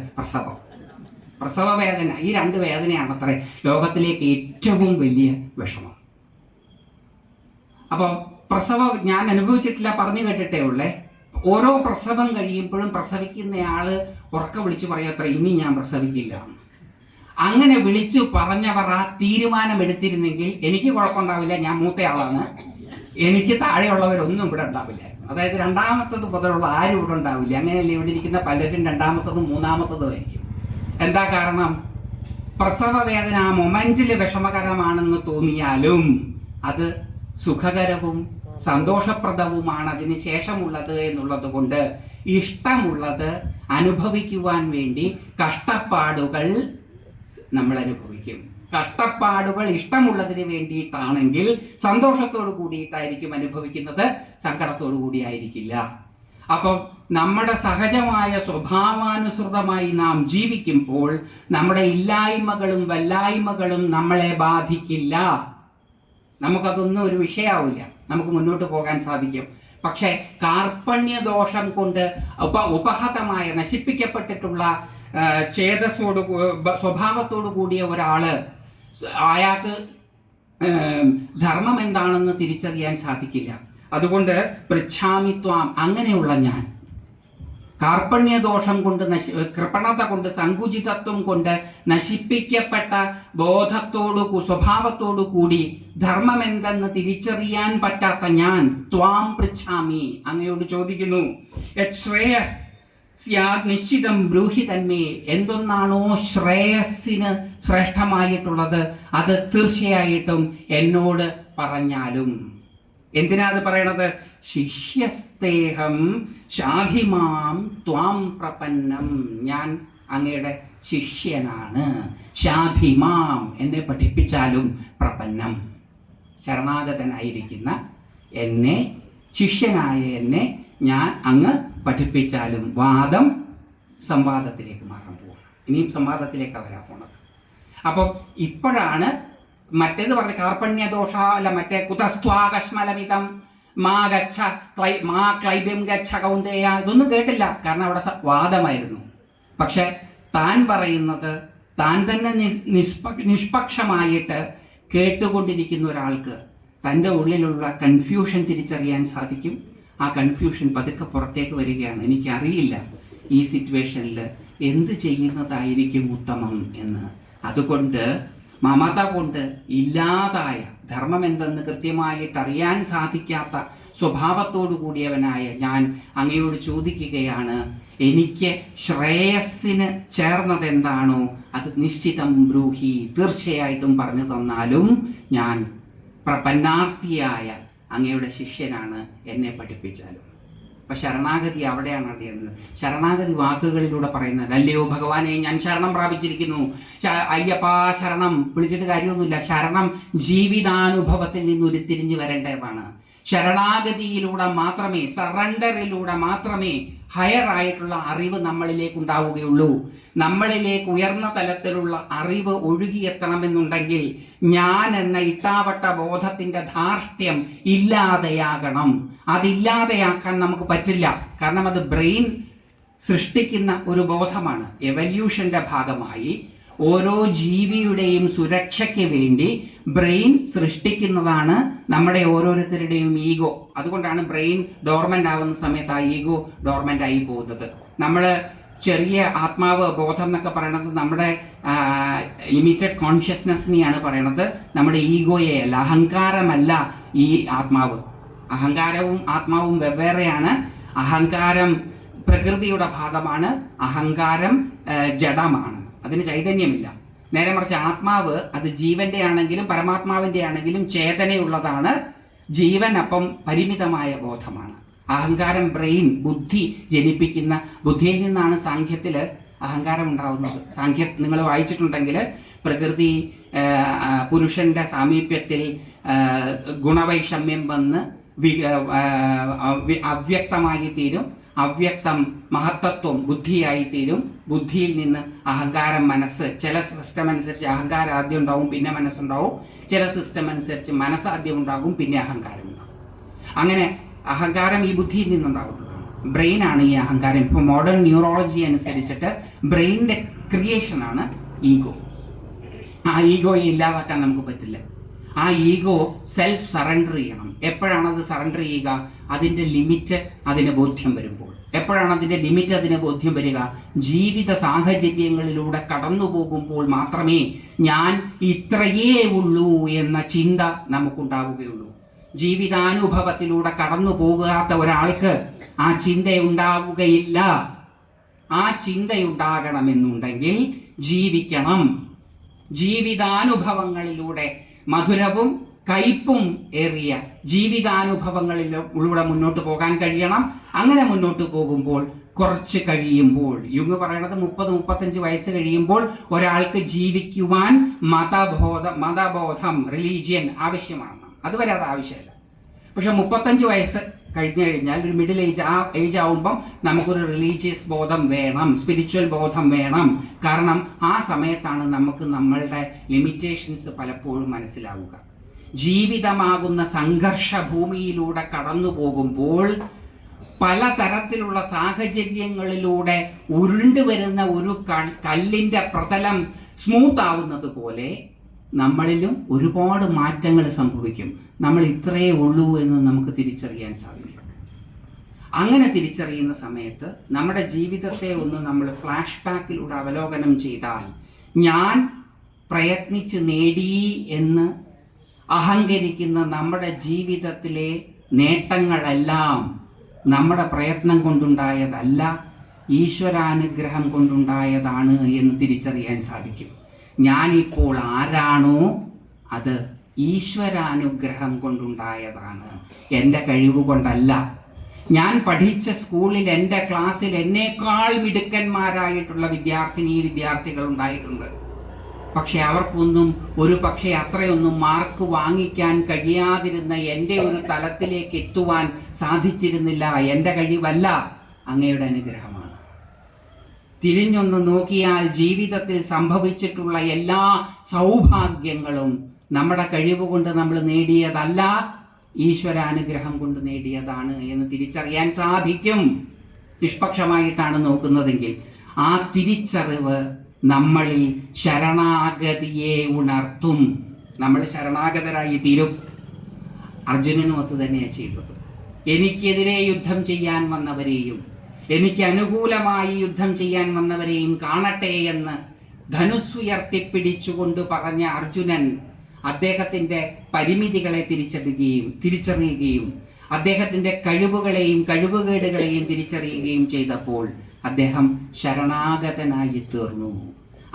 പ്രസവ വേദന. ഈ രണ്ട് വേദനയാണ് അത്രേ ലോകത്തിലേക്ക് ഏറ്റവും വലിയ വിഷമം. അപ്പോൾ പ്രസവം ഞാൻ അനുഭവിച്ചിട്ടില്ല, പറഞ്ഞു കേട്ടിട്ടേ ഉള്ളേ. ഓരോ പ്രസവം കഴിയുമ്പോഴും പ്രസവിക്കുന്നയാള് ഉറക്കെ വിളിച്ചു പറയാത്ര, ഇനി ഞാൻ പ്രസവിക്കില്ല. അങ്ങനെ വിളിച്ചു പറഞ്ഞവർ ആ തീരുമാനം എടുത്തിരുന്നെങ്കിൽ എനിക്ക് കുഴപ്പമുണ്ടാവില്ല, ഞാൻ മൂത്തയാളാണ്, എനിക്ക് താഴെയുള്ളവരൊന്നും ഇവിടെ ഉണ്ടാവില്ല. അതായത് രണ്ടാമത്തത് മുതലുള്ള ആരും ഇവിടെ ഉണ്ടാവില്ല. അങ്ങനെയല്ലേ ഇവിടെ ഇരിക്കുന്ന പലരും രണ്ടാമത്തതും മൂന്നാമത്തതും ആയിരിക്കും. എന്താ കാരണം? പ്രസവ വേദന ആ മൊമെന്റിൽ വിഷമകരമാണെന്ന് തോന്നിയാലും അത് സുഖകരവും സന്തോഷപ്രദവുമാണ് അതിന് ശേഷമുള്ളത് എന്നുള്ളത് കൊണ്ട് ഇഷ്ടമുള്ളത് അനുഭവിക്കുവാൻ വേണ്ടി കഷ്ടപ്പാടുകൾ നമ്മൾ അനുഭവിക്കും. കഷ്ടപ്പാടുകൾ ഇഷ്ടമുള്ളതിന് വേണ്ടിയിട്ടാണെങ്കിൽ സന്തോഷത്തോടു കൂടിയിട്ടായിരിക്കും അനുഭവിക്കുന്നത്, സങ്കടത്തോടു കൂടിയായിരിക്കില്ല. അപ്പം നമ്മുടെ സഹജമായ സ്വഭാവാനുസൃതമായി നാം ജീവിക്കുമ്പോൾ നമ്മുടെ ഇല്ലായ്മകളും വല്ലായ്മകളും നമ്മളെ ബാധിക്കില്ല. നമുക്കതൊന്നും ഒരു വിഷയമാവില്ല, നമുക്ക് മുന്നോട്ട് പോകാൻ സാധിക്കും. പക്ഷെ കാർപ്പണ്യദോഷം കൊണ്ട് ഉപഹതമായ നശിപ്പിക്കപ്പെട്ടിട്ടുള്ള ചേതസ്സോട് സ്വഭാവത്തോടു കൂടിയ ഒരാള് അയാൾക്ക് ധർമ്മം എന്താണെന്ന് തിരിച്ചറിയാൻ സാധിക്കില്ല. അതുകൊണ്ട് പൃച്ഛാമിത്വാം, അങ്ങനെയുള്ള ഞാൻ കാർപ്പണ്യദോഷം കൊണ്ട് കൃപണത കൊണ്ട് സങ്കുചിതത്വം കൊണ്ട് നശിപ്പിക്കപ്പെട്ട ബോധത്തോടു സ്വഭാവത്തോടു കൂടി ധർമ്മം എന്തെന്ന് തിരിച്ചറിയാൻ പറ്റാത്ത ഞാൻ ത്വാം പൃച്ഛാമി, അങ്ങയോട് ചോദിക്കുന്നു. നിശ്ചിതം ബ്രൂഹി തന്മേ, എന്തൊന്നാണോ ശ്രേയസ്സിന് ശ്രേഷ്ഠമായിട്ടുള്ളത് അത് തീർച്ചയായിട്ടും എന്നോട് പറഞ്ഞാലും. എന്തിനാ അത് പറയണത്? ശിഷ്യസ്തേഹം ശാധിമാം ത്വാം പ്രപന്നം, ഞാൻ അങ്ങയുടെ ശിഷ്യനാണ്. ശാധിമാം, എന്നെ പഠിപ്പിച്ചാലും പ്രപന്നം, ശരണാഗതനായിരിക്കുന്ന എന്നെ, ശിഷ്യനായ എന്നെ ഞാൻ അങ്ങ് പഠിപ്പിച്ചാലും. വാദം സംവാദത്തിലേക്ക് മാറാൻ പോകണം. ഇനിയും സംവാദത്തിലേക്കാണ് വരാൻ പോണത്. അപ്പം ഇപ്പോഴാണ് മറ്റേത് പറഞ്ഞ കാർപ്പണ്യദോഷ അല്ല, മറ്റേ കുതസ്ത്വാകശ്മലമിതം മാ ക്ലൈബ്യം ഗച്ഛ കൗന്ദേയ, ഇതൊന്നും കേട്ടില്ല, കാരണം അവിടെ വാദമായിരുന്നു. പക്ഷെ താൻ പറയുന്നത് താൻ തന്നെ നിഷ്പക്ഷമായിട്ട് കേട്ടുകൊണ്ടിരിക്കുന്ന ഒരാൾക്ക് തൻ്റെ ഉള്ളിലുള്ള കൺഫ്യൂഷൻ തിരിച്ചറിയാൻ സാധിക്കും. ആ കൺഫ്യൂഷൻ പതുക്കെ പുറത്തേക്ക് വരികയാണ്. എനിക്കറിയില്ല ഈ സിറ്റുവേഷനിൽ എന്ത് ചെയ്യുന്നതായിരിക്കും ഉത്തമം എന്ന്. അതുകൊണ്ട് മമത കൊണ്ട് ഇല്ലാതായ, ധർമ്മം എന്തെന്ന് കൃത്യമായിട്ട് അറിയാൻ സാധിക്കാത്ത സ്വഭാവത്തോടു കൂടിയവനായ ഞാൻ അങ്ങയോട് ചോദിക്കുകയാണ്, എനിക്ക് ശ്രേയസ്സിന് ചേർന്നതെന്താണോ അത് നിശ്ചിതം ബ്രൂഹി, തീർച്ചയായിട്ടും പറഞ്ഞു തന്നാലും ഞാൻ പ്രപന്നാർത്ഥിയായ അങ്ങയുടെ ശിഷ്യനാണ്, എന്നെ പഠിപ്പിച്ചാലും. അപ്പൊ ശരണാഗതി അവിടെയാണ് അറിയുന്നത്. ശരണാഗതി വാക്കുകളിലൂടെ പറയുന്നത്, അല്ലയോ ഭഗവാനെ ഞാൻ ശരണം പ്രാപിച്ചിരിക്കുന്നു, അയ്യപ്പാ ശരണം വിളിച്ചിട്ട് കാര്യമൊന്നുമില്ല. ശരണം ജീവിതാനുഭവത്തിൽ നിന്ന് ഉരുത്തിരിഞ്ഞു വരേണ്ടതാണ്. ശരണാഗതിയിലൂടെ മാത്രമേ, സറണ്ടറിലൂടെ മാത്രമേ ഹയർ ആയിട്ടുള്ള അറിവ് നമ്മളിലേക്ക് ഉണ്ടാവുകയുള്ളൂ. നമ്മളിലേക്ക് ഉയർന്ന തലത്തിലുള്ള അറിവ് ഒഴുകിയെത്തണമെന്നുണ്ടെങ്കിൽ ഞാൻ എന്ന ഇട്ടാവട്ട ബോധത്തിന്റെ ധാർഷ്ട്യം ഇല്ലാതെയാകണം. അതില്ലാതെയാക്കാൻ നമുക്ക് പറ്റില്ല. കാരണം അത് ബ്രെയിൻ സൃഷ്ടിക്കുന്ന ഒരു ബോധമാണ്. എവല്യൂഷന്റെ ഭാഗമായി ഓരോ ജീവിയുടെയും സുരക്ഷയ്ക്ക് വേണ്ടി ബ്രെയിൻ സൃഷ്ടിക്കുന്നതാണ് നമ്മുടെ ഓരോരുത്തരുടെയും ഈഗോ. അതുകൊണ്ടാണ് ബ്രെയിൻ ഡോർമെന്റ് ആവുന്ന സമയത്ത് ആ ഈഗോ ഡോർമെന്റ് ആയി പോകുന്നത്. നമ്മൾ ചെറിയ ആത്മാവ് ബോധം എന്നൊക്കെ പറയണത് നമ്മുടെ ലിമിറ്റഡ് കോൺഷ്യസ്നെസ്സിനെയാണ് പറയണത്, നമ്മുടെ ഈഗോയെ അല്ല, അഹങ്കാരമല്ല ഈ ആത്മാവ്. അഹങ്കാരവും ആത്മാവും വെവ്വേറെയാണ്. അഹങ്കാരം പ്രകൃതിയുടെ ഭാഗമാണ്, അഹങ്കാരം ജഡമാണ്, അതിന് ചൈതന്യമില്ല. നേരെ മറിച്ച് ആത്മാവ് അത് ജീവന്റെ ആണെങ്കിലും പരമാത്മാവിന്റെ ആണെങ്കിലും ചേതനയുള്ളതാണ്. ജീവൻ അപ്പം പരിമിതമായ ബോധമാണ്. അഹങ്കാരം ബ്രെയിൻ, ബുദ്ധി ജനിപ്പിക്കുന്ന, ബുദ്ധിയിൽ നിന്നാണ് സാഖ്യത്തില് അഹങ്കാരം ഉണ്ടാവുന്നത്. സാഖ്യം നിങ്ങൾ വായിച്ചിട്ടുണ്ടെങ്കിൽ പ്രകൃതി പുരുഷന്റെ സാമീപ്യത്തിൽ ഗുണവൈഷമ്യം വന്ന് അവ്യക്തമായി തീരും, അവ്യക്തം മഹത്തത്വം ബുദ്ധിയായി തീരും, ബുദ്ധിയിൽ നിന്ന് അഹങ്കാരം മനസ്സ്. ചില സിസ്റ്റം അനുസരിച്ച് അഹങ്കാരം ആദ്യം ഉണ്ടാവും പിന്നെ മനസ്സുണ്ടാവും, ചില സിസ്റ്റം അനുസരിച്ച് മനസ്സ് ആദ്യം ഉണ്ടാകും പിന്നെ അഹങ്കാരം ഉണ്ടാകും. അങ്ങനെ അഹങ്കാരം ഈ ബുദ്ധിയിൽ നിന്നുണ്ടാകുന്നതാണ്. ബ്രെയിനാണ് ഈ അഹങ്കാരം. ഇപ്പോൾ മോഡേൺ ന്യൂറോളജി അനുസരിച്ചിട്ട് ബ്രെയിനിന്റെ ക്രിയേഷനാണ് ഈഗോ. ആ ഈഗോയെ ഇല്ലാതാക്കാൻ നമുക്ക് പറ്റില്ല. ആ ഈഗോ സെൽഫ് സറണ്ടർ ചെയ്യണം. എപ്പോഴാണ് അത് സറണ്ടർ ചെയ്യുക? അതിന്റെ ലിമിറ്റ് അതിന് ബോധ്യം വരുമ്പോൾ. എപ്പോഴാണ് അതിന്റെ ലിമിറ്റ് അതിന് ബോധ്യം വരിക? ജീവിത സാഹചര്യങ്ങളിലൂടെ കടന്നു പോകുമ്പോൾ മാത്രമേ ഞാൻ ഇത്രയേ ഉള്ളൂ എന്ന ചിന്ത നമുക്കുണ്ടാവുകയുള്ളൂ. ജീവിതാനുഭവത്തിലൂടെ കടന്നു പോകാത്ത ഒരാൾക്ക് ആ ചിന്തയുണ്ടാവുകയില്ല. ആ ചിന്തയുണ്ടാകണമെന്നുണ്ടെങ്കിൽ ജീവിക്കണം. ജീവിതാനുഭവങ്ങളിലൂടെ മധുരവും കയ്പും ഏറിയ ജീവിതാനുഭവങ്ങളിലൂടെ മുന്നോട്ട് പോകാൻ കഴിയണം. അങ്ങനെ മുന്നോട്ട് പോകുമ്പോൾ കുറച്ച് കഴിയുമ്പോൾ, യുങ് പറയണത് 30-35 വയസ്സ് കഴിയുമ്പോൾ ഒരാൾക്ക് ജീവിക്കുവാൻ മതബോധം റിലീജിയൻ ആവശ്യമാണ്. അതുവരെ അത് ആവശ്യമില്ല. പക്ഷെ 35 വയസ്സ് കഴിഞ്ഞു കഴിഞ്ഞാൽ ഒരു മിഡിൽ ഏജ്, ആ ഏജ് ആവുമ്പം നമുക്കൊരു റിലീജിയസ് ബോധം വേണം, സ്പിരിച്വൽ ബോധം വേണം. കാരണം ആ സമയത്താണ് നമുക്ക് നമ്മളുടെ ലിമിറ്റേഷൻസ് പലപ്പോഴും മനസ്സിലാവുക. ജീവിതമാകുന്ന സംഘർഷ ഭൂമിയിലൂടെ കടന്നു പോകുമ്പോൾ പലതരത്തിലുള്ള സാഹചര്യങ്ങളിലൂടെ ഉരുണ്ടുവരുന്ന ഒരു കല്ലിന്റെ പ്രതലം സ്മൂത്ത് ആവുന്നത് പോലെ നമ്മളിലും ഒരുപാട് മാറ്റങ്ങൾ സംഭവിക്കും. നമ്മൾ ഇത്രയേ ഉള്ളൂ എന്ന് നമുക്ക് തിരിച്ചറിയാൻ സാധിക്കും. അങ്ങനെ തിരിച്ചറിയുന്ന സമയത്ത് നമ്മുടെ ജീവിതത്തെ ഒന്ന് നമ്മൾ ഫ്ലാഷ് ബാക്കിലൂടെ അവലോകനം ചെയ്താൽ, ഞാൻ പ്രയത്നിച്ച് നേടി എന്ന് അഹങ്കരിക്കുന്ന നമ്മുടെ ജീവിതത്തിലെ നേട്ടങ്ങളെല്ലാം നമ്മുടെ പ്രയത്നം കൊണ്ടുണ്ടായതല്ല, ഈശ്വരാനുഗ്രഹം കൊണ്ടുണ്ടായതാണ് എന്ന് തിരിച്ചറിയാൻ സാധിക്കും. ഞാനിപ്പോൾ ആരാണോ അത് ഈശ്വരാനുഗ്രഹം കൊണ്ടുണ്ടായതാണ്, എൻ്റെ കഴിവ് കൊണ്ടല്ല. ഞാൻ പഠിച്ച സ്കൂളിൽ, എൻ്റെ ക്ലാസ്സിൽ എന്നേക്കാൾ മിടുക്കന്മാരായിട്ടുള്ള വിദ്യാർത്ഥികൾ ഉണ്ടായിട്ടുണ്ട്. പക്ഷെ അവർക്കൊന്നും ഒരു പക്ഷേ അത്രയൊന്നും മാർക്ക് വാങ്ങിക്കാൻ കഴിയാതിരുന്ന എൻ്റെ ഒരു തലത്തിലേക്ക് എത്തുവാൻ സാധിച്ചിരുന്നില്ല. എൻ്റെ കഴിവല്ല, അങ്ങയുടെ അനുഗ്രഹമാണ്. തിരിഞ്ഞൊന്ന് നോക്കിയാൽ ജീവിതത്തിൽ സംഭവിച്ചിട്ടുള്ള എല്ലാ സൗഭാഗ്യങ്ങളും നമ്മുടെ കഴിവ് കൊണ്ട് നമ്മൾ നേടിയതല്ല, ഈശ്വരാനുഗ്രഹം കൊണ്ട് നേടിയതാണ് എന്ന് തിരിച്ചറിയാൻ സാധിക്കും. നിഷ്പക്ഷമായിട്ടാണ് നോക്കുന്നതെങ്കിൽ ആ തിരിച്ചറിവ് നമ്മളിൽ ശരണാഗതിയെ ഉണർത്തും. നമ്മൾ ശരണാഗതരായി തീരും. അർജുനനും അത് തന്നെയാണ് ചെയ്തത്. എനിക്കെതിരെ യുദ്ധം ചെയ്യാൻ വന്നവരെയും എനിക്ക് അനുകൂലമായി യുദ്ധം ചെയ്യാൻ വന്നവരെയും കാണട്ടെ എന്ന് ധനുസ്സുയർത്തിപ്പിടിച്ചുകൊണ്ട് പറഞ്ഞ അർജുനൻ അദ്ദേഹത്തിന്റെ പരിമിതികളെ തിരിച്ചറിയുകയും അദ്ദേഹത്തിന്റെ കഴിവുകളെയും കഴിവുകേടുകളെയും തിരിച്ചറിയുകയും ചെയ്തപ്പോൾ അദ്ദേഹം ശരണാഗതനായി തീർന്നു.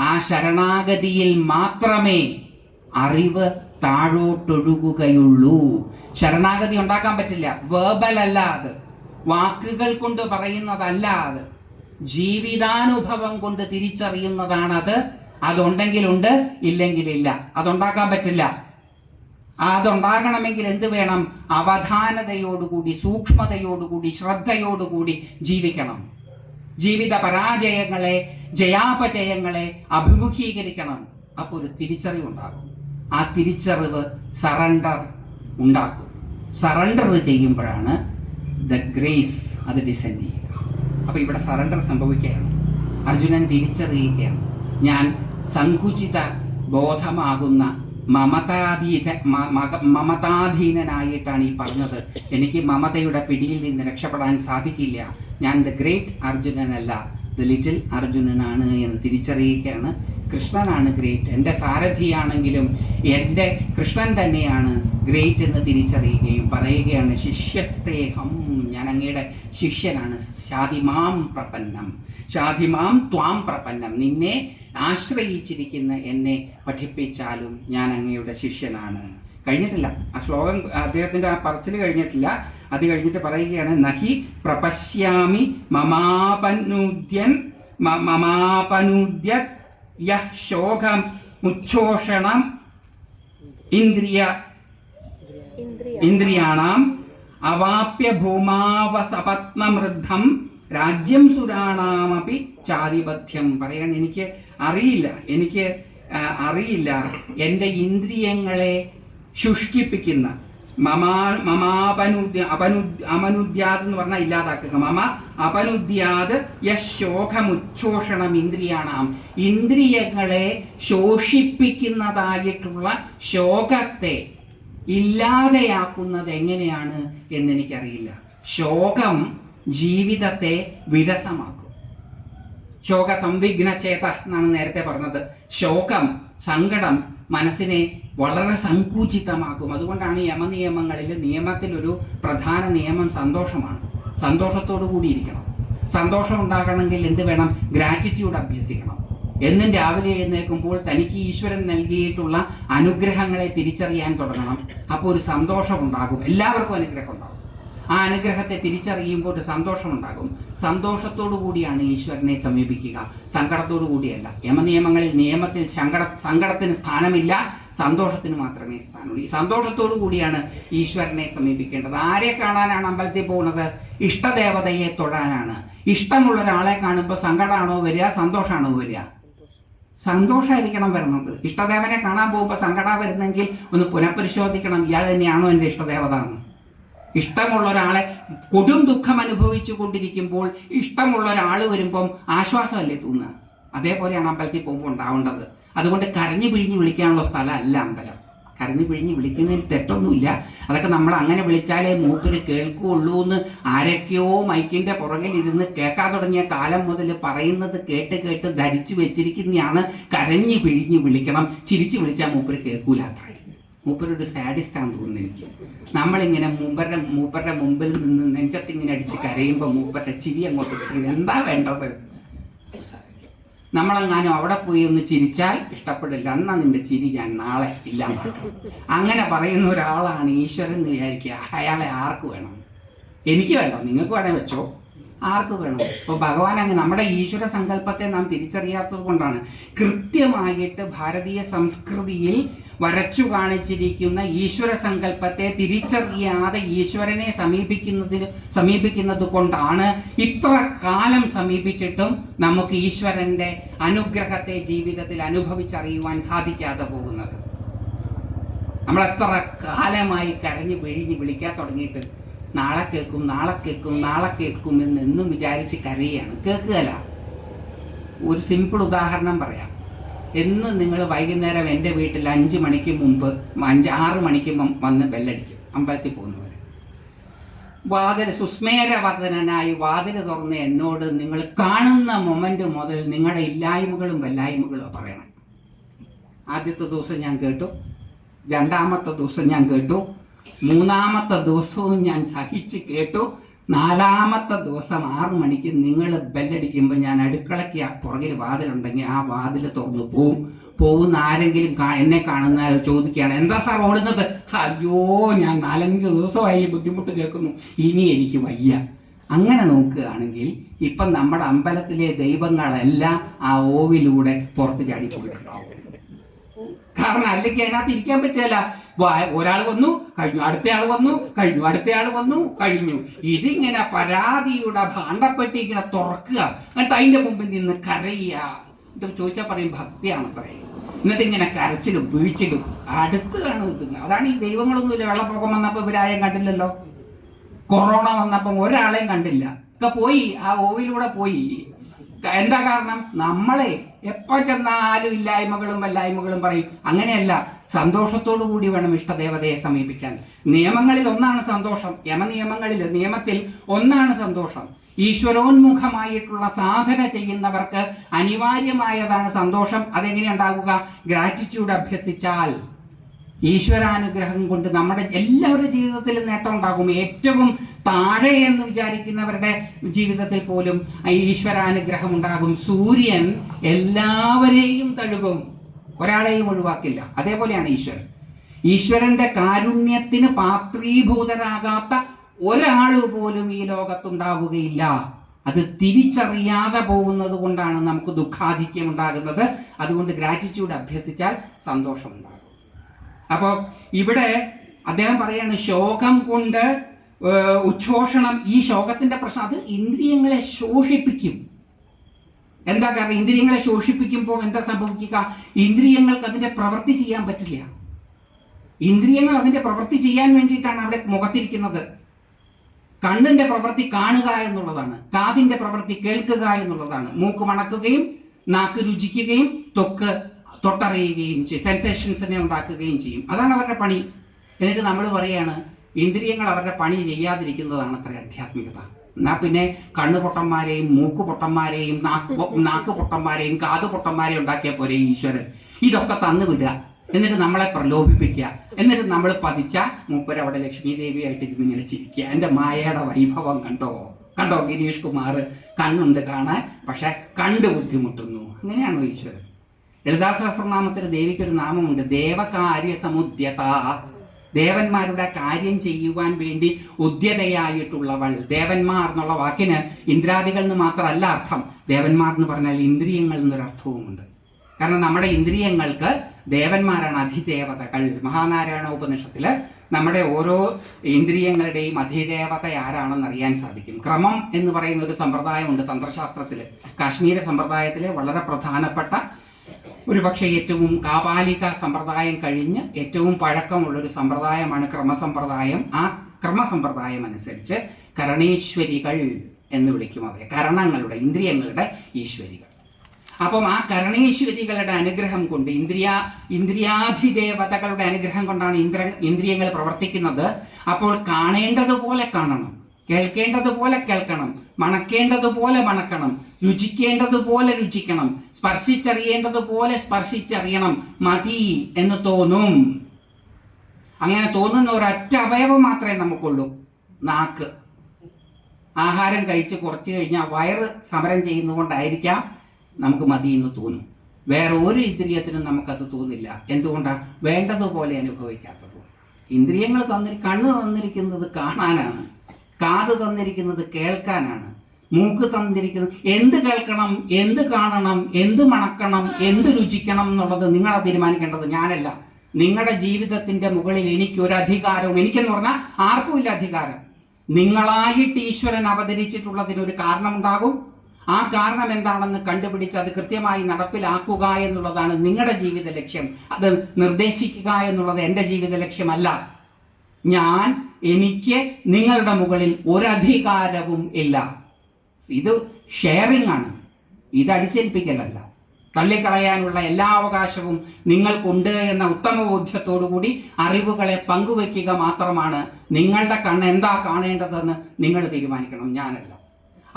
ആ ശരണാഗതിയിൽ മാത്രമേ അറിവ് താഴോട്ടൊഴുകുകയുള്ളൂ. ശരണാഗതി ഉണ്ടാക്കാൻ പറ്റില്ല. വേർബൽ അല്ല അത്, വാക്കുകൾ കൊണ്ട് പറയുന്നതല്ല അത്, ജീവിതാനുഭവം കൊണ്ട് തിരിച്ചറിയുന്നതാണത്. അതുണ്ടെങ്കിലുണ്ട്, ഇല്ലെങ്കിലില്ല. അതുണ്ടാക്കാൻ പറ്റില്ല. അതുണ്ടാകണമെങ്കിൽ എന്ത് വേണം? അവധാനതയോടുകൂടി, സൂക്ഷ്മതയോടുകൂടി, ശ്രദ്ധയോടുകൂടി ജീവിക്കണം. ജീവിത പരാജയങ്ങളെ, ജയാപജയങ്ങളെ അഭിമുഖീകരിക്കണം. അപ്പോൾ ഒരു തിരിച്ചറിവുണ്ടാകും. ആ തിരിച്ചറിവ് സറണ്ടർ ഉണ്ടാക്കും. സറണ്ടർ ചെയ്യുമ്പോഴാണ് ദ ഗ്രേസ് അത് ഡിസെൻഡ് ചെയ്യുക. അപ്പോൾ ഇവിടെ സറണ്ടർ സംഭവിക്കുകയാണ്. അർജുനൻ തിരിച്ചറിയുകയാണ്, ഞാൻ സങ്കുചിത ബോധമാകുന്ന മമതാധീനനായിട്ടാണ് ഈ പറഞ്ഞത്. എനിക്ക് മമതയുടെ പിടിയിൽ നിന്ന് രക്ഷപ്പെടാൻ സാധിക്കില്ല. ഞാൻ ദ ഗ്രേറ്റ് അർജുനനല്ല, ദ ലിറ്റിൽ അർജുനനാണ് എന്ന് തിരിച്ചറിയുകയാണ്. കൃഷ്ണനാണ് ഗ്രേറ്റ്. എൻ്റെ സാരഥിയാണെങ്കിലും എൻ്റെ കൃഷ്ണൻ തന്നെയാണ് ഗ്രേറ്റ് എന്ന് തിരിച്ചറിയുകയും പറയുകയാണ്, ശിഷ്യസ്തേഹം, ഞാൻ അങ്ങയുടെ ശിഷ്യനാണ്. ശാധിമാം പ്രപന്നം, ശാധിമാം ത്വാം പ്രപന്നം, നിന്നെ ആശ്രയിച്ചിരിക്കുന്ന എന്നെ പഠിപ്പിച്ചാലും ഞാൻ അങ്ങയുടെ ശിഷ്യനാണ്. കഴിഞ്ഞിട്ടില്ല ആ ശ്ലോകം, അദ്ദേഹത്തിൻ്റെ ആ പറച്ചിൽ കഴിഞ്ഞിട്ടില്ല. അത് കഴിഞ്ഞിട്ട് പറയുകയാണ്, നഹി പ്രപശ്യാമി മമാപനുദ്യ യഃ ശോകം ഉച്ഛോഷണം ഇന്ദ്രിയാണാം അവാപ്യ ഭൂമാവസപത്നമൃദ്ധം രാജ്യം സുരാണാമപി ചാതിപഥ്യം. പറയാൻ എനിക്ക് അറിയില്ല എൻ്റെ ഇന്ദ്രിയങ്ങളെ ശുഷ്കിപ്പിക്കുന്ന അപനുദ്യാത് എന്ന് പറഞ്ഞാൽ ഇല്ലാതാക്കുക. മമ അപനുദ്യാത് യശോഖമുച്ഛോഷണം ഇന്ദ്രിയാണാം, ഇന്ദ്രിയങ്ങളെ ശോഷിപ്പിക്കുന്നതായിട്ടുള്ള ശോകത്തെ ഇല്ലാതെയാക്കുന്നത് എങ്ങനെയാണ് എന്നെനിക്കറിയില്ല. ശോകം ജീവിതത്തെ വിരസമാക്കും. ശോക സംവിഘ്നചേത എന്നാണ് നേരത്തെ പറഞ്ഞത്. ശോകം, സങ്കടം മനസ്സിനെ വളരെ സങ്കുചിതമാക്കും. അതുകൊണ്ടാണ് യമനിയമങ്ങളിൽ നിയമത്തിലൊരു പ്രധാന നിയമം സന്തോഷമാണ്. സന്തോഷത്തോടു കൂടിയിരിക്കണം. സന്തോഷം ഉണ്ടാകണമെങ്കിൽ എന്ത് വേണം? ഗ്രാറ്റിറ്റ്യൂഡ് അഭ്യസിക്കണം. എന്നും രാവിലെ എഴുന്നേൽക്കുമ്പോൾ തനിക്ക് ഈശ്വരൻ നൽകിയിട്ടുള്ള അനുഗ്രഹങ്ങളെ തിരിച്ചറിയാൻ തുടങ്ങണം. അപ്പോൾ ഒരു സന്തോഷം ഉണ്ടാകും. എല്ലാവർക്കും അനുഗ്രഹം ഉണ്ടാകും. ആ അനുഗ്രഹത്തെ തിരിച്ചറിയുമ്പോൾ ഒരു സന്തോഷമുണ്ടാകും. സന്തോഷത്തോടു കൂടിയാണ് ഈശ്വരനെ സമീപിക്കുക, സങ്കടത്തോടു കൂടിയല്ല. യമനിയമങ്ങളിൽ നിയമത്തിൽ സങ്കടത്തിന് സ്ഥാനമില്ല, സന്തോഷത്തിന് മാത്രമേ സ്ഥാനമുള്ളൂ. ഈ സന്തോഷത്തോടു കൂടിയാണ് ഈശ്വരനെ സമീപിക്കേണ്ടത്. ആരെ കാണാനാണ് അമ്പലത്തിൽ പോകുന്നത്? ഇഷ്ടദേവതയെ തൊഴാനാണ്. ഇഷ്ടമുള്ള ഒരാളെ കാണുമ്പോൾ സങ്കടമാണോ വരിക, സന്തോഷമാണോ വരിക? സന്തോഷമായിരിക്കണം വരുന്നത്. ഇഷ്ടദേവനെ കാണാൻ പോകുമ്പോൾ സങ്കടം വരുന്നെങ്കിൽ ഒന്ന് പുനഃപരിശോധിക്കണം, ഇയാൾ തന്നെയാണോ എൻ്റെ ഇഷ്ടദേവത എന്ന്. ഇഷ്ടമുള്ള ഒരാളെ കൊടും ദുഃഖം അനുഭവിച്ചു കൊണ്ടിരിക്കുമ്പോൾ ഇഷ്ടമുള്ള ഒരാൾ വരുമ്പം ആശ്വാസമല്ലേ തോന്നുക? അതേപോലെയാണ് അമ്പലത്തിൽ പോകുമ്പോൾ ഉണ്ടാവേണ്ടത്. അതുകൊണ്ട് കരഞ്ഞു പിഴിഞ്ഞ് വിളിക്കാനുള്ള സ്ഥലമല്ല അമ്പലം. കരഞ്ഞു പിഴിഞ്ഞ് വിളിക്കുന്നതിൽ തെറ്റൊന്നുമില്ല. അതൊക്കെ നമ്മൾ അങ്ങനെ വിളിച്ചാലേ മൂപ്പര് കേൾക്കുകയുള്ളൂ എന്ന് ആരൊക്കെയോ മൈക്കിൻ്റെ പുറകിൽ ഇരുന്ന് കേൾക്കാൻ തുടങ്ങിയ കാലം മുതൽ പറയുന്നത് കേട്ട് ധരിച്ചു വെച്ചിരിക്കുന്നതാണ് കരഞ്ഞു പിഴിഞ്ഞ് വിളിക്കണം. ചിരിച്ചു വിളിച്ചാൽ മൂപ്പര് കേൾക്കൂല. അത്രയും മൂപ്പരൊരു സാഡിസ്റ്റാന്ന് തോന്നുന്നു എനിക്ക്. നമ്മളിങ്ങനെ മൂപ്പരുടെ മുമ്പിൽ നിന്ന് നെഞ്ചത്തിങ്ങനെ അടിച്ച് കരയുമ്പോൾ മൂപ്പരുടെ ചിരി അങ്ങോട്ട് കിട്ടും. എന്താ വേണ്ടത്? നമ്മളെങ്ങാനും അവിടെ പോയി ഒന്ന് ചിരിച്ചാൽ ഇഷ്ടപ്പെടില്ല, എന്നാ നിന്റെ ചിരി ഞാൻ നാളെ ഇല്ലാണ്ടാക്കും. അങ്ങനെ പറയുന്ന ഒരാളാണ് ഈശ്വരൻ എന്ന് വിചാരിക്കുക. അയാളെ ആർക്ക് വേണം? എനിക്ക് വേണ്ട, നിങ്ങൾക്ക് വേണേ വെച്ചോ. ആർക്ക് വേണം? ഇപ്പോൾ ഭഗവാൻ അങ്ങ് നമ്മുടെ ഈശ്വര സങ്കല്പത്തെ നാം തിരിച്ചറിയാത്തത് കൊണ്ടാണ് കൃത്യമായിട്ട് ഭാരതീയ സംസ്കൃതിയിൽ വരച്ചു കാണിച്ചിരിക്കുന്ന ഈശ്വര സങ്കല്പത്തെ തിരിച്ചറിയാതെ ഈശ്വരനെ സമീപിക്കുന്നത് കൊണ്ടാണ് ഇത്ര കാലം സമീപിച്ചിട്ടും നമുക്ക് ഈശ്വരന്റെ അനുഗ്രഹത്തെ ജീവിതത്തിൽ അനുഭവിച്ചറിയുവാൻ സാധിക്കാതെ പോകുന്നത്. നമ്മൾ എത്ര കാലമായി കരഞ്ഞു പിഴിഞ്ഞ് വിളിക്കാൻ തുടങ്ങിയിട്ട് നാളെ കേൾക്കും എന്നും വിചാരിച്ച് കരയുകയാണ്. കേൾക്കുകയല്ല. ഒരു സിമ്പിൾ ഉദാഹരണം പറയാം. എന്ന് നിങ്ങൾ വൈകുന്നേരം എൻ്റെ വീട്ടിൽ 5 മണിക്ക് മുമ്പ് 6 മണിക്ക് വന്ന് ബെല്ലടിക്കും, അമ്പലത്തിൽ പോകുന്നവർ. സുസ്മേരവദനായി വാതിൽ തുറന്ന് എന്നോട് നിങ്ങൾ കാണുന്ന മൊമെന്റ് മുതൽ നിങ്ങളുടെ ഇല്ലായ്മകളും വല്ലായ്മകളും പറയണം. ആദ്യത്തെ ദിവസം ഞാൻ കേട്ടു, രണ്ടാമത്തെ ദിവസം ഞാൻ കേട്ടു, മൂന്നാമത്തെ ദിവസവും ഞാൻ സഹിച്ച് കേട്ടു, നാലാമത്തെ ദിവസം 6 മണിക്ക് നിങ്ങൾ ബെല്ലടിക്കുമ്പോൾ ഞാൻ അടുക്കളയ്ക്ക് പുറകിൽ വാതിലുണ്ടെങ്കിൽ ആ വാതിൽ തുറന്ന് പോകുന്ന ആരെങ്കിലും എന്നെ കാണുന്ന ചോദിക്കുകയാണ്, എന്താ സാർ ഓടുന്നത്? അയ്യോ, ഞാൻ 4-5 ദിവസമായി ബുദ്ധിമുട്ട് കേൾക്കുന്നു, ഇനി എനിക്ക് വയ്യ. അങ്ങനെ നോക്കുകയാണെങ്കിൽ ഇപ്പം നമ്മുടെ അമ്പലത്തിലെ ദൈവങ്ങളെല്ലാം ആ ഓവിലൂടെ പുറത്ത് ചാടിപ്പോയിട്ടുണ്ടാവും. കാരണം അല്ലെങ്കിൽ അതിനകത്ത് ഇരിക്കാൻ പറ്റില്ല. ഒരാൾ വന്നു കഴിഞ്ഞു, അടുത്തയാൾ വന്നു കഴിഞ്ഞു, അടുത്തയാൾ വന്നു കഴിഞ്ഞു. ഇതിങ്ങനെ പരാതിയുടെ ഭാണ്ഡപ്പെട്ടി ഇങ്ങനെ തുറക്കുക, എന്നിട്ട് അതിൻ്റെ മുമ്പിൽ നിന്ന് കരയുക. ഇത് ചോദിച്ചാൽ പറയും ഭക്തിയാണത്രേ. എന്നിട്ട് ഇങ്ങനെ കരച്ചിലും വീഴ്ചിലും അടുത്ത് കാണുന്നത്. അതാണ് ഈ ദൈവങ്ങളൊന്നുമില്ല. വെള്ളപ്പൊക്കം വന്നപ്പോൾ ഇവരാരെയും കണ്ടില്ലല്ലോ, കൊറോണ വന്നപ്പം ഒരാളെയും കണ്ടില്ല, ഒക്കെ പോയി, ആ ഓവിലൂടെ പോയി. എന്താ കാരണം? നമ്മളെ എപ്പോൾ ചെന്നാലും ഇല്ലായ്മകളും വല്ലായ്മകളും പറയും. അങ്ങനെയല്ല, സന്തോഷത്തോടു കൂടി വേണം ഇഷ്ടദേവതയെ സമീപിക്കാൻ. നിയമങ്ങളിൽ ഒന്നാണ് സന്തോഷം, നിയമത്തിൽ ഒന്നാണ് സന്തോഷം. ഈശ്വരോന്മുഖമായിട്ടുള്ള സാധന ചെയ്യുന്നവർക്ക് അനിവാര്യമായതാണ് സന്തോഷം. അതെങ്ങനെയുണ്ടാകുക? ഗ്രാറ്റിറ്റ്യൂഡ് അഭ്യസിച്ചാൽ. ഈശ്വരാനുഗ്രഹം കൊണ്ട് നമ്മുടെ എല്ലാവരുടെ ജീവിതത്തിലും നേട്ടം ഉണ്ടാകും. ഏറ്റവും താഴെ എന്ന് വിചാരിക്കുന്നവരുടെ ജീവിതത്തിൽ പോലും ഈശ്വരാനുഗ്രഹം ഉണ്ടാകും. സൂര്യൻ എല്ലാവരെയും തഴുകും, ഒരാളെയും ഒഴിവാക്കില്ല. അതേപോലെയാണ് ഈശ്വരൻ. ഈശ്വരന്റെ കാരുണ്യത്തിന് പാത്രീഭൂതരാകാത്ത ഒരാൾ പോലും ഈ ലോകത്തുണ്ടാവുകയില്ല. അത് തിരിച്ചറിയാതെ പോകുന്നത് കൊണ്ടാണ് നമുക്ക് ദുഃഖാധിക്യം ഉണ്ടാകുന്നത്. അതുകൊണ്ട് ഗ്രാറ്റിറ്റ്യൂഡ് അഭ്യസിച്ചാൽ സന്തോഷമുണ്ടാകും. അപ്പോൾ ഇവിടെ അദ്ദേഹം പറയാണ്, ശോകം കൊണ്ട് ഉച്ഛോഷണം. ഈ ശോകത്തിന്റെ പ്രശ്നം അത് ഇന്ദ്രിയങ്ങളെ ശോഷിപ്പിക്കും. എന്താ കാരണം? ഇന്ദ്രിയങ്ങളെ ശോഷിപ്പിക്കുമ്പോൾ എന്താ സംഭവിക്കുക? ഇന്ദ്രിയങ്ങൾക്ക് അതിന്റെ പ്രവൃത്തി ചെയ്യാൻ പറ്റില്ല. ഇന്ദ്രിയങ്ങൾ അതിന്റെ പ്രവൃത്തി ചെയ്യാൻ വേണ്ടിയിട്ടാണ് അവിടെ മുഖത്തിരിക്കുന്നത്. കണ്ണിന്റെ പ്രവൃത്തി കാണുക എന്നുള്ളതാണ്, കാതിന്റെ പ്രവൃത്തി കേൾക്കുക എന്നുള്ളതാണ്, മൂക്ക് മണക്കുകയും നാക്ക് രുചിക്കുകയും ത്വക്ക് തൊട്ടറിയുകയും ചെയ്യും, സെൻസേഷൻസിനെ ഉണ്ടാക്കുകയും ചെയ്യും. അതാണ് അവരുടെ പണി. എന്നിട്ട് നമ്മൾ പറയാണ് ഇന്ദ്രിയങ്ങൾ അവരുടെ പണി ചെയ്യാതിരിക്കുന്നതാണ് അത്ര ആധ്യാത്മികത. എന്നാൽ പിന്നെ കണ്ണു പൊട്ടന്മാരെയും മൂക്ക് പൊട്ടന്മാരെയും നാക്ക് പൊട്ടന്മാരെയും കാത് പൊട്ടന്മാരെയും ഉണ്ടാക്കിയ പോലെ ഈശ്വരൻ ഇതൊക്കെ തന്നു വിടുക, എന്നിട്ട് നമ്മളെ പ്രലോഭിപ്പിക്കുക, എന്നിട്ട് നമ്മൾ പതിച്ച മൂപ്പരവിടെ ലക്ഷ്മി ദേവിയായിട്ട് ഇങ്ങനെ ചിരിക്കുക. എൻ്റെ മായയുടെ വൈഭവം കണ്ടോ ഗിരീഷ് കുമാർ, കണ്ണുണ്ട് കാണാൻ, പക്ഷെ കണ്ടു ബുദ്ധിമുട്ടുന്നു. അങ്ങനെയാണോ ഈശ്വരൻ? ലളിതാ സഹസ്രനാമത്തിൽ ദേവിക്കൊരു നാമമുണ്ട്, ദേവകാര്യ സമുദ്യത. ദേവന്മാരുടെ കാര്യം ചെയ്യുവാൻ വേണ്ടി ഉദ്യതയായിട്ടുള്ളവൾ. ദേവന്മാർ എന്നുള്ള വാക്കിന് ഇന്ദ്രാദികൾ എന്ന് മാത്രമല്ല അർത്ഥം. ദേവന്മാർ എന്ന് പറഞ്ഞാൽ ഇന്ദ്രിയങ്ങൾ എന്നൊരർത്ഥവുമുണ്ട്. കാരണം നമ്മുടെ ഇന്ദ്രിയങ്ങൾക്ക് ദേവന്മാരാണ് അധിദേവതകൾ. മഹാനാരായണ ഉപനിഷത്തില് നമ്മുടെ ഓരോ ഇന്ദ്രിയങ്ങളുടെയും അധിദേവത ആരാണെന്ന് അറിയാൻ സാധിക്കും. ക്രമം എന്ന് പറയുന്ന ഒരു സമ്പ്രദായമുണ്ട് തന്ത്രശാസ്ത്രത്തില്. കാശ്മീര സമ്പ്രദായത്തിലെ വളരെ പ്രധാനപ്പെട്ട, ഒരുപക്ഷെ ഏറ്റവും കാപാലിക സമ്പ്രദായം കഴിഞ്ഞ് ഏറ്റവും പഴക്കമുള്ളൊരു സമ്പ്രദായമാണ് ക്രമസമ്പ്രദായം. ആ ക്രമസമ്പ്രദായം അനുസരിച്ച് കരണേശ്വരികൾ എന്ന് വിളിക്കും അവരെ, കരണങ്ങളുടെ ഇന്ദ്രിയങ്ങളുടെ ഈശ്വരികൾ. അപ്പം ആ കരണേശ്വരികളുടെ അനുഗ്രഹം കൊണ്ട്, ഇന്ദ്രിയാധിദേവതകളുടെ അനുഗ്രഹം കൊണ്ടാണ് ഇന്ദ്രിയങ്ങൾ പ്രവർത്തിക്കുന്നത്. അപ്പോൾ കാണേണ്ടതുപോലെ കാണണം, കേൾക്കേണ്ടതുപോലെ കേൾക്കണം, മണക്കേണ്ടതുപോലെ മണക്കണം, രുചിക്കേണ്ടതുപോലെ രുചിക്കണം, സ്പർശിച്ചറിയേണ്ടതുപോലെ സ്പർശിച്ചറിയണം. മതി എന്ന് തോന്നും. അങ്ങനെ തോന്നുന്ന ഒരൊറ്റ അവയവം മാത്രമേ നമുക്കുള്ളൂ, നാക്ക്. ആഹാരം കഴിച്ച് കുറച്ച് കഴിഞ്ഞാൽ വയറ് സമരം ചെയ്യുന്നതുകൊണ്ടായിരിക്കാം നമുക്ക് മതി എന്ന് തോന്നും. വേറെ ഒരു ഇന്ദ്രിയത്തിനും നമുക്കത് തോന്നില്ല. എന്തുകൊണ്ടാണ്? വേണ്ടതുപോലെ അനുഭവിക്കാത്തത്. ഇന്ദ്രിയങ്ങൾ കണ്ണ് തന്നിരിക്കുന്നത് കാണാനാണ്, കാത് തന്നിരിക്കുന്നത് കേൾക്കാനാണ്, മൂക്ക് തന്നിരിക്കുന്നത് എന്ത് കേൾക്കണം, എന്ത് കാണണം, എന്ത് മണക്കണം, എന്ത് രുചിക്കണം എന്നുള്ളത് നിങ്ങളെ തീരുമാനിക്കേണ്ടത് ഞാനല്ല. നിങ്ങളുടെ ജീവിതത്തിന്റെ മുകളിൽ എനിക്കൊരു അധികാരവും, എനിക്കെന്ന് പറഞ്ഞാൽ ആർക്കുമില്ല അധികാരം. നിങ്ങളായിട്ട് ഈശ്വരൻ അവതരിച്ചിട്ടുള്ളതിനൊരു കാരണമുണ്ടാകും. ആ കാരണം എന്താണെന്ന് കണ്ടുപിടിച്ച് അത് കൃത്യമായി നടപ്പിലാക്കുക എന്നുള്ളതാണ് നിങ്ങളുടെ ജീവിത ലക്ഷ്യം. അത് നിർദ്ദേശിക്കുക എന്നുള്ളത് എൻ്റെ ജീവിത ലക്ഷ്യമല്ല. എനിക്ക് നിങ്ങളുടെ മുകളിൽ ഒരധികാരവും ഇല്ല. ഇത് ഷെയറിംഗ് ആണ്, ഇത് അടിച്ചേൽപ്പിക്കലല്ല. തള്ളിക്കളയാനുള്ള എല്ലാ അവകാശവും നിങ്ങൾക്കുണ്ട് എന്ന ഉത്തമ ബോധ്യത്തോടുകൂടി അറിവുകളെ പങ്കുവയ്ക്കുക മാത്രമാണ്. നിങ്ങളുടെ കണ്ണ് എന്താ കാണേണ്ടതെന്ന് നിങ്ങൾ തീരുമാനിക്കണം, ഞാനല്ല.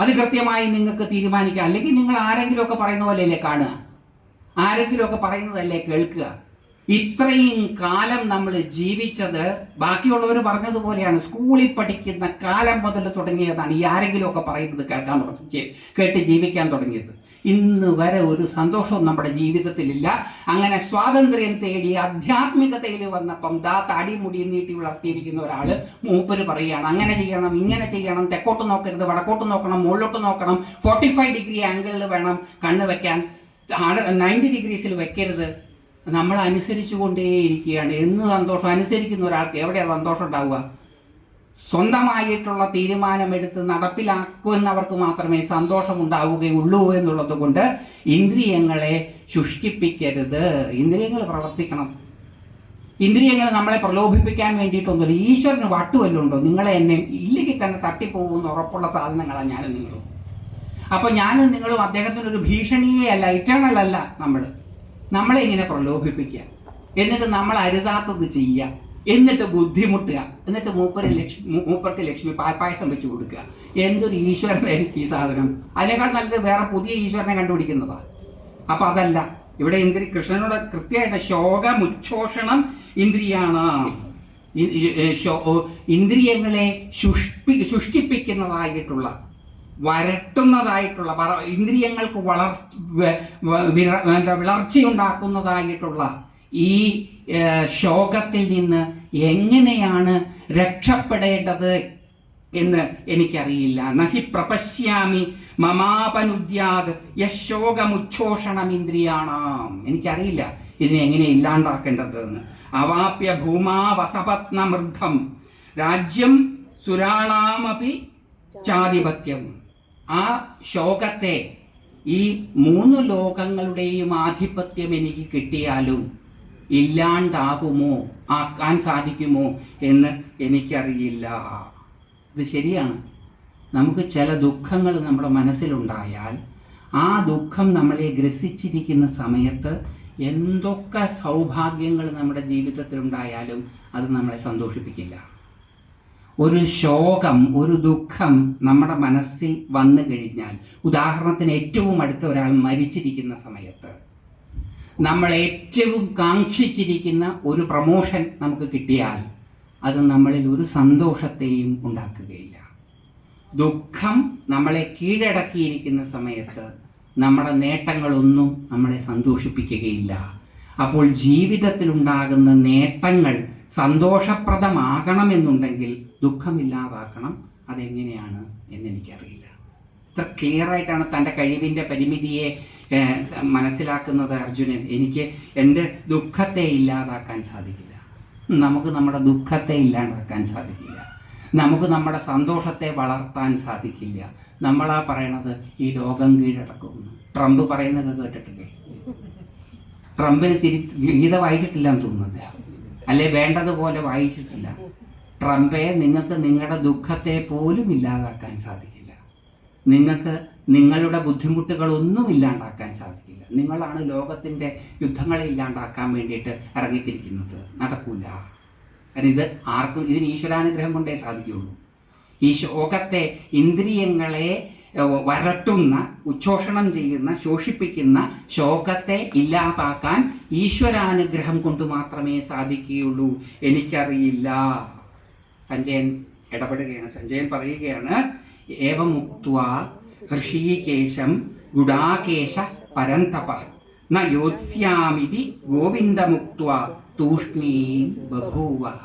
അത് കൃത്യമായി നിങ്ങൾക്ക് തീരുമാനിക്കാം. അല്ലെങ്കിൽ നിങ്ങൾ ആരെങ്കിലുമൊക്കെ പറയുന്ന പോലെയല്ലേ കാണുക, ആരെങ്കിലുമൊക്കെ പറയുന്നതല്ലേ കേൾക്കുക. ഇത്രയും കാലം നമ്മൾ ജീവിച്ചത് ബാക്കിയുള്ളവർ പറഞ്ഞതുപോലെയാണ്. സ്കൂളിൽ പഠിക്കുന്ന കാലം മുതൽ തുടങ്ങിയതാണ് ഈ ആരെങ്കിലുമൊക്കെ പറയുന്നത് കേട്ട് ജീവിക്കാൻ തുടങ്ങിയത്. ഇന്ന് വരെ ഒരു സന്തോഷവും നമ്മുടെ ജീവിതത്തിലില്ല. അങ്ങനെ സ്വാതന്ത്ര്യം തേടി ആധ്യാത്മികതയിൽ വന്നപ്പം താടിമുടി നീട്ടി വളർത്തിയിരിക്കുന്ന ഒരാൾ മൂപ്പര് പറയുകയാണ് അങ്ങനെ ചെയ്യണം, ഇങ്ങനെ ചെയ്യണം, തെക്കോട്ട് നോക്കരുത്, വടക്കോട്ട് നോക്കണം, മുകളിലോട്ട് നോക്കണം, 45 ഡിഗ്രി ആംഗിളിൽ വേണം കണ്ണ് വെക്കാൻ, 90 ഡിഗ്രീസിൽ വെക്കരുത്. നമ്മൾ അനുസരിച്ചു കൊണ്ടേയിരിക്കുകയാണ്. എന്ന് സന്തോഷം? അനുസരിക്കുന്ന ഒരാൾക്ക് എവിടെയാണ് സന്തോഷം ഉണ്ടാവുക? സ്വന്തമായിട്ടുള്ള തീരുമാനമെടുത്ത് നടപ്പിലാക്കുന്നവർക്ക് മാത്രമേ സന്തോഷം ഉണ്ടാവുകയുള്ളൂ എന്നുള്ളത് കൊണ്ട് ഇന്ദ്രിയങ്ങളെ ശുഷ്കിപ്പിക്കരുത്. ഇന്ദ്രിയങ്ങൾ പ്രവർത്തിക്കണം. ഇന്ദ്രിയങ്ങൾ നമ്മളെ പ്രലോഭിപ്പിക്കാൻ വേണ്ടിയിട്ടൊന്നുമില്ല. ഈശ്വരന് വട്ടുവല്ലോ ഉണ്ടോ? നിങ്ങളെ എന്നെ ഇല്ലെങ്കിൽ തന്നെ തട്ടിപ്പോകുമെന്ന് ഉറപ്പുള്ള സാധനങ്ങളാണ് ഞാനും നിങ്ങളും. അപ്പൊ ഞാനും നിങ്ങളും അദ്ദേഹത്തിനൊരു ഭീഷണിയേ അല്ല, ഇറ്റേണൽ അല്ല. നമ്മളെ ഇങ്ങനെ പ്രലോഭിപ്പിക്കുക, എന്നിട്ട് നമ്മൾ അരുതാത്തത് ചെയ്യുക, എന്നിട്ട് ബുദ്ധിമുട്ടുക, എന്നിട്ട് മൂപ്പർക്ക് ലക്ഷ്മി പാൽപ്പായസം വെച്ച് കൊടുക്കുക. എന്തൊരു ഈശ്വരനായിരിക്കും ഈ സാധനം? അതിനേക്കാൾ നല്ലത് വേറെ പുതിയ ഈശ്വരനെ കണ്ടുപിടിക്കുന്നതാ. അപ്പൊ അതല്ല ഇവിടെ കൃഷ്ണനോട് കൃത്യമായിട്ട് ശോകമുച്ഛോഷണം ഇന്ദ്രിയാണ്. ഇന്ദ്രിയങ്ങളെ ശുഷ്കിപ്പിക്കുന്നതായിട്ടുള്ള, വരട്ടുന്നതായിട്ടുള്ള, ഇന്ദ്രിയങ്ങൾക്ക് വിളർച്ചയുണ്ടാക്കുന്നതായിട്ടുള്ള ഈ ശോകത്തിൽ നിന്ന് എങ്ങനെയാണ് രക്ഷപ്പെടേണ്ടത് എന്ന് എനിക്കറിയില്ല. നഹി പ്രപശ്യാമി മമാപനുദ്യാത് യശോകമുച്ഛോഷണമിന്ദ്രിയാണാം. എനിക്കറിയില്ല ഇതിനെ എങ്ങനെ ഇല്ലാണ്ടാക്കേണ്ടതെന്ന്. അവാപ്യ ഭൂമാവസപത്നമൃദ്ധം രാജ്യം സുരാണാമപി ചാധിപത്യം. ആ ശോകത്തെ, ഈ 3 ലോകങ്ങളുടെയും ആധിപത്യം എനിക്ക് കിട്ടിയാലും ഇല്ലാണ്ടാകുമോ, ആക്കാൻ സാധിക്കുമോ എന്ന് എനിക്കറിയില്ല. ഇത് ശരിയാണ്. നമുക്ക് ചില ദുഃഖങ്ങൾ നമ്മുടെ മനസ്സിലുണ്ടായാൽ ആ ദുഃഖം നമ്മളെ ഗ്രസിച്ചിരിക്കുന്ന സമയത്ത് എന്തൊക്കെ സൗഭാഗ്യങ്ങൾ നമ്മുടെ ജീവിതത്തിലുണ്ടായാലും അത് നമ്മളെ സന്തോഷിപ്പിക്കില്ല. ഒരു ശോകം, ഒരു ദുഃഖം നമ്മുടെ മനസ്സിൽ വന്നു കഴിഞ്ഞാൽ, ഉദാഹരണത്തിന് ഏറ്റവും അടുത്ത ഒരാൾ മരിച്ചിരിക്കുന്ന സമയത്ത്, നമ്മൾ ഏറ്റവും കാക്ഷിച്ചിരിക്കുന്ന ഒരു പ്രമോഷൻ നമുക്ക് കിട്ടിയാൽ അത് നമ്മളിൽ ഒരു സന്തോഷത്തെയും ഉണ്ടാക്കുകയില്ല. ദുഃഖം നമ്മളെ കീഴടക്കിയിരിക്കുന്ന സമയത്ത് നമ്മുടെ നേട്ടങ്ങളൊന്നും നമ്മളെ സന്തോഷിപ്പിക്കുകയില്ല. അപ്പോൾ ജീവിതത്തിലുണ്ടാകുന്ന നേട്ടങ്ങൾ സന്തോഷപ്രദമാകണമെന്നുണ്ടെങ്കിൽ ദുഃഖമില്ലാതാക്കണം. അതെങ്ങനെയാണ് എന്നെനിക്കറിയില്ല. ഇത്ര ക്ലിയർ ആയിട്ടാണ് തൻ്റെ കഴിവിൻ്റെ പരിമിതിയെ മനസ്സിലാക്കുന്നത് അർജുനൻ. എനിക്ക് എൻ്റെ ദുഃഖത്തെ ഇല്ലാതാക്കാൻ സാധിക്കില്ല. നമുക്ക് നമ്മുടെ ദുഃഖത്തെ ഇല്ലാതാക്കാൻ സാധിക്കില്ല. നമുക്ക് നമ്മുടെ സന്തോഷത്തെ വളർത്താൻ സാധിക്കില്ല. നമ്മളാ പറയണത് ഈ ലോകം കീഴടക്കുന്നു. ട്രംപ് പറയുന്നത് കേട്ടിട്ടില്ലേ? ട്രംപിന് ഗീത വായിച്ചിട്ടില്ല എന്ന് തോന്നുന്നത്, അല്ലെ വേണ്ടതുപോലെ വായിച്ചിട്ടില്ല. ട്രംപെ, നിങ്ങൾക്ക് നിങ്ങളുടെ ദുഃഖത്തെ പോലും ഇല്ലാതാക്കാൻ സാധിക്കില്ല. നിങ്ങൾക്ക് നിങ്ങളുടെ ബുദ്ധിമുട്ടുകളൊന്നും ഇല്ലാണ്ടാക്കാൻ സാധിക്കില്ല. നിങ്ങളാണ് ലോകത്തിൻ്റെ യുദ്ധങ്ങളെ ഇല്ലാണ്ടാക്കാൻ വേണ്ടിയിട്ട് ഇറങ്ങിത്തിരിക്കുന്നത്. നടക്കൂല. കാരണം ഇതിന് ഈശ്വരാനുഗ്രഹം കൊണ്ടേ സാധിക്കുകയുള്ളൂ. ഈ ശോകത്തെ, ഇന്ദ്രിയങ്ങളെ വരട്ടുന്ന, ഉച്ഛോഷണം ചെയ്യുന്ന, ശോഷിപ്പിക്കുന്ന ശോകത്തെ ഇല്ലാതാക്കാൻ ഈശ്വരാനുഗ്രഹം കൊണ്ട് മാത്രമേ സാധിക്കുകയുള്ളൂ. എനിക്കറിയില്ല. സഞ്ജയൻ ഇടപെടുകയാണ്. സഞ്ജയൻ പറയുകയാണ്, ഏവമുക്ത്വാ ഋഷീകേശം ഗുഡാകേശ പരന്തപ ന യോത്സ്യാമിതി ഗോവിന്ദമുക്ത്വാ തൂഷ്ണീം ബഭൂവഃ.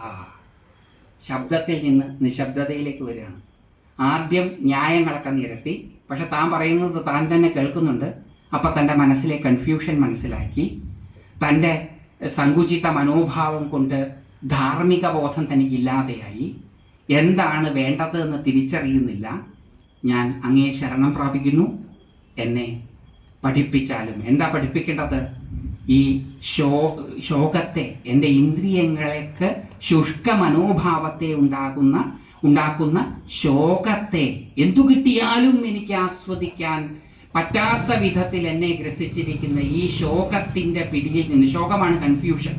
ശബ്ദത്തിൽ നിന്ന് നിശബ്ദതയിലേക്ക് വരികയാണ്. ആദ്യം ന്യായങ്ങളൊക്കെ നിരത്തി, പക്ഷെ താൻ പറയുന്നത് താൻ തന്നെ കേൾക്കുന്നുണ്ട്. അപ്പം തൻ്റെ മനസ്സിലെ കൺഫ്യൂഷൻ മനസ്സിലാക്കി, തൻ്റെ സങ്കുചിത മനോഭാവം കൊണ്ട് ധാർമ്മിക ബോധം തനിക്കില്ലാതെയായി, എന്താണ് വേണ്ടത് എന്ന് തിരിച്ചറിയുന്നില്ല. ഞാൻ അങ്ങേ ശരണം പ്രാപിക്കുന്നു, എന്നെ പഠിപ്പിച്ചാലും. എന്താ പഠിപ്പിക്കേണ്ടത്? ഈ ശോകത്തെ, എൻ്റെ ഇന്ദ്രിയങ്ങൾക്ക് ശുഷ്ക മനോഭാവത്തെ ഉണ്ടാക്കുന്ന ശോകത്തെ എന്തു കിട്ടിയാലും എനിക്ക് ആസ്വദിക്കാൻ പറ്റാത്ത വിധത്തിൽ എന്നെ ഗ്രസിച്ചിരിക്കുന്ന ഈ ശോകത്തിന്റെ പിടിയിൽ നിന്ന്, ശോകമാണ് കൺഫ്യൂഷൻ,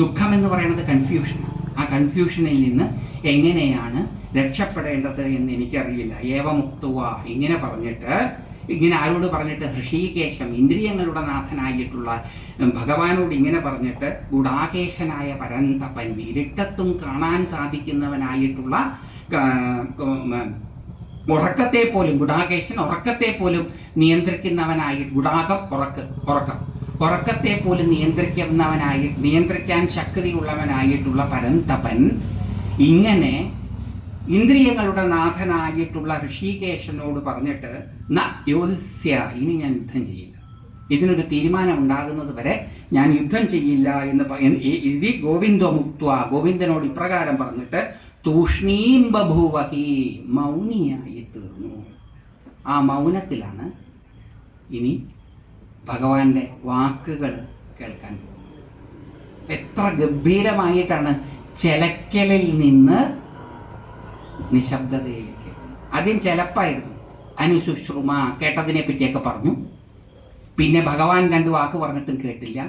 ദുഃഖം എന്ന് പറയുന്നത് കൺഫ്യൂഷൻ, ആ കൺഫ്യൂഷനിൽ നിന്ന് എങ്ങനെയാണ് രക്ഷപ്പെടേണ്ടത് എന്ന് എനിക്കറിയില്ല. ഏവമുക്തുവ ഇങ്ങനെ പറഞ്ഞിട്ട്, ഇങ്ങനെ ആരോട് പറഞ്ഞിട്ട്? ഹൃഷീകേശം, ഇന്ദ്രിയങ്ങളുടെ നാഥനായിട്ടുള്ള ഭഗവാനോട് ഇങ്ങനെ പറഞ്ഞിട്ട്, ഗുഡാകേശനായ പരന്തപൻ, ഇരുട്ടത്തും കാണാൻ സാധിക്കുന്നവനായിട്ടുള്ള ഉറക്കത്തെ പോലും, ഗുഡാകേശൻ ഉറക്കത്തെ പോലും നിയന്ത്രിക്കുന്നവനായി, ഗുഡാകം ഉറക്കത്തെ പോലും നിയന്ത്രിക്കാൻ ശക്തിയുള്ളവനായിട്ടുള്ള പരന്തപൻ ഇങ്ങനെ ഇന്ദ്രിയങ്ങളുടെ നാഥനായിട്ടുള്ള ഋഷികേശനോട് പറഞ്ഞിട്ട്, ന യോത്സ്യ, ഇനി ഞാൻ യുദ്ധം ചെയ്യില്ല, ഇതിനൊരു തീരുമാനം ഉണ്ടാകുന്നത് വരെ ഞാൻ യുദ്ധം ചെയ്യില്ല എന്ന് ഗോവിന്ദമുക്ത്വ, ഗോവിന്ദനോട് ഇപ്രകാരം പറഞ്ഞിട്ട് തൂഷ്ണീം ബഭൂവഹി, മൗനിയായി തീർന്നു. ആ മൗനത്തിലാണ് ഇനി ഭഗവാന്റെ വാക്കുകൾ കേൾക്കാൻ പോകുന്നത്. എത്ര ഗംഭീരമായിട്ടാണ് ചെലക്കലിൽ നിന്ന് നിശബ്ദതയിലേക്ക്. ആദ്യം ചെലപ്പായിരുന്നു, അനുശുശ്രുമ, കേട്ടതിനെ പറ്റിയൊക്കെ പറഞ്ഞു. പിന്നെ ഭഗവാൻ 2 വാക്ക് പറഞ്ഞിട്ടും കേട്ടില്ല,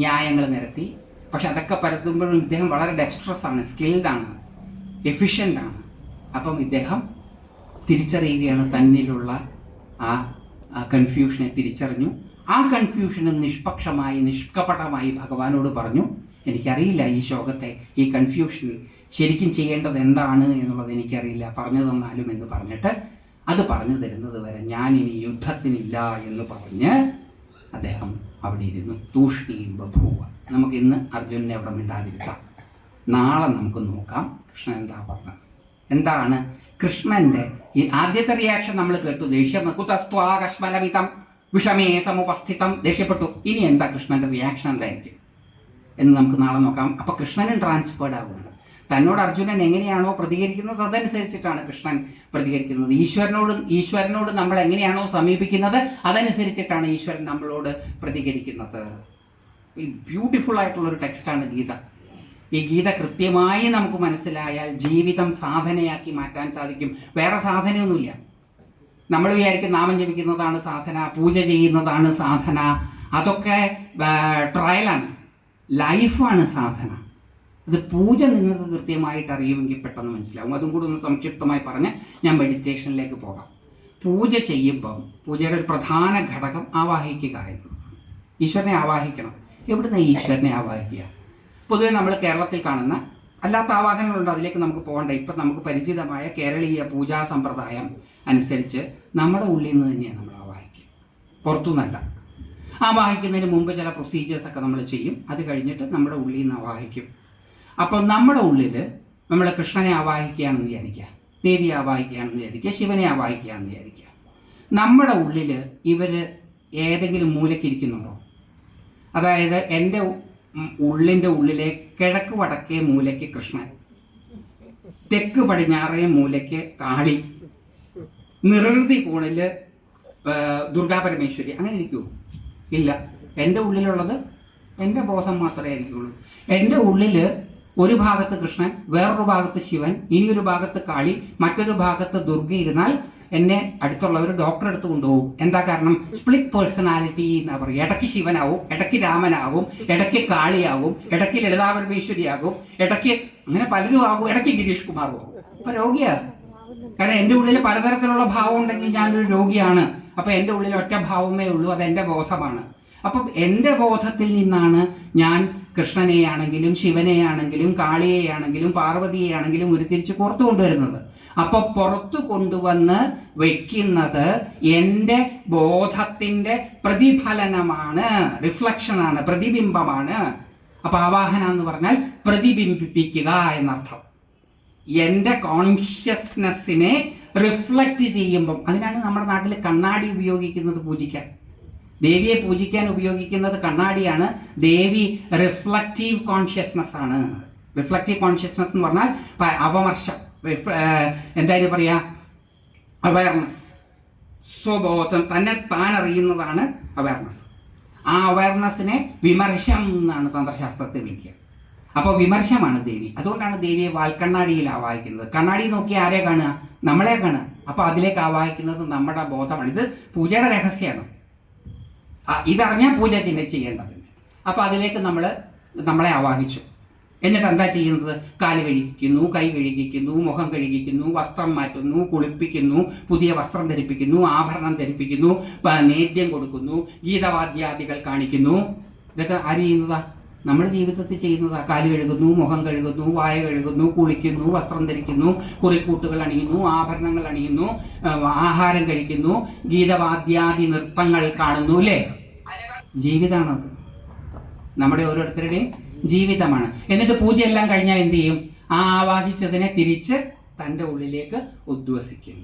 ന്യായങ്ങൾ നിരത്തി. പക്ഷെ അതൊക്കെ പരത്തുമ്പോഴും ഇദ്ദേഹം വളരെ ഡെക്സ്ട്രസ് ആണ്, സ്കിൽഡ് ആണ്, എഫിഷ്യൻ്റ് ആണ്. അപ്പം ഇദ്ദേഹം തിരിച്ചറിയുകയാണ് തന്നിലുള്ള ആ കൺഫ്യൂഷനെ തിരിച്ചറിഞ്ഞു. ആ കൺഫ്യൂഷന് നിഷ്പക്ഷമായി, നിഷ്കപടമായി ഭഗവാനോട് പറഞ്ഞു, എനിക്കറിയില്ല ഈ ശോകത്തെ, ഈ കൺഫ്യൂഷൻ ശരിക്കും ചെയ്യേണ്ടത് എന്താണ് എന്നുള്ളത് എനിക്കറിയില്ല, പറഞ്ഞു തന്നാലും എന്ന് പറഞ്ഞിട്ട്, അത് പറഞ്ഞു തരുന്നത് വരെ ഞാൻ ഇനി യുദ്ധത്തിനില്ല എന്ന് പറഞ്ഞ് അദ്ദേഹം അവിടെ ഇരുന്നു. തൂഷ്ണീം ബഭൂവ. നമുക്ക് ഇന്ന് അർജുനനെ അവിടെ മിണ്ടാതിരിക്കാം, നാളെ നമുക്ക് നോക്കാം കൃഷ്ണൻ എന്താ പറഞ്ഞത്. എന്താണ് കൃഷ്ണന്റെ ഈ ആദ്യത്തെ റിയാക്ഷൻ നമ്മൾ കേട്ടു, ദേഷ്യം, കുതസ്ത്വാകശ്മലമിതം വിഷമേ സമുപസ്ഥിതം, ദേഷ്യപ്പെട്ടു. ഇനി എന്താ കൃഷ്ണന്റെ റിയാക്ഷൻ എന്തായിരിക്കും എന്ന് നമുക്ക് നാളെ നോക്കാം. അപ്പൊ കൃഷ്ണനും ട്രാൻസ്ഫേർഡ് ആവുകയാണ്. തന്നോട് അർജുനൻ എങ്ങനെയാണോ പ്രതികരിക്കുന്നത് അതനുസരിച്ചിട്ടാണ് കൃഷ്ണൻ പ്രതികരിക്കുന്നത്. ഈശ്വരനോട് നമ്മൾ എങ്ങനെയാണോ സമീപിക്കുന്നത് അതനുസരിച്ചിട്ടാണ് ഈശ്വരൻ നമ്മളോട് പ്രതികരിക്കുന്നത്. ബ്യൂട്ടിഫുൾ ആയിട്ടുള്ളൊരു ടെക്സ്റ്റാണ് ഗീത. ഈ ഗീത കൃത്യമായി നമുക്ക് മനസ്സിലായാൽ ജീവിതം സാധനയാക്കി മാറ്റാൻ സാധിക്കും. വേറെ സാധനയൊന്നുമില്ല. നമ്മൾ വിചാരിക്കും നാമം ജപിക്കുന്നതാണ് സാധന, പൂജ ചെയ്യുന്നതാണ് സാധന, അതൊക്കെ ട്രയലാണ്. ലൈഫാണ് സാധന. അത് പൂജ നിങ്ങൾക്ക് കൃത്യമായിട്ട് അറിയുമെങ്കിൽ പെട്ടെന്ന് മനസ്സിലാവും. അതും കൂടി ഒന്ന് സംക്ഷിപ്തമായി പറഞ്ഞ് ഞാൻ മെഡിറ്റേഷനിലേക്ക് പോകാം. പൂജ ചെയ്യുമ്പം പൂജയുടെ ഒരു പ്രധാന ഘടകം ആവാഹിക്കുക എന്നുള്ളതാണ്. ഈശ്വരനെ ആവാഹിക്കണം. എവിടുന്ന് ഈശ്വരനെ ആവാഹിക്കുക? പൊതുവെ നമ്മൾ കേരളത്തിൽ കാണുന്ന അല്ലാത്ത ആവാഹനങ്ങളുണ്ട്, അതിലേക്ക് നമുക്ക് പോകണ്ട. ഇപ്പം നമുക്ക് പരിചിതമായ കേരളീയ പൂജാ സമ്പ്രദായം അനുസരിച്ച് നമ്മുടെ ഉള്ളിൽ നിന്ന് തന്നെയാണ് നമ്മൾ ആവാഹിക്കുക, പുറത്തുനിന്നല്ല. ആവാഹിക്കുന്നതിന് മുമ്പ് ചില പ്രൊസീജിയേഴ്സൊക്കെ നമ്മൾ ചെയ്യും. അത് കഴിഞ്ഞിട്ട് നമ്മുടെ ഉള്ളിൽ നിന്ന് ആവാഹിക്കും. അപ്പം നമ്മുടെ ഉള്ളിൽ നമ്മൾ കൃഷ്ണനെ ആവാഹിക്കുകയാണെന്ന് വിചാരിക്കുക, ദേവിയെ ആവാഹിക്കുകയാണെന്ന് വിചാരിക്കുക, ശിവനെ ആവാഹിക്കുകയാണെന്ന് വിചാരിക്കുക. നമ്മുടെ ഉള്ളിൽ ഇവർ ഏതെങ്കിലും മൂലയ്ക്കിരിക്കുന്നുണ്ടോ? അതായത് എൻ്റെ ഉള്ളിൻ്റെ ഉള്ളിലെ കിഴക്ക് വടക്കേ മൂലയ്ക്ക് കൃഷ്ണൻ, തെക്ക് പടിഞ്ഞാറേ മൂലയ്ക്ക് കാളി, നിർവൃതി കോണിൽ ദുർഗാ പരമേശ്വരി, അങ്ങനെ ഇരിക്കുമോ? ഇല്ല. എൻ്റെ ഉള്ളിലുള്ളത് എൻ്റെ ബോധം മാത്രമേ ആയിരിക്കുള്ളൂ. എൻ്റെ ഉള്ളിൽ ഒരു ഭാഗത്ത് കൃഷ്ണൻ, വേറൊരു ഭാഗത്ത് ശിവൻ, ഇനിയൊരു ഭാഗത്ത് കാളി, മറ്റൊരു ഭാഗത്ത് ദുർഗ ഇരുന്നാൽ എന്നെ അടുത്തുള്ളവർ ഡോക്ടറെ അടുത്ത് കൊണ്ടുപോകും. എന്താ കാരണം? സ്പ്ലിറ്റ് പേഴ്സണാലിറ്റി എന്നാ പറയുക. ഇടയ്ക്ക് ശിവനാവും, ഇടയ്ക്ക് രാമനാകും, ഇടയ്ക്ക് കാളിയാകും, ഇടയ്ക്ക് ലളിതാ പരമേശ്വരിയാകും, ഇടയ്ക്ക് അങ്ങനെ പലരും ആകും, ഇടയ്ക്ക് ഗിരീഷ് കുമാറും ആകും. അപ്പൊ രോഗിയാണ്. കാരണം എൻ്റെ ഉള്ളിൽ പലതരത്തിലുള്ള ഭാവം ഉണ്ടെങ്കിൽ ഞാനൊരു രോഗിയാണ്. അപ്പൊ എൻ്റെ ഉള്ളിൽ ഒറ്റ ഭാവമേ ഉള്ളൂ, അതെൻ്റെ ബോധമാണ്. അപ്പം എൻ്റെ ബോധത്തിൽ നിന്നാണ് ഞാൻ കൃഷ്ണനെയാണെങ്കിലും ശിവനെയാണെങ്കിലും കാളിയെയാണെങ്കിലും പാർവതിയെയാണെങ്കിലും ഉരുത്തിരിച്ച് പുറത്തു കൊണ്ടുവരുന്നത്. അപ്പൊ പുറത്തു കൊണ്ടുവന്ന് വെക്കുന്നത് എൻ്റെ ബോധത്തിന്റെ പ്രതിഫലനമാണ്, റിഫ്ലക്ഷനാണ്, പ്രതിബിംബമാണ്. അപ്പൊ ആവാഹന എന്ന് പറഞ്ഞാൽ പ്രതിബിംബിപ്പിക്കുക എന്നർത്ഥം. എൻ്റെ കോൺഷ്യസ്നെസ്സിനെ റിഫ്ലക്റ്റ് ചെയ്യുമ്പം, അതിനാണ് നമ്മുടെ നാട്ടിൽ കണ്ണാടി ഉപയോഗിക്കുന്നത് പൂജിക്കാൻ. ദേവിയെ പൂജിക്കാൻ ഉപയോഗിക്കുന്നത് കണ്ണാടിയാണ്. ദേവി റിഫ്ലക്റ്റീവ് കോൺഷ്യസ്നെസ് ആണ്. റിഫ്ലക്റ്റീവ് കോൺഷ്യസ്നെസ് എന്ന് പറഞ്ഞാൽ അവമർശം, എന്തായാലും പറയാ, അവയർനെസ്, സ്വബോധം, തന്നെ താൻ അറിയുന്നതാണ് അവയർനെസ്. ആ അവയർനെസ്സിനെ വിമർശം എന്നാണ് തന്ത്രശാസ്ത്രത്തിൽ വിളിക്കുക. അപ്പോൾ വിമർശമാണ് ദേവി. അതുകൊണ്ടാണ് ദേവിയെ വാൽക്കണ്ണാടിയിൽ ആവാഹിക്കുന്നത്. കണ്ണാടി നോക്കി ആരെ കാണുക? നമ്മളെ കാണുക. അപ്പൊ അതിലേക്ക് ആവാഹിക്കുന്നത് നമ്മുടെ ബോധമാണ്. ഇത് പൂജയുടെ രഹസ്യമാണ്. ഇതറിഞ്ഞാൽ പൂജ ചെയ്യേണ്ടത്. അപ്പൊ അതിലേക്ക് നമ്മളെ ആവാഹിച്ചു. എന്നിട്ട് എന്താ ചെയ്യുന്നത്? കാല് കഴുകിക്കുന്നു, കൈ കഴുകിക്കുന്നു, മുഖം കഴുകിക്കുന്നു, വസ്ത്രം മാറ്റുന്നു, കുളിപ്പിക്കുന്നു, പുതിയ വസ്ത്രം ധരിപ്പിക്കുന്നു, ആഭരണം ധരിപ്പിക്കുന്നു, നേദ്യം കൊടുക്കുന്നു, ഗീതവാദ്യാദികൾ കാണിക്കുന്നു. ഇതൊക്കെ ആര് ചെയ്യുന്നതാ? നമ്മൾ ജീവിതത്തിൽ ചെയ്യുന്നതാ. കാല് കഴുകുന്നു, മുഖം കഴുകുന്നു, വായ കഴുകുന്നു, കുളിക്കുന്നു, വസ്ത്രം ധരിക്കുന്നു, കുറിക്കൂട്ടുകൾ അണിയുന്നു, ആഭരണങ്ങൾ അണിയുന്നു, ആഹാരം കഴിക്കുന്നു, ഗീതവാദ്യാദി നൃത്തങ്ങൾ കാണുന്നു. അല്ലേ? ജീവിതമാണത്. നമ്മുടെ ഓരോരുത്തരുടെയും ജീവിതമാണ്. എന്നിട്ട് പൂജയെല്ലാം കഴിഞ്ഞാൽ എന്ത് ചെയ്യും? ആ ആവാഹിച്ചതിനെ തിരിച്ച് തൻ്റെ ഉള്ളിലേക്ക് ഉദ്വസിക്കും.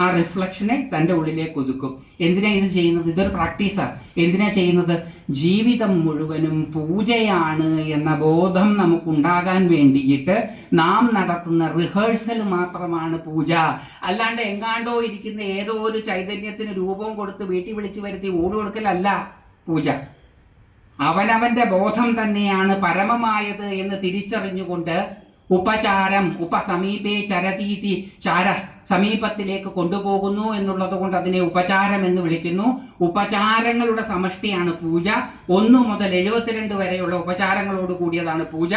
ആ റിഫ്ലക്ഷനെ തൻ്റെ ഉള്ളിലേക്ക് ഒതുക്കും. എന്തിനാ ഇത് ചെയ്യുന്നത്? ഇതൊരു പ്രാക്ടീസാണ്. എന്തിനാ ചെയ്യുന്നത്? ജീവിതം മുഴുവനും പൂജയാണ് എന്ന ബോധം നമുക്കുണ്ടാകാൻ വേണ്ടിയിട്ട് നാം നടത്തുന്ന റിഹേഴ്സൽ മാത്രമാണ് പൂജ. അല്ലാണ്ട് എങ്ങാണ്ടോ ഇരിക്കുന്ന ഏതോ ഒരു ചൈതന്യത്തിന് രൂപം കൊടുത്ത് വീട്ടിൽ വിളിച്ചു വരുത്തി ഓടുകൊടുക്കലല്ല പൂജ. അവനവന്റെ ബോധം തന്നെയാണ് പരമമായത് എന്ന് തിരിച്ചറിഞ്ഞുകൊണ്ട് ഉപചാരം, ഉപസമീപേ ചരതീതി, ചാര സമീപത്തിലേക്ക് കൊണ്ടുപോകുന്നു എന്നുള്ളത് കൊണ്ട് അതിനെ ഉപചാരം എന്ന് വിളിക്കുന്നു. ഉപചാരങ്ങളുടെ സമഷ്ടിയാണ് പൂജ. 1 മുതൽ 72 വരെയുള്ള ഉപചാരങ്ങളോട് കൂടിയതാണ് പൂജ.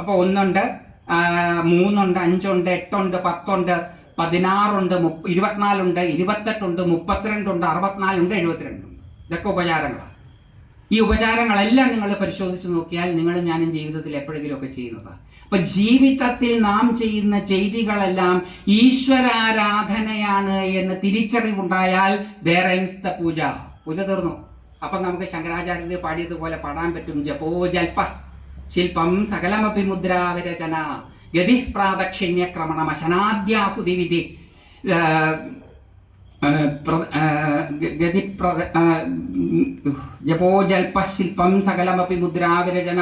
അപ്പോൾ 1 ഉണ്ട്, 3 ഉണ്ട്, 5 ഉണ്ട്, 8 ഉണ്ട്, 10 ഉണ്ട്, 16 ഉണ്ട്, 24 ഉണ്ട്, 28 ഉണ്ട്, 32 ഉണ്ട്, 64 ഉണ്ട്, 72 ഉണ്ട്. ഇതൊക്കെ ഉപചാരങ്ങളാണ്. ഈ ഉപചാരങ്ങളെല്ലാം നിങ്ങൾ പരിശോധിച്ച് നോക്കിയാൽ നിങ്ങളും ഞാനും ജീവിതത്തിൽ എപ്പോഴെങ്കിലും ഒക്കെ ചെയ്യുന്നതാണ്. അപ്പൊ ജീവിതത്തിൽ നാം ചെയ്യുന്ന ചെയ്തികളെല്ലാം ഈശ്വരാരാധനയാണ് എന്ന് തിരിച്ചറിവുണ്ടായാൽ there ends the പൂജ. പൂജ തീർന്നു. അപ്പൊ നമുക്ക് ശങ്കരാചാര്യര് പാടിയതുപോലെ പാടാൻ പറ്റും. ജപോ ജൽപ ശില്പം സകലമപി മുദ്രാവിരചന ഗതി പ്രാദക്ഷിണ്യക്രമണം അശനാദ്യാഹുതി വിധി ജപോ ജൽപ ശില്പം സകലമപി മുദ്രാവിരചന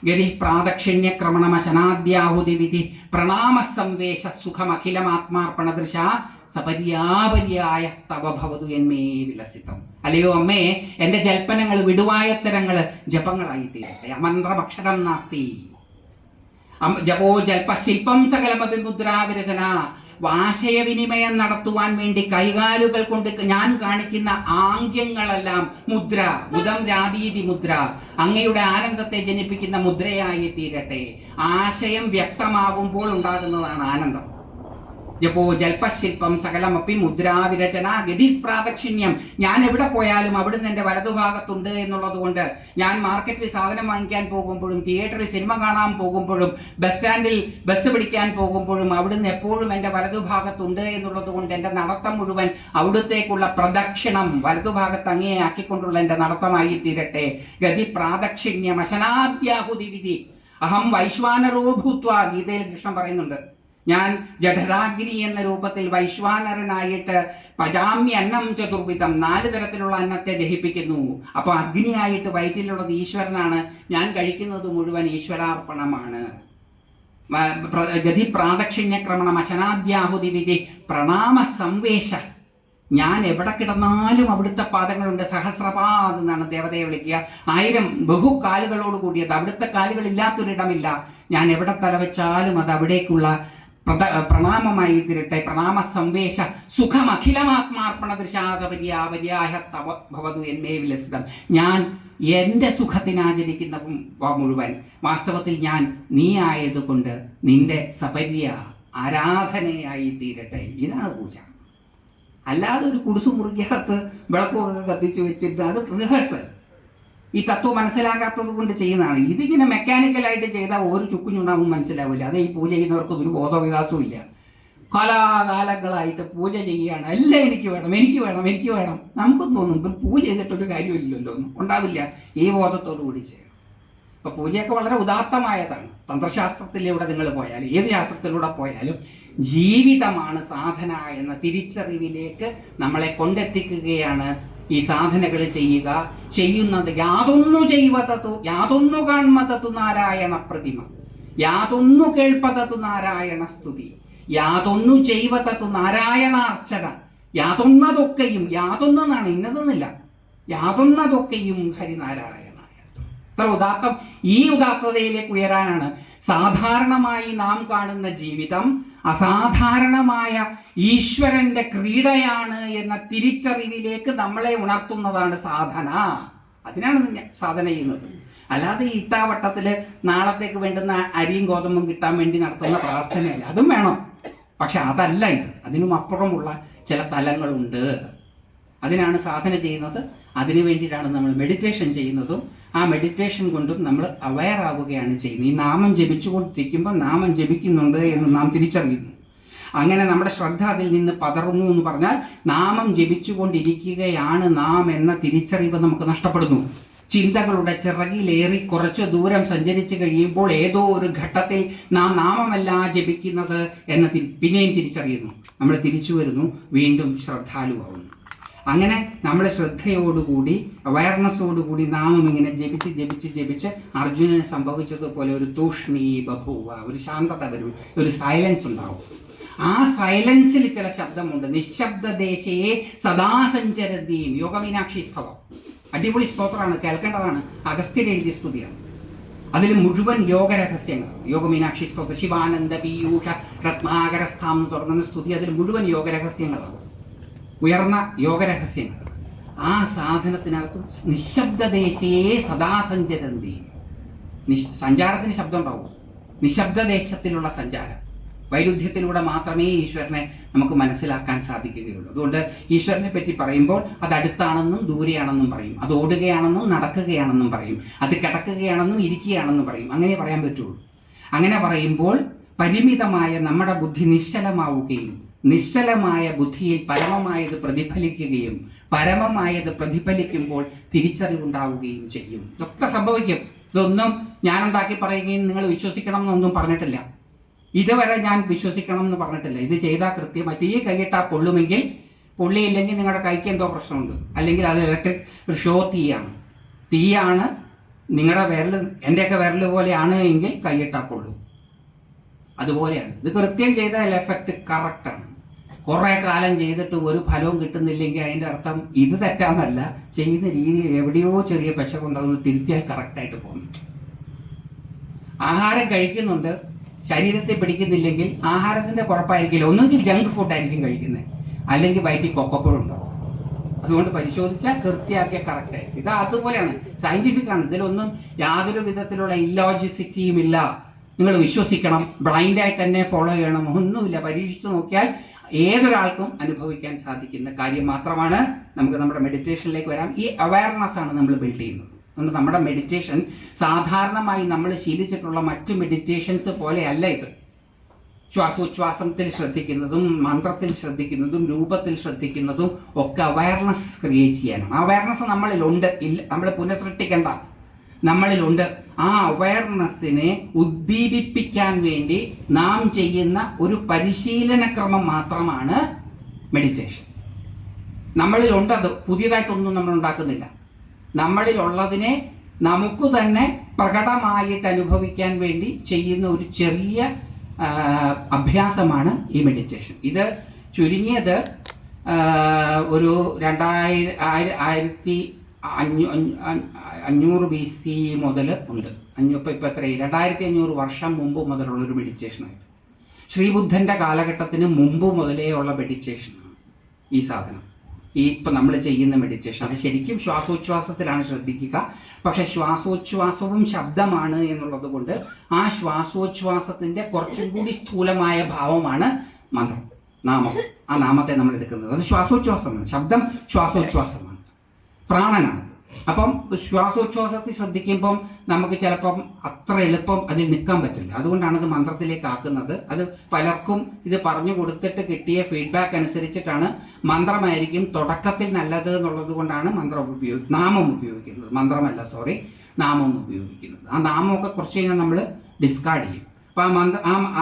ഗതി പ്രാദക്ഷിണ്യക്രമണമശനാദ്യാഹുതി വിധി പ്രണാമ സംവേശ സുഖമഖിലമാത്മാർപ്പണദൃശ സപര്യാപര്യായ തവ ഭവതു എന്മേ വിലസിതം. അല്ലയോ അമ്മേ, എന്റെ ജൽപ്പനങ്ങൾ വിടുവായത്തരങ്ങൾ ജപങ്ങളായി തീരട്ടെ. അമന്ത്രമക്ഷരം നാസ്തി. ജപോ ജൽപ ശില്പം സകലമപി മുദ്രാവിരചന. ആശയവിനിമയം നടത്തുവാൻ വേണ്ടി കൈകാലുകൾ കൊണ്ട് ഞാൻ കാണിക്കുന്ന ആംഗ്യങ്ങളെല്ലാം മുദ്ര. മുദം രാതീതി മുദ്ര. അങ്ങയുടെ ആനന്ദത്തെ ജനിപ്പിക്കുന്ന മുദ്രയായി തീരട്ടെ. ആശയം വ്യക്തമാകുമ്പോൾ ഉണ്ടാകുന്നതാണ് ആനന്ദം. ജപോ ജൽപശില്പം സകലമപ്പി മുദ്രാവിരചന ഗതി പ്രാദക്ഷിണ്യം. ഞാൻ എവിടെ പോയാലും അവിടുന്ന് എൻ്റെ വലതുഭാഗത്തുണ്ട് എന്നുള്ളത് കൊണ്ട് ഞാൻ മാർക്കറ്റിൽ സാധനം വാങ്ങിക്കാൻ പോകുമ്പോഴും തിയേറ്ററിൽ സിനിമ കാണാൻ പോകുമ്പോഴും ബസ് സ്റ്റാൻഡിൽ ബസ് പിടിക്കാൻ പോകുമ്പോഴും അവിടുന്ന് എപ്പോഴും എൻ്റെ വലതുഭാഗത്തുണ്ട് എന്നുള്ളത് കൊണ്ട് എൻ്റെ നടത്തം മുഴുവൻ അവിടുത്തേക്കുള്ള പ്രദക്ഷിണം, വലതുഭാഗത്ത് അങ്ങേ ആക്കിക്കൊണ്ടുള്ള എൻ്റെ നടത്തമായി തീരട്ടെ. ഗതി പ്രാദക്ഷിണ്യം അശനാദ്യാഹുതി വിധി. അഹം വൈശ്വാനരോ ഭൂത്വ. ഗീതയിൽ കൃഷ്ണൻ പറയുന്നുണ്ട്, ഞാൻ ജഠരാഗ്നി എന്ന രൂപത്തിൽ വൈശ്വാനരനായിട്ട് പജാമ്യ അന്നം ചതുർവിധം 4 തരത്തിലുള്ള അന്നത്തെ ദഹിപ്പിക്കുന്നു. അപ്പൊ അഗ്നിയായിട്ട് വയറ്റിലുള്ളത് ഈശ്വരനാണ്. ഞാൻ കഴിക്കുന്നത് മുഴുവൻ ഈശ്വരാർപ്പണമാണ്. ഗതി പ്രാദക്ഷിണ്യക്രമണം അശനാദ്യാഹുതി വിധി പ്രണാമ സംവേശ. ഞാൻ എവിടെ കിടന്നാലും അവിടുത്തെ പാദങ്ങളുണ്ട്. സഹസ്രപാദ് എന്നാണ് ദേവതയെ വിളിക്കുക. 1000 ബഹുകാലുകളോട് കൂടിയത്. അവിടുത്തെ കാലുകൾ ഇല്ലാത്തൊരിടമില്ല. ഞാൻ എവിടെ തലവെച്ചാലും അത് അവിടേക്കുള്ള പ്രണാമമായി തീരട്ടെ. പ്രണാമ സംവേശ സുഖമഖിലമാത്മാർപ്പണ ദൃശാസപര്യാപര്യാഹ തവ ഭവതു എന്മേ വിലസിതം. ഞാൻ എൻ്റെ സുഖത്തിനാചരിക്കുന്ന മുഴുവൻ വാസ്തവത്തിൽ ഞാൻ നീ ആയതുകൊണ്ട് നിന്റെ സപര്യ ആരാധനയായി തീരട്ടെ. ഇതാണ് പൂജ. അല്ലാതെ ഒരു കുടിസു മുറിക്കകത്ത് വിളക്കൊക്കെ കത്തിച്ചു വെച്ചിട്ട് അത് റിഹേഴ്സൽ. ഈ തത്വം മനസ്സിലാക്കാത്തത് കൊണ്ട് ചെയ്യുന്നതാണ്. ഇതിങ്ങനെ മെക്കാനിക്കലായിട്ട് ചെയ്താൽ ഒരു ചുക്കുഞ്ഞുണ്ടാവും മനസ്സിലാവില്ല. അത് ഈ പൂജ ചെയ്യുന്നവർക്ക് ഒരു ബോധവികാസവും ഇല്ല. കാലാകാലങ്ങളായിട്ട് പൂജ ചെയ്യുകയാണ്. എല്ലാം എനിക്ക് വേണം, എനിക്ക് വേണം, എനിക്ക് വേണം. നമുക്കും തോന്നും ഇപ്പം പൂജ ചെയ്തിട്ടൊരു കാര്യമില്ലല്ലോ, ഒന്നും ഉണ്ടാവില്ല. ഈ ബോധത്തോടു കൂടി ചെയ്യണം. ഇപ്പം പൂജയൊക്കെ വളരെ ഉദാത്തമായതാണ്. തന്ത്രശാസ്ത്രത്തിലൂടെ നിങ്ങൾ പോയാലും ഏത് ശാസ്ത്രത്തിലൂടെ പോയാലും ജീവിതമാണ് സാധന എന്ന തിരിച്ചറിവിലേക്ക് നമ്മളെ കൊണ്ടെത്തിക്കുകയാണ് ഈ സാധനകൾ ചെയ്യുക. ചെയ്യുന്നത് യാതൊന്നു ചെയ്വതതു യാതൊന്നു കാൺമതതു നാരായണ പ്രതിമ, യാതൊന്നു കേൾപ്പതതു നാരായണ സ്തുതി, യാതൊന്നു ചെയ്വതതു നാരായണാർച്ചന, യാതൊന്നതൊക്കെയും, യാതൊന്നാണ് ഇന്നതെന്നില്ല, യാതൊന്നതൊക്കെയും ഹരിനാരായണ. അത്ര ഉദാത്തം. ഈ ഉദാത്തതയിലേക്ക് ഉയരാനാണ്. സാധാരണമായി നാം കാണുന്ന ജീവിതം അസാധാരണമായ ഈശ്വരന്റെ ക്രീഡയാണ് എന്ന തിരിച്ചറിവിലേക്ക് നമ്മളെ ഉണർത്തുന്നതാണ് സാധന. അതിനാണ് സാധന ചെയ്യുന്നത്. അല്ലാതെ ഈ ഇട്ടാവട്ടത്തില് നാളത്തേക്ക് വേണ്ടുന്ന അരിയും ഗോതമ്പും കിട്ടാൻ വേണ്ടി നടത്തുന്ന പ്രാർത്ഥനയല്ല. അതും വേണം, പക്ഷെ അതല്ല ഇത്. അതിനും അപ്പുറമുള്ള ചില തലങ്ങളുണ്ട്. അതിനാണ് സാധന ചെയ്യുന്നത്. അതിനു വേണ്ടിയിട്ടാണ് നമ്മൾ മെഡിറ്റേഷൻ ചെയ്യുന്നതും ആ മെഡിറ്റേഷൻ കൊണ്ടും നമ്മൾ അവെയർ ആവുകയാണ് ചെയ്യുന്നത്. ഈ നാമം ജപിച്ചുകൊണ്ടിരിക്കുമ്പോൾ നാമം ജപിക്കുന്നുണ്ട് എന്ന് നാം തിരിച്ചറിയുന്നു. അങ്ങനെ നമ്മുടെ ശ്രദ്ധ അതിൽ നിന്ന് പതറുന്നു എന്ന് പറഞ്ഞാൽ നാമം ജപിച്ചുകൊണ്ടിരിക്കുകയാണ് നാം എന്ന തിരിച്ചറിവ് നമുക്ക് നഷ്ടപ്പെടുന്നു. ചിന്തകളുടെ ചിറകിലേറി കുറച്ച് ദൂരം സഞ്ചരിച്ചു കഴിയുമ്പോൾ ഏതോ ഒരു ഘട്ടത്തിൽ നാം നാമമല്ല ജപിക്കുന്നത് എന്ന് പിന്നെയും തിരിച്ചറിയുന്നു. നമ്മൾ തിരിച്ചു വരുന്നു, വീണ്ടും ശ്രദ്ധാലുവാകുന്നു. അങ്ങനെ നമ്മൾ ശ്രദ്ധയോടുകൂടി അവയർനെസ്സോടുകൂടി നാമം ഇങ്ങനെ ജപിച്ച് ജപിച്ച് ജപിച്ച് അർജുനന് സംഭവിച്ചതുപോലെ ഒരു തൂഷ്ണീ ബഭൂവ, ഒരു ശാന്തത വരും, ഒരു സൈലൻസ് ഉണ്ടാവും. ആ സൈലൻസിൽ ചില ശബ്ദമുണ്ട്. നിശബ്ദദേശയെ സദാ സഞ്ചരതീം യോഗമീനാക്ഷി സ്തവം. അടിപൊളി സ്തോത്രമാണ്, കേൾക്കേണ്ടതാണ്. അഗസ്ത്യർ എഴുതിയ സ്തുതിയാണ്. അതിൽ മുഴുവൻ യോഗരഹസ്യങ്ങൾ. യോഗമീനാക്ഷി സ്തോത്ര ശിവാനന്ദ പീയൂഷ രത്നാകരസ്ഥാം എന്ന് തുടങ്ങുന്ന സ്തുതി, അതിൽ മുഴുവൻ യോഗരഹസ്യങ്ങളാണ്, ഉയർന്ന യോഗരഹസ്യങ്ങൾ. ആ സാധനത്തിനകത്ത് നിശബ്ദദേശയെ സദാ സഞ്ചരന്തി. സഞ്ചാരത്തിന് ശബ്ദം ഉണ്ടാവും. നിശബ്ദദേശത്തിലുള്ള സഞ്ചാരം, വൈരുദ്ധ്യത്തിലൂടെ മാത്രമേ ഈശ്വരനെ നമുക്ക് മനസ്സിലാക്കാൻ സാധിക്കുകയുള്ളൂ. അതുകൊണ്ട് ഈശ്വരനെ പറ്റി പറയുമ്പോൾ അത് അടുത്താണെന്നും ദൂരെയാണെന്നും പറയും, അത് ഓടുകയാണെന്നും നടക്കുകയാണെന്നും പറയും, അത് കിടക്കുകയാണെന്നും ഇരിക്കുകയാണെന്നും പറയും. അങ്ങനെ പറയാൻ പറ്റുള്ളൂ. അങ്ങനെ പറയുമ്പോൾ പരിമിതമായ നമ്മുടെ ബുദ്ധി നിശ്ചലമാവുകയും നിശ്ചലമായ ബുദ്ധിയിൽ പരമമായത് പ്രതിഫലിക്കുകയും പരമമായത് പ്രതിഫലിക്കുമ്പോൾ തിരിച്ചറിവുണ്ടാവുകയും ചെയ്യും. ഇതൊക്കെ സംഭവിക്കും. ഇതൊന്നും ഞാനുണ്ടാക്കി പറയുകയും നിങ്ങൾ വിശ്വസിക്കണം എന്നൊന്നും പറഞ്ഞിട്ടില്ല. ഇതുവരെ ഞാൻ വിശ്വസിക്കണം എന്ന് പറഞ്ഞിട്ടില്ല. ഇത് ചെയ്താൽ കൃത്യമായി തീ കൈയിട്ടാൽ പൊള്ളുമെങ്കിൽ പൊള്ളിയില്ലെങ്കിൽ നിങ്ങളുടെ കൈക്ക് എന്തോ പ്രശ്നമുണ്ട്. അല്ലെങ്കിൽ അത് ഇലക്ട്രിക് ഒരു ഷോ തീയാണ്. നിങ്ങളുടെ വിരൽ എൻ്റെയൊക്കെ വിരൽ പോലെയാണ് എങ്കിൽ കൈയിട്ടാൽ പൊള്ളും. അതുപോലെയാണ് ഇത്. കൃത്യം ചെയ്താൽ എഫക്റ്റ് കറക്റ്റാണ്. കുറേ കാലം ചെയ്തിട്ട് ഒരു ഫലവും കിട്ടുന്നില്ലെങ്കിൽ അതിൻ്റെ അർത്ഥം ഇത് തെറ്റാന്നല്ല, ചെയ്യുന്ന രീതിയിൽ എവിടെയോ ചെറിയ പശ കൊണ്ടുവന്ന് തിരുത്തിയാൽ കറക്റ്റായിട്ട് പോകുന്നു. ആഹാരം കഴിക്കുന്നുണ്ട്, ശരീരത്തെ പിടിക്കുന്നില്ലെങ്കിൽ ആഹാരത്തിന്റെ കുഴപ്പമായിരിക്കില്ല. ഒന്നുകിൽ ജങ്ക് ഫുഡായിരിക്കും കഴിക്കുന്നത്, അല്ലെങ്കിൽ വയറ്റിൽ കൊക്കപ്പുഴുണ്ടാവും. അതുകൊണ്ട് പരിശോധിച്ചാൽ കൃത്യമാക്കിയ കറക്റ്റായിരിക്കും. ഇത് അതുപോലെയാണ്, സയന്റിഫിക് ആണ്. ഇതിലൊന്നും യാതൊരു വിധത്തിലുള്ള ഇല്ലോജിസിറ്റിയും ഇല്ല. നിങ്ങൾ വിശ്വസിക്കണം, ബ്ലൈൻഡായിട്ട് തന്നെ ഫോളോ ചെയ്യണം, ഒന്നുമില്ല. പരീക്ഷിച്ച് നോക്കിയാൽ ഏതൊരാൾക്കും അനുഭവിക്കാൻ സാധിക്കുന്ന കാര്യം മാത്രമാണ്. നമുക്ക് നമ്മുടെ മെഡിറ്റേഷനിലേക്ക് വരാം. ഈ അവയർനെസ് ആണ് നമ്മൾ ബിൽഡ് ചെയ്യുന്നത്. അതുകൊണ്ട് നമ്മുടെ മെഡിറ്റേഷൻ സാധാരണമായി നമ്മൾ ശീലിച്ചിട്ടുള്ള മറ്റ് മെഡിറ്റേഷൻസ് പോലെയല്ല ഇത്. ശ്വാസോച്ഛ്വാസത്തിൽ ശ്രദ്ധിക്കുന്നതും മന്ത്രത്തിൽ ശ്രദ്ധിക്കുന്നതും രൂപത്തിൽ ശ്രദ്ധിക്കുന്നതും ഒക്കെ അവയർനെസ് ക്രിയേറ്റ് ചെയ്യാനാണ്. ആ അവയർനെസ് നമ്മളിലുണ്ട്, നമ്മൾ പുനഃസൃഷ്ടിക്കേണ്ട, നമ്മളിലുണ്ട്. ആ അവയർനെസ്സിനെ ഉദ്ദീപിപ്പിക്കാൻ വേണ്ടി നാം ചെയ്യുന്ന ഒരു പരിശീലന ക്രമം മാത്രമാണ് മെഡിറ്റേഷൻ. നമ്മളിലുണ്ട്, അത് പുതിയതായിട്ടൊന്നും നമ്മൾ ഉണ്ടാക്കുന്നില്ല. നമ്മളിലുള്ളതിനെ നമുക്ക് തന്നെ പ്രകടമായിട്ട് അനുഭവിക്കാൻ വേണ്ടി ചെയ്യുന്ന ഒരു ചെറിയ അഭ്യാസമാണ് ഈ മെഡിറ്റേഷൻ. ഇത് ചുരുങ്ങിയത് ഒരു 2500 BC മുതൽ ഉണ്ട്. ഇപ്പം എത്രയും 2500 വർഷം മുമ്പ് മുതലുള്ളൊരു മെഡിറ്റേഷനാണ്. ശ്രീബുദ്ധൻ്റെ കാലഘട്ടത്തിന് മുമ്പ് മുതലേ ഉള്ള മെഡിറ്റേഷനാണ് ഈ സാധനം. ഈ ഇപ്പം നമ്മൾ ചെയ്യുന്ന മെഡിറ്റേഷൻ അത് ശരിക്കും ശ്വാസോച്ഛ്വാസത്തിലാണ് ശ്രദ്ധിക്കുക. പക്ഷെ ശ്വാസോച്ഛ്വാസവും ശബ്ദമാണ് എന്നുള്ളത് കൊണ്ട് ആ ശ്വാസോച്ഛ്വാസത്തിൻ്റെ കുറച്ചും കൂടി സ്ഥൂലമായ ഭാവമാണ് മന്ത്രം, നാമം. ആ നാമത്തെ നമ്മൾ എടുക്കുന്നത് അത് ശ്വാസോച്ഛ്വാസമാണ്. ശബ്ദം ശ്വാസോച്ഛ്വാസമാണ്, പ്രാണനാണ്. അപ്പം ശ്വാസോച്ഛ്വാസത്തിൽ ശ്രദ്ധിക്കുമ്പം നമുക്ക് ചിലപ്പം അത്ര എളുപ്പം അതിൽ നിൽക്കാൻ പറ്റില്ല. അതുകൊണ്ടാണ് ഇത് മന്ത്രത്തിലേക്ക് ആക്കുന്നത്. അത് പലർക്കും ഇത് പറഞ്ഞു കൊടുത്തിട്ട് കിട്ടിയ ഫീഡ്ബാക്ക് അനുസരിച്ചിട്ടാണ് മന്ത്രമായിരിക്കും തുടക്കത്തിൽ നല്ലത് എന്നുള്ളത് കൊണ്ടാണ് നാമം ഉപയോഗിക്കുന്നത്. മന്ത്രമല്ല, നാമം ഉപയോഗിക്കുന്നത്. ആ നാമമൊക്കെ കുറച്ച് കഴിഞ്ഞാൽ നമ്മൾ ഡിസ്കാർഡ് ചെയ്യും. അപ്പം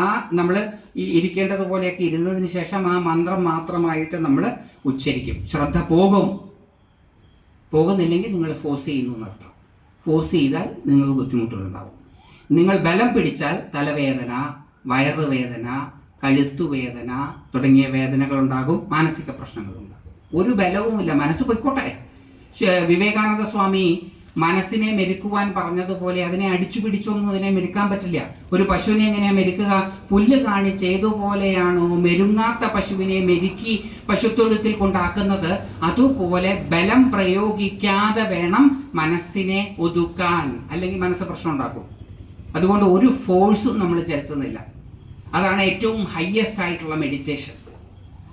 ആ നമ്മൾ ഈ ഇരിക്കേണ്ടതുപോലെയൊക്കെ ഇരുന്നതിന് ശേഷം ആ മന്ത്രം മാത്രമായിട്ട് നമ്മൾ ഉച്ചരിക്കും. ശ്രദ്ധ പോകുന്നില്ലെങ്കിൽ നിങ്ങൾ ഫോഴ്സ് ചെയ്യുന്നു എന്നർത്ഥം. ഫോഴ്സ് ചെയ്താൽ നിങ്ങൾക്ക് ബുദ്ധിമുട്ടുകളുണ്ടാവും. നിങ്ങൾ ബലം പിടിച്ചാൽ തലവേദന, വയറുവേദന, കഴുത്തുവേദന തുടങ്ങിയ വേദനകളുണ്ടാകും, മാനസിക പ്രശ്നങ്ങളുണ്ടാകും. ഒരു ബലവുമില്ല, മനസ്സ് പൊയ്ക്കോട്ടെ. വിവേകാനന്ദ സ്വാമി മനസ്സിനെ മെരുക്കുവാൻ പറഞ്ഞതുപോലെ അതിനെ അടിച്ചു പിടിച്ചൊന്നും അതിനെ മെരുക്കാൻ പറ്റില്ല. ഒരു പശുവിനെ എങ്ങനെയാ മെരുക്കുക? പുല്ല് കാണിച്ച് ഏതുപോലെയാണോ മെരുങ്ങാത്ത പശുവിനെ മെരുക്കി പശുത്തൊഴുത്തിൽ കൊണ്ടാക്കുന്നത്, അതുപോലെ ബലം പ്രയോഗിക്കാതെ വേണം മനസ്സിനെ ഒതുക്കാൻ, അല്ലെങ്കിൽ മനസ്സ് പ്രശ്നം ഉണ്ടാക്കും. അതുകൊണ്ട് ഒരു ഫോഴ്സും നമ്മൾ ചെലുത്തുന്നില്ല. അതാണ് ഏറ്റവും ഹയസ്റ്റ് ആയിട്ടുള്ള മെഡിറ്റേഷൻ.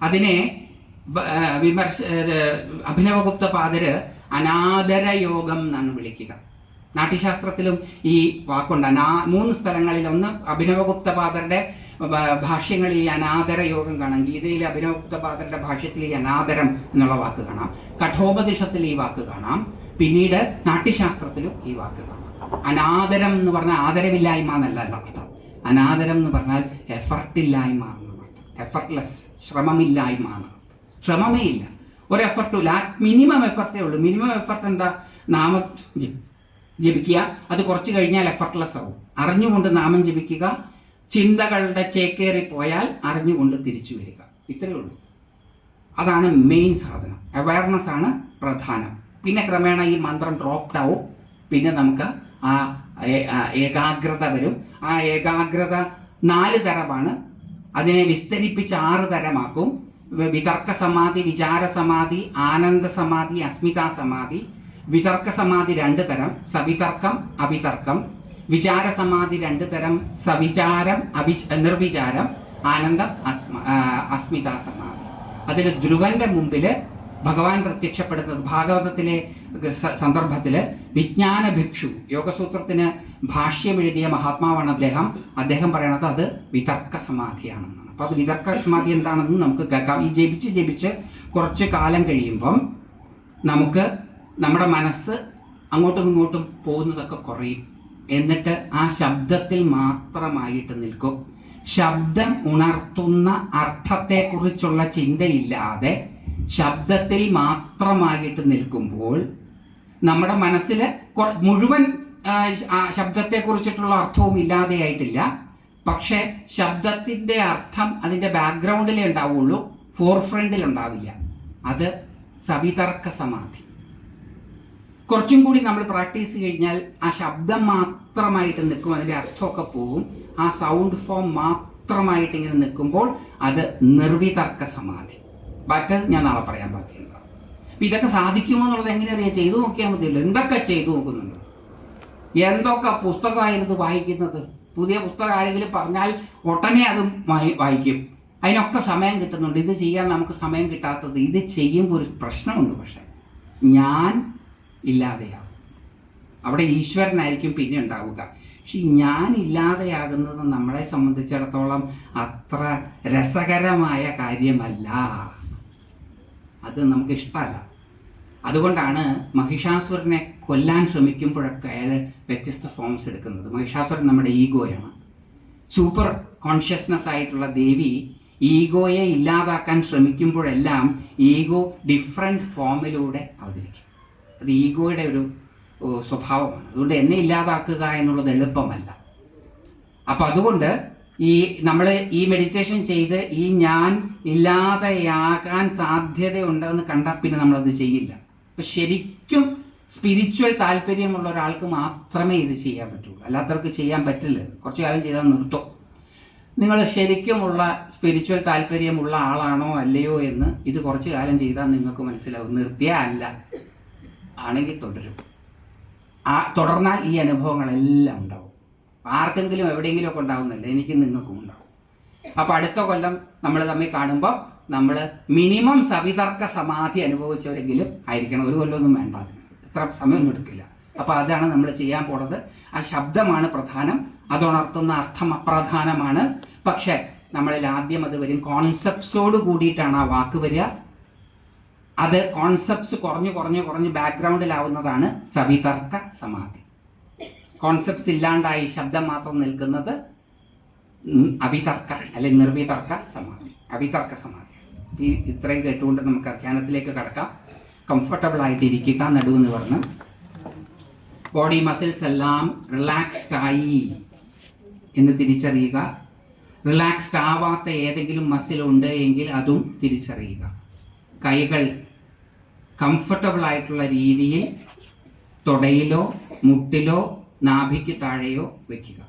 അതിനെ അഭിനവഗുപ്ത പാദര് അനാദര യോഗം എന്നാണ് വിളിക്കുക. നാട്യശാസ്ത്രത്തിലും ഈ വാക്കുണ്ട്. 3 സ്ഥലങ്ങളിൽ, ഒന്ന് അഭിനവഗുപ്ത പാദരുടെ ഭാഷ്യങ്ങളിൽ ഈ അനാദര യോഗം കാണാം. ഗീതയിലെ അഭിനവഗുപ്ത പാദരുടെ ഭാഷ്യത്തിൽ ഈ അനാദരം എന്നുള്ള വാക്ക് കാണാം. കഠോപനിഷത്തിൽ ഈ വാക്ക് കാണാം. പിന്നീട് നാട്യശാസ്ത്രത്തിലും ഈ വാക്ക് കാണാം. അനാദരം എന്ന് പറഞ്ഞാൽ ആദരവില്ലായ്മ എന്നല്ല അർത്ഥം. അനാദരം എന്ന് പറഞ്ഞാൽ എഫർട്ടില്ലായ്മ എന്നർത്ഥം. എഫർട്ട്ലെസ്, ശ്രമമില്ലായ്മ എന്നർത്ഥം. ശ്രമമേ ഇല്ല, ഒരു എഫർട്ടും ഇല്ല. മിനിമം എഫർട്ടേ ഉള്ളൂ. മിനിമം എഫർട്ട് എന്താ? നാമം ജപിക്കുക. അത് കുറച്ച് കഴിഞ്ഞാൽ എഫർട്ട്ലെസ് ആവും. അറിഞ്ഞുകൊണ്ട് നാമം ജപിക്കുക. ചിന്തകളുടെ ചേക്കേറി പോയാൽ അറിഞ്ഞുകൊണ്ട് തിരിച്ചു വരിക. ഇത്രയേ ഉള്ളൂ. അതാണ് മെയിൻ സാധനം. അവയർനെസ് ആണ് പ്രധാനം. പിന്നെ ക്രമേണ ഈ മന്ത്രം ഡ്രോപ്ഡ് ആവും. പിന്നെ നമുക്ക് ആ ഏകാഗ്രത വരും. ആ ഏകാഗ്രത 4 തരമാണ്. അതിനെ വിസ്തരിപ്പിച്ച് 6 തരമാക്കും. വിതർക്ക സമാധി, വിചാര സമാധി, ആനന്ദ സമാധി, അസ്മിതാ സമാധി. വിതർക്ക സമാധി 2 തരം, സവിതർക്കം, അവിതർക്കം. വിചാര സമാധി 2 തരം, സവിചാരം, നിർവിചാരം, ആനന്ദം, അസ്മിതാ സമാധി. അതിൽ ധ്രുവന്റെ മുമ്പില് ഭഗവാൻ പ്രത്യക്ഷപ്പെടുന്നത് ഭാഗവതത്തിലെ സന്ദർഭത്തില് വിജ്ഞാന ഭിക്ഷു, യോഗസൂത്രത്തിന് ഭാഷ്യം എഴുതിയ മഹാത്മാവാണ് അദ്ദേഹം പറയണത് അത് വിതർക്ക സമാധിയാണെന്നാണ്. അപ്പൊ അത് വിതർക്ക സമാധി എന്താണെന്ന് നമുക്ക് കേൾക്കാം. ഈ ജപിച്ച് കുറച്ച് കാലം കഴിയുമ്പം നമുക്ക് നമ്മുടെ മനസ്സ് അങ്ങോട്ടും ഇങ്ങോട്ടും പോകുന്നതൊക്കെ കുറയും. എന്നിട്ട് ആ ശബ്ദത്തിൽ മാത്രമായിട്ട് നിൽക്കും. ശബ്ദം ഉണർത്തുന്ന അർത്ഥത്തെക്കുറിച്ചുള്ള ചിന്തയില്ലാതെ ശബ്ദത്തിൽ മാത്രമായിട്ട് നിൽക്കുമ്പോൾ നമ്മുടെ മനസ്സിൽ മുഴുവൻ ശബ്ദത്തെക്കുറിച്ചിട്ടുള്ള അർത്ഥവും ഇല്ലാതെയായിട്ടില്ല. പക്ഷെ ശബ്ദത്തിന്റെ അർത്ഥം അതിന്റെ ബാക്ക്ഗ്രൗണ്ടിലേ ഉണ്ടാവുള്ളൂ, ഫോർ ഫ്രണ്ടിൽ ഉണ്ടാവില്ല. അത് സവിതർക്ക സമാധി. കുറച്ചും കൂടി നമ്മൾ പ്രാക്ടീസ് കഴിഞ്ഞാൽ ആ ശബ്ദം മാത്രമായിട്ട് നിൽക്കും, അതിന്റെ അർത്ഥമൊക്കെ പോകും. ആ സൗണ്ട് ഫോം മാത്രമായിട്ട് ഇങ്ങനെ നിൽക്കുമ്പോൾ അത് നിർവിതർക്ക സമാധി. മറ്റത് ഞാൻ നാളെ പറയാൻ ബാക്കിയുണ്ട്. അപ്പൊ ഇതൊക്കെ സാധിക്കുമോ എന്നുള്ളത് എങ്ങനെ അറിയാം? ചെയ്തു നോക്കിയാൽ മതിയല്ലോ. എന്തൊക്കെ ചെയ്തു നോക്കുന്നുണ്ട്, എന്തൊക്കെ പുസ്തകമായിരുന്നു വായിക്കുന്നത്. പുതിയ പുസ്തകം ആരെങ്കിലും പറഞ്ഞാൽ ഉടനെ അതും വായിക്കും. അതിനൊക്കെ സമയം കിട്ടുന്നുണ്ട്. ഇത് ചെയ്യാൻ നമുക്ക് സമയം കിട്ടാത്തത്, ഇത് ചെയ്യുമ്പോൾ ഒരു പ്രശ്നമുണ്ട്. പക്ഷെ ഞാൻ ഇല്ലാതെയാവും. അവിടെ ഈശ്വരനായിരിക്കും പിന്നെ ഉണ്ടാവുക. പക്ഷെ ഞാൻ ഇല്ലാതെയാകുന്നത് നമ്മളെ സംബന്ധിച്ചിടത്തോളം അത്ര രസകരമായ കാര്യമല്ല. അത് നമുക്ക് ഇഷ്ടമല്ല. അതുകൊണ്ടാണ് മഹിഷാസുരനെ കൊല്ലാൻ ശ്രമിക്കുമ്പോഴൊക്കെ അയാൾ വ്യത്യസ്ത ഫോംസ് എടുക്കുന്നത്. മഹിഷാസുരൻ നമ്മുടെ ഈഗോയാണ്. സൂപ്പർ കോൺഷ്യസ്നെസ് ആയിട്ടുള്ള ദേവി ഈഗോയെ ഇല്ലാതാക്കാൻ ശ്രമിക്കുമ്പോഴെല്ലാം ഈഗോ ഡിഫറെൻറ്റ് ഫോമിലൂടെ അവതരിക്കും. അത് ഈഗോയുടെ ഒരു സ്വഭാവമാണ്. അതുകൊണ്ട് എന്നെ ഇല്ലാതാക്കുക എന്നുള്ളത് എളുപ്പമല്ല. അപ്പം അതുകൊണ്ട് നമ്മൾ ഈ മെഡിറ്റേഷൻ ചെയ്ത് ഈ ഞാൻ ഇല്ലാതെയാകാൻ സാധ്യതയുണ്ടെന്ന് കണ്ടാൽ പിന്നെ നമ്മളത് ചെയ്യില്ല. അപ്പം ശരിക്കും സ്പിരിച്വൽ താല്പര്യമുള്ള ഒരാൾക്ക് മാത്രമേ ഇത് ചെയ്യാൻ പറ്റുള്ളൂ. അല്ലാത്തവർക്ക് ചെയ്യാൻ പറ്റില്ല. കുറച്ചു കാലം ചെയ്താൽ നിർത്തും. നിങ്ങൾ ശരിക്കുമുള്ള സ്പിരിച്വൽ താല്പര്യമുള്ള ആളാണോ അല്ലയോ എന്ന് ഇത് കുറച്ചു കാലം ചെയ്താൽ നിങ്ങൾക്ക് മനസ്സിലാവും. നിർത്തിയാൽ അല്ല, ആണെങ്കിൽ തുടരും. തുടർന്നാൽ ഈ അനുഭവങ്ങളെല്ലാം ഉണ്ടാവും. ആർക്കെങ്കിലും എവിടെയെങ്കിലും ഒക്കെ ഉണ്ടാവുന്നല്ല, എനിക്കും നിങ്ങൾക്കും ഉണ്ടാവും. അപ്പം അടുത്ത കൊല്ലം നമ്മൾ തമ്മിൽ കാണുമ്പോൾ നമ്മൾ മിനിമം സവിതർക്ക സമാധി അനുഭവിച്ചവരെങ്കിലും ആയിരിക്കണം. ഒരു കൊല്ലമൊന്നും വേണ്ട, ഇത്ര സമയമൊന്നും എടുക്കില്ല. അപ്പം അതാണ് നമ്മൾ ചെയ്യാൻ പോണത്. ആ ശബ്ദമാണ് പ്രധാനം. അതുണർത്തുന്ന അർത്ഥം അപ്രധാനമാണ്. പക്ഷെ നമ്മളിൽ ആദ്യം അത് വരും. കോൺസെപ്റ്റ്സോട് കൂടിയിട്ടാണ് ആ വാക്ക് വരിക. അത് കോൺസെപ്റ്റ്സ് കുറഞ്ഞ് ബാക്ക്ഗ്രൗണ്ടിലാവുന്നതാണ് സവിതർക്ക സമാധി. കോൺസെപ്റ്റ്സ് ഇല്ലാണ്ടായി ശബ്ദം മാത്രം നിൽക്കുന്നത് അവിതർക്ക അല്ലെങ്കിൽ നിർവിതർക്ക സമാധി, അവിതർക്ക സമാധി. ഇത്രയും കേട്ടുകൊണ്ട് നമുക്ക് ധ്യാനത്തിലേക്ക് കടക്കാം. കംഫർട്ടബിൾ ആയിട്ടിരിക്കുക, നടുവെന്ന് പറഞ്ഞ് ബോഡി മസിൽസ് എല്ലാം റിലാക്സ്ഡ് ആയി എന്ന് തിരിച്ചറിയുക. റിലാക്സ്ഡ് ആവാത്ത ഏതെങ്കിലും മസിൽ ഉണ്ട് എങ്കിൽ അതും തിരിച്ചറിയുക. കൈകൾ കംഫർട്ടബിൾ ആയിട്ടുള്ള രീതിയിൽ തുടയിലോ മുട്ടിലോ നാഭിക്ക് താഴെയോ വയ്ക്കുക.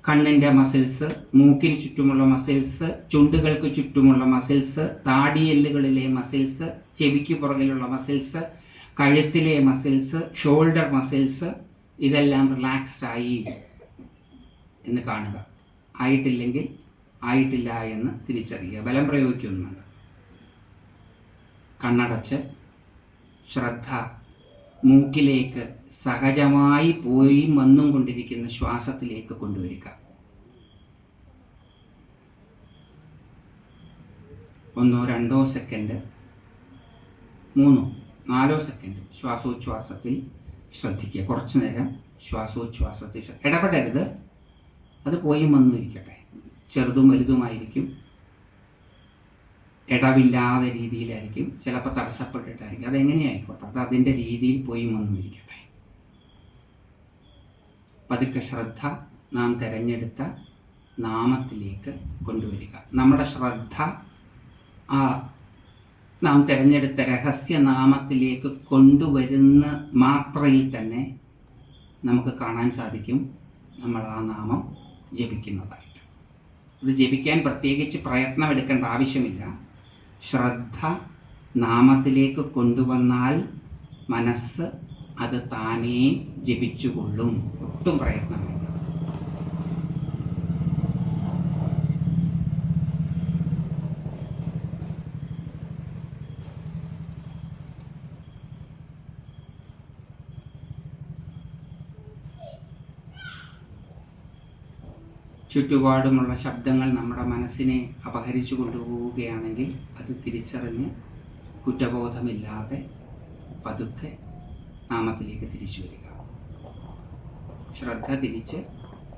കണ്ണിൻ്റെ മസിൽസ്, മൂക്കിന് ചുറ്റുമുള്ള മസിൽസ്, ചുണ്ടുകൾക്ക് ചുറ്റുമുള്ള മസിൽസ്, താടിയെല്ലുകളിലെ മസിൽസ്, ചെവിക്ക് പുറകിലുള്ള മസിൽസ്, കഴുത്തിലെ മസിൽസ്, ഷോൾഡർ മസിൽസ്, ഇതെല്ലാം റിലാക്സ്ഡ് ആയി എന്ന് കാണുക. ആയിട്ടില്ലെങ്കിൽ ആയിട്ടില്ല എന്ന് തിരിച്ചറിയുക. ബലം പ്രയോഗിക്കുന്നുണ്ട്. കണ്ണടച്ച് ശ്രദ്ധ മൂക്കിലേക്ക് സഹജമായി പോയി വന്നും കൊണ്ടിരിക്കുന്ന ശ്വാസത്തിലേക്ക് കൊണ്ടുവരിക. 1-2 സെക്കൻഡ്, 3-4 സെക്കൻഡ് ശ്വാസോച്ഛ്വാസത്തിൽ ശ്രദ്ധിക്കുക. കുറച്ചു നേരം ശ്വാസോച്ഛ്വാസത്തിൽ ഇടപെടരുത്. അത് പോയി വന്നും ഇരിക്കട്ടെ. ചെറുതും വലുതുമായിരിക്കും, ഇടവില്ലാതെ രീതിയിലായിരിക്കും, ചിലപ്പോൾ തടസ്സപ്പെട്ടിട്ടായിരിക്കും. അതെങ്ങനെയായിക്കോട്ടെ, അത് അതിൻ്റെ രീതിയിൽ പോയി വന്നും ഇരിക്കട്ടെ. പതുക്കെ ശ്രദ്ധ നാം തിരഞ്ഞെടുത്ത നാമത്തിലേക്ക് കൊണ്ടുവരിക. നമ്മുടെ ശ്രദ്ധ ആ നാം തിരഞ്ഞെടുത്ത രഹസ്യനാമത്തിലേക്ക് കൊണ്ടുവരുന്ന മാത്രയിൽ തന്നെ നമുക്ക് കാണാൻ സാധിക്കും നമ്മൾ ആ നാമം ജപിക്കുന്നതായിട്ട്. ഇത് ജപിക്കാൻ പ്രത്യേകിച്ച് പ്രയത്നം എടുക്കേണ്ട ആവശ്യമില്ല. ശ്രദ്ധ നാമത്തിലേക്ക് കൊണ്ടുവന്നാൽ മനസ്സ് അത് താനേ ജപിച്ചുകൊള്ളും. ഒട്ടും പ്രയത്നമില്ല. ചുറ്റുപാടുമുള്ള ശബ്ദങ്ങൾ നമ്മുടെ മനസ്സിനെ അപഹരിച്ചു കൊണ്ടുപോവുകയാണെങ്കിൽ അത് തിരിച്ചറിഞ്ഞ് കുറ്റബോധമില്ലാതെ പതുക്കെ നാമത്തിലേക്ക് തിരിച്ചു വരിക. ശ്രദ്ധ തിരിച്ച്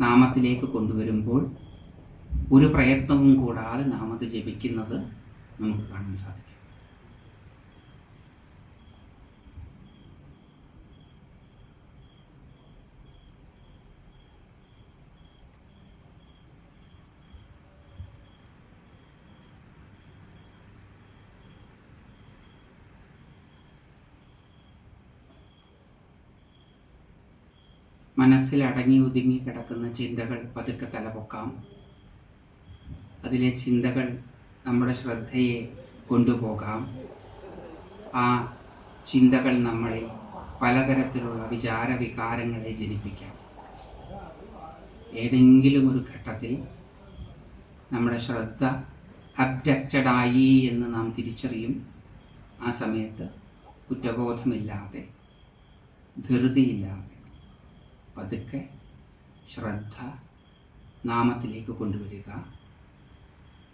നാമത്തിലേക്ക് കൊണ്ടുവരുമ്പോൾ ഒരു പ്രയത്നവും കൂടാതെ നാമത്തെ ജപിക്കുന്നത് നമുക്ക് കാണാൻ സാധിക്കും. മനസ്സിൽ അടങ്ങി ഒതുങ്ങി കിടക്കുന്ന ചിന്തകൾ പതുക്കെ തലപൊക്കാം. അതിലെ ചിന്തകൾ നമ്മുടെ ശ്രദ്ധയെ കൊണ്ടുപോകാം. ആ ചിന്തകൾ നമ്മളിൽ പലതരത്തിലുള്ള വിചാരവികാരങ്ങളെ ജനിപ്പിക്കാം. ഏതെങ്കിലും ഒരു ഘട്ടത്തിൽ നമ്മുടെ ശ്രദ്ധ അബ്ഡക്റ്റഡായി എന്ന് നാം തിരിച്ചറിയും. ആ സമയത്ത് കുറ്റബോധമില്ലാതെ, ധൃതിയില്ലാതെ പതുക്കെ ശ്രദ്ധ നാമത്തിലേക്ക് കൊണ്ടുവരിക.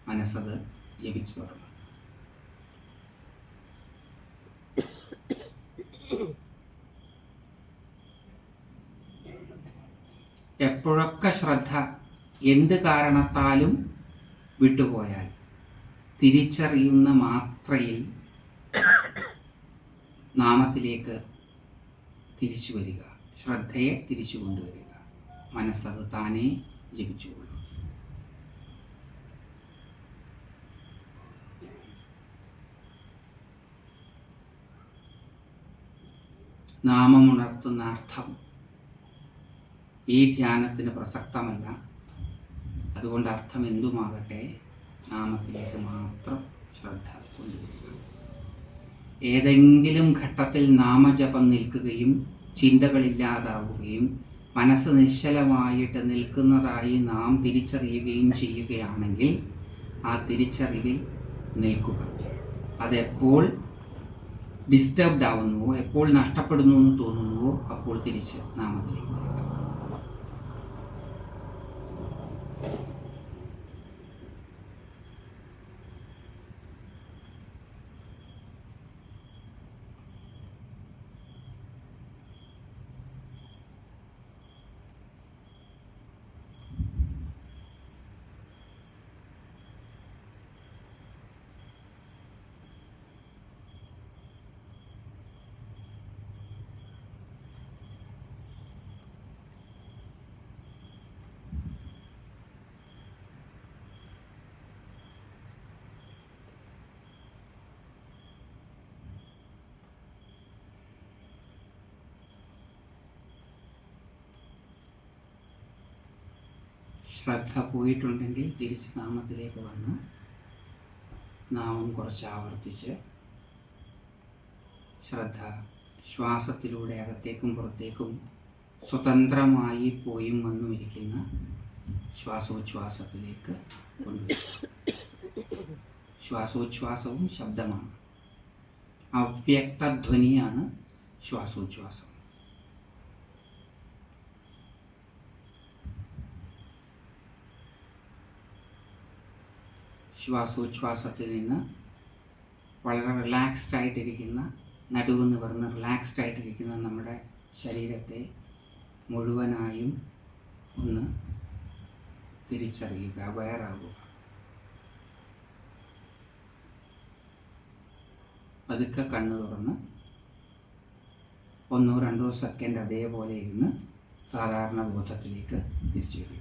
മനസ്സത് ജപിച്ചു തുടങ്ങും. എപ്പോഴൊക്കെ ശ്രദ്ധ എന്ത് കാരണത്താലും വിട്ടുപോയാൽ തിരിച്ചറിയുന്ന മാത്രയിൽ നാമത്തിലേക്ക് തിരിച്ചു വരിക. ശ്രദ്ധയെ തിരിച്ചു കൊണ്ടുവരിക. മനസ്സത് താനേ ജപിച്ചുകൊള്ളും. നാമമുണർത്തുന്ന അർത്ഥം ഈ ധ്യാനത്തിന് പ്രസക്തമല്ല. അതുകൊണ്ട് അർത്ഥം എന്തുമാകട്ടെ, നാമത്തിലേക്ക് മാത്രം ശ്രദ്ധ കൊണ്ടുവരിക. ഏതെങ്കിലും ഘട്ടത്തിൽ നാമജപം നിൽക്കുകയും ചിന്തകളില്ലാതാവുകയും മനസ്സ് നിശ്ചലമായിട്ട് നിൽക്കുന്നതായി നാം തിരിച്ചറിയുകയും ചെയ്യുകയാണെങ്കിൽ ആ തിരിച്ചറിവിൽ നിൽക്കുക. അതെപ്പോൾ ഡിസ്റ്റർബ്ഡ് ആവുന്നുവോ, എപ്പോൾ നഷ്ടപ്പെടുന്നു എന്ന് തോന്നുന്നുവോ, അപ്പോൾ തിരിച്ച് നാമത്തിലേക്ക് വരിക. ശ്രദ്ധ പോയിട്ടുണ്ടെങ്കിൽ തിരിച്ച് നാമത്തിലേക്ക് വന്ന് നാമം കുറച്ച് ആവർത്തിച്ച് ശ്രദ്ധ ശ്വാസത്തിലൂടെ അകത്തേക്കും പുറത്തേക്കും സ്വതന്ത്രമായി പോയും വന്നും ഇരിക്കുന്ന ശ്വാസോച്ഛ്വാസത്തിലേക്ക് കൊണ്ടുവരും. ശ്വാസോച്ഛ്വാസവും ശബ്ദമാണ്. അവ്യക്തധ്വനിയാണ് ശ്വാസോച്ഛ്വാസം. ശ്വാസോച്ഛ്വാസത്തിൽ നിന്ന് വളരെ റിലാക്സ്ഡ് ആയിട്ടിരിക്കുന്ന, നടുവ് നിവർന്ന് റിലാക്സ്ഡ് ആയിട്ടിരിക്കുന്ന നമ്മുടെ ശരീരത്തെ മുഴുവനായും ഒന്ന് തിരിച്ചറിയുക, അവെയറാവുക. പതുക്കെ കണ്ണു തുറന്ന് 1-2 സെക്കൻഡ് അതേപോലെ ഇരുന്ന് സാധാരണ ബോധത്തിലേക്ക് തിരിച്ചു വരിക.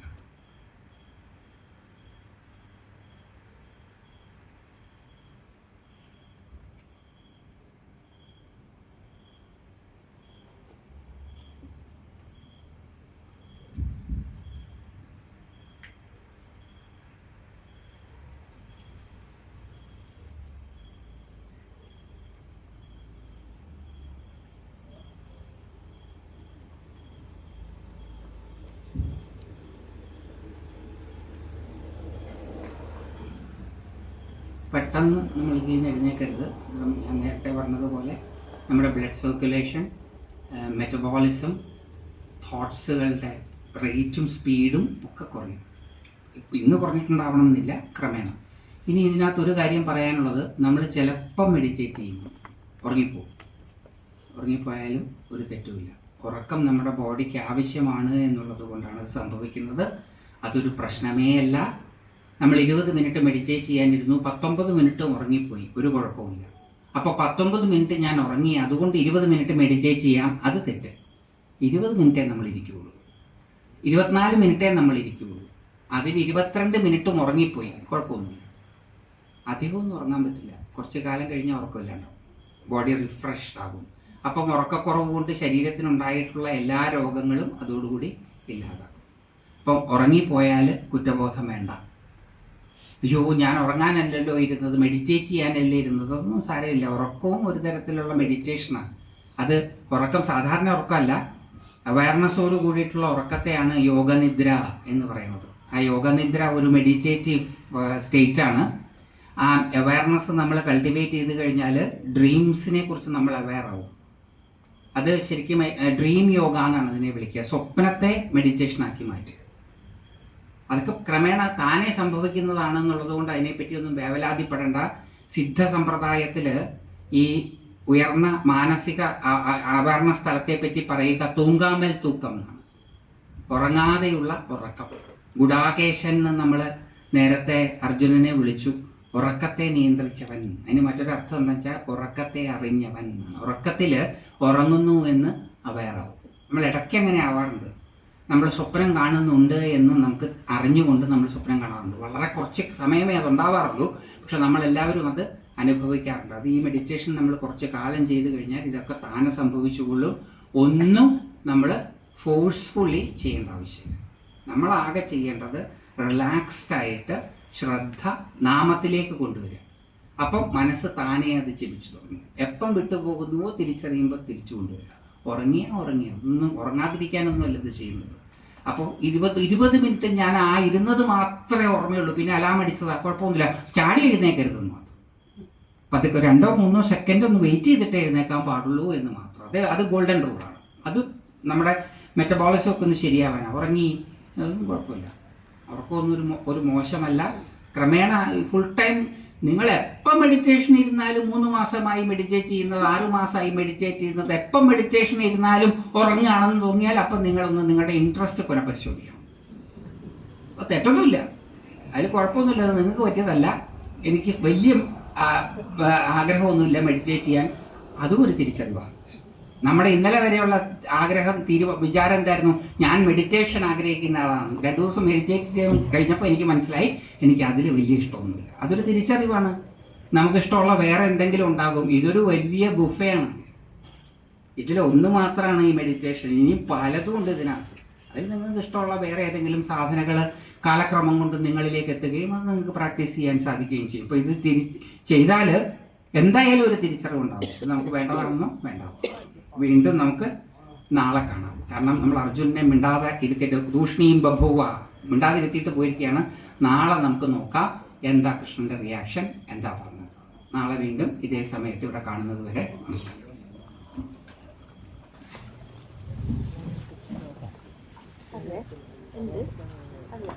പെട്ടെന്ന് നമ്മൾ ഇതിൽ നിന്ന് എഴുന്നേക്കരുത്. ഞാൻ നേരത്തെ പറഞ്ഞതുപോലെ നമ്മുടെ ബ്ലഡ് സർക്കുലേഷൻ, മെറ്റബോളിസം, തോട്ട്സുകളുടെ റേറ്റും സ്പീഡും ഒക്കെ കുറയും. ഇന്ന് കുറഞ്ഞിട്ടുണ്ടാവണം എന്നില്ല, ക്രമേണ. ഇനി ഇതിനകത്തൊരു കാര്യം പറയാനുള്ളത്, നമ്മൾ ചിലപ്പം മെഡിറ്റേറ്റ് ചെയ്യും, ഉറങ്ങിപ്പോയാലും ഒരു തെറ്റുമില്ല. ഉറക്കം നമ്മുടെ ബോഡിക്ക് ആവശ്യമാണ് എന്നുള്ളത് കൊണ്ടാണ് അത് സംഭവിക്കുന്നത്. അതൊരു പ്രശ്നമേ അല്ല. നമ്മൾ 20 മിനിറ്റ് മെഡിറ്റേറ്റ് ചെയ്യാനിരുന്നു, 19 മിനിറ്റ് ഉറങ്ങിപ്പോയി, ഒരു കുഴപ്പമില്ല. അപ്പോൾ 19 മിനിറ്റ് ഞാൻ ഉറങ്ങി, അതുകൊണ്ട് 20 മിനിറ്റ് മെഡിറ്റേറ്റ് ചെയ്യാം, അത് തെറ്റ്. 20 മിനിറ്റേ നമ്മൾ ഇരിക്കുകയുള്ളൂ, 24 മിനിറ്റേ നമ്മൾ ഇരിക്കുകയുള്ളൂ. അതിൽ 22 മിനിറ്റും ഉറങ്ങിപ്പോയി, കുഴപ്പമൊന്നുമില്ല. അധികമൊന്നും ഉറങ്ങാൻ പറ്റില്ല. കുറച്ച് കാലം കഴിഞ്ഞാൽ ഉറക്കമില്ലാണ്ടാവും, ബോഡി റിഫ്രഷ് ആകും. അപ്പം ഉറക്കക്കുറവ് കൊണ്ട് ശരീരത്തിനുണ്ടായിട്ടുള്ള എല്ലാ രോഗങ്ങളും അതോടുകൂടി ഇല്ലാതാകും. അപ്പം ഉറങ്ങിപ്പോയാൽ കുറ്റബോധം വേണ്ട. അയ്യോ, ഞാൻ ഉറങ്ങാനല്ലല്ലോ ഇരുന്നത്, മെഡിറ്റേറ്റ് ചെയ്യാനല്ലേ ഇരുന്നത്. അതൊന്നും സാരമില്ല. ഉറക്കവും ഒരു തരത്തിലുള്ള മെഡിറ്റേഷനാണ്. അത് ഉറക്കം സാധാരണ ഉറക്കമല്ല, അവയർനെസ്സോട് കൂടിയിട്ടുള്ള ഉറക്കത്തെയാണ് യോഗനിദ്ര എന്ന് പറയുന്നത്. ആ യോഗനിദ്ര ഒരു മെഡിറ്റേറ്റീവ് സ്റ്റേറ്റാണ്. ആ അവയർനെസ് നമ്മൾ കൾട്ടിവേറ്റ് ചെയ്ത് കഴിഞ്ഞാൽ ഡ്രീംസിനെ കുറിച്ച് നമ്മൾ അവെയർ ആവും. അത് ശരിക്കും ഡ്രീം യോഗ എന്നാണ് അതിനെ വിളിക്കുക. സ്വപ്നത്തെ മെഡിറ്റേഷനാക്കി മാറ്റുക. അതൊക്കെ ക്രമേണ താനെ സംഭവിക്കുന്നതാണെന്നുള്ളത് കൊണ്ട് അതിനെപ്പറ്റിയൊന്നും വേവലാതിപ്പെടേണ്ട. സിദ്ധ സമ്പ്രദായത്തിൽ ഈ ഉയർന്ന മാനസിക ആവരണ സ്ഥലത്തെപ്പറ്റി പറയുക തൂങ്കാമൽ തൂക്കം എന്നാണ്, ഉറങ്ങാതെയുള്ള ഉറക്കം. ഗുഡാകേശൻ എന്ന് നമ്മൾ നേരത്തെ അർജുനനെ വിളിച്ചു ഉറക്കത്തെ നിയന്ത്രിച്ചവൻ. അതിന് മറ്റൊരർത്ഥം എന്താ വെച്ചാൽ ഉറക്കത്തെ അറിഞ്ഞവൻ. ഉറക്കത്തിൽ ഉറങ്ങുന്നു എന്ന് അവെയറാവും. നമ്മൾ ഇടയ്ക്ക് അങ്ങനെ ആവാറുണ്ട്. നമ്മൾ സ്വപ്നം കാണുന്നുണ്ട് എന്ന് നമുക്ക് അറിഞ്ഞുകൊണ്ട് നമ്മൾ സ്വപ്നം കാണാറുണ്ട്. വളരെ കുറച്ച് സമയമേ അതുണ്ടാവാറുള്ളൂ, പക്ഷെ നമ്മളെല്ലാവരും അത് അനുഭവിക്കാറുണ്ട്. അത് ഈ മെഡിറ്റേഷൻ നമ്മൾ കുറച്ച് കാലം ചെയ്ത് കഴിഞ്ഞാൽ ഇതൊക്കെ താനെ സംഭവിച്ചുകൊള്ളും. ഒന്നും നമ്മൾ ഫോഴ്സ്ഫുള്ളി ചെയ്യേണ്ട ആവശ്യമില്ല. നമ്മളാകെ ചെയ്യേണ്ടത് റിലാക്സ്ഡ് ആയിട്ട് ശ്രദ്ധ നാമത്തിലേക്ക് കൊണ്ടുവരിക. അപ്പം മനസ്സ് താനേ അത് ജപിച്ചു തുടങ്ങും. എപ്പം വിട്ടുപോകുന്നുവോ തിരിച്ചറിയുമ്പോൾ തിരിച്ചു കൊണ്ടുവരിക. ഉറങ്ങിയ ഒന്നും ഉറങ്ങാതിരിക്കാനൊന്നുമല്ല ഇത് ചെയ്യുന്നത്. അപ്പോൾ 20 മിനിറ്റ് ഞാൻ ആ ഇരുന്നത് മാത്രമേ ഓർമ്മയുള്ളൂ, പിന്നെ അലാം അടിച്ചതാ, കുഴപ്പമൊന്നുമില്ല, ചാടി എഴുന്നേക്കരുതെന്ന് മാത്രം. പതുക്കെ 2-3 സെക്കൻഡ് ഒന്ന് വെയിറ്റ് ചെയ്തിട്ട് എഴുന്നേക്കാൻ പാടുള്ളൂ എന്ന് മാത്രം. അത് ഗോൾഡൻ റൂളാണ്. അത് നമ്മുടെ മെറ്റബോളിസം ഒക്കെ ഒന്ന് ശരിയാവാനാണ്. ഉറങ്ങി അതൊന്നും കുഴപ്പമില്ല. ഉറക്കമൊന്നും ഒരു മോശമല്ല. ക്രമേണ ഫുൾ ടൈം നിങ്ങൾ എപ്പം മെഡിറ്റേഷൻ ഇരുന്നാലും 3 മാസമായി മെഡിറ്റേറ്റ് ചെയ്യുന്നത്, 6 മാസമായി മെഡിറ്റേറ്റ് ചെയ്യുന്നത്, എപ്പം മെഡിറ്റേഷൻ ഇരുന്നാലും ഉറങ്ങുകയാണെന്ന് തോന്നിയാൽ അപ്പം നിങ്ങളൊന്ന് നിങ്ങളുടെ ഇൻട്രസ്റ്റ് പുനഃപരിശോധിക്കണം. അപ്പോൾ തെറ്റൊന്നുമില്ല, അതിൽ കുഴപ്പമൊന്നുമില്ല. അത് നിങ്ങൾക്ക് പറ്റിയതല്ല. എനിക്ക് വലിയ ആഗ്രഹമൊന്നുമില്ല മെഡിറ്റേറ്റ് ചെയ്യാൻ, അതും ഒരു തിരിച്ചറിവാണ്. നമ്മുടെ ഇന്നലെ വരെയുള്ള ആഗ്രഹം വിചാരം എന്തായിരുന്നു? ഞാൻ മെഡിറ്റേഷൻ ആഗ്രഹിക്കുന്ന ആളാണ്. 2 ദിവസം മെഡിറ്റേറ്റ് ചെയ്യാൻ കഴിഞ്ഞപ്പോൾ എനിക്ക് മനസ്സിലായി എനിക്ക് അതിൽ വലിയ ഇഷ്ടമൊന്നുമില്ല. അതൊരു തിരിച്ചറിവാണ്. നമുക്കിഷ്ടമുള്ള വേറെ എന്തെങ്കിലും ഉണ്ടാകും. ഇതൊരു വലിയ ബുഫയാണ്. ഇതിലൊന്ന് മാത്രമാണ് ഈ മെഡിറ്റേഷൻ. ഇനി പലതും ഉണ്ട് ഇതിനകത്ത്. അതിൽ നിങ്ങൾക്ക് ഇഷ്ടമുള്ള വേറെ ഏതെങ്കിലും സാധനങ്ങൾ കാലക്രമം കൊണ്ട് നിങ്ങളിലേക്ക് എത്തുകയും അത് നിങ്ങൾക്ക് പ്രാക്ടീസ് ചെയ്യാൻ സാധിക്കുകയും ചെയ്യും. ഇപ്പോൾ ഇത് ചെയ്താൽ എന്തായാലും ഒരു തിരിച്ചറിവുണ്ടാവും. ഇത് നമുക്ക് വേണ്ടതാണെന്നോ വേണ്ടാവും. വീണ്ടും നമുക്ക് നാളെ കാണാം. കാരണം നമ്മൾ അർജുനനെ മിണ്ടാതെ ഇരിക്കട്ടെ, ദൂഷ്ണിയും ബഭുവ മിണ്ടാതിരുത്തിയിട്ട് പോയിരിക്കുകയാണ്. നാളെ നമുക്ക് നോക്കാം എന്താ കൃഷ്ണന്റെ റിയാക്ഷൻ, എന്താ പറഞ്ഞത്. നാളെ വീണ്ടും ഇതേ സമയത്ത് ഇവിടെ കാണുന്നത് വരെ നമസ്കാരം.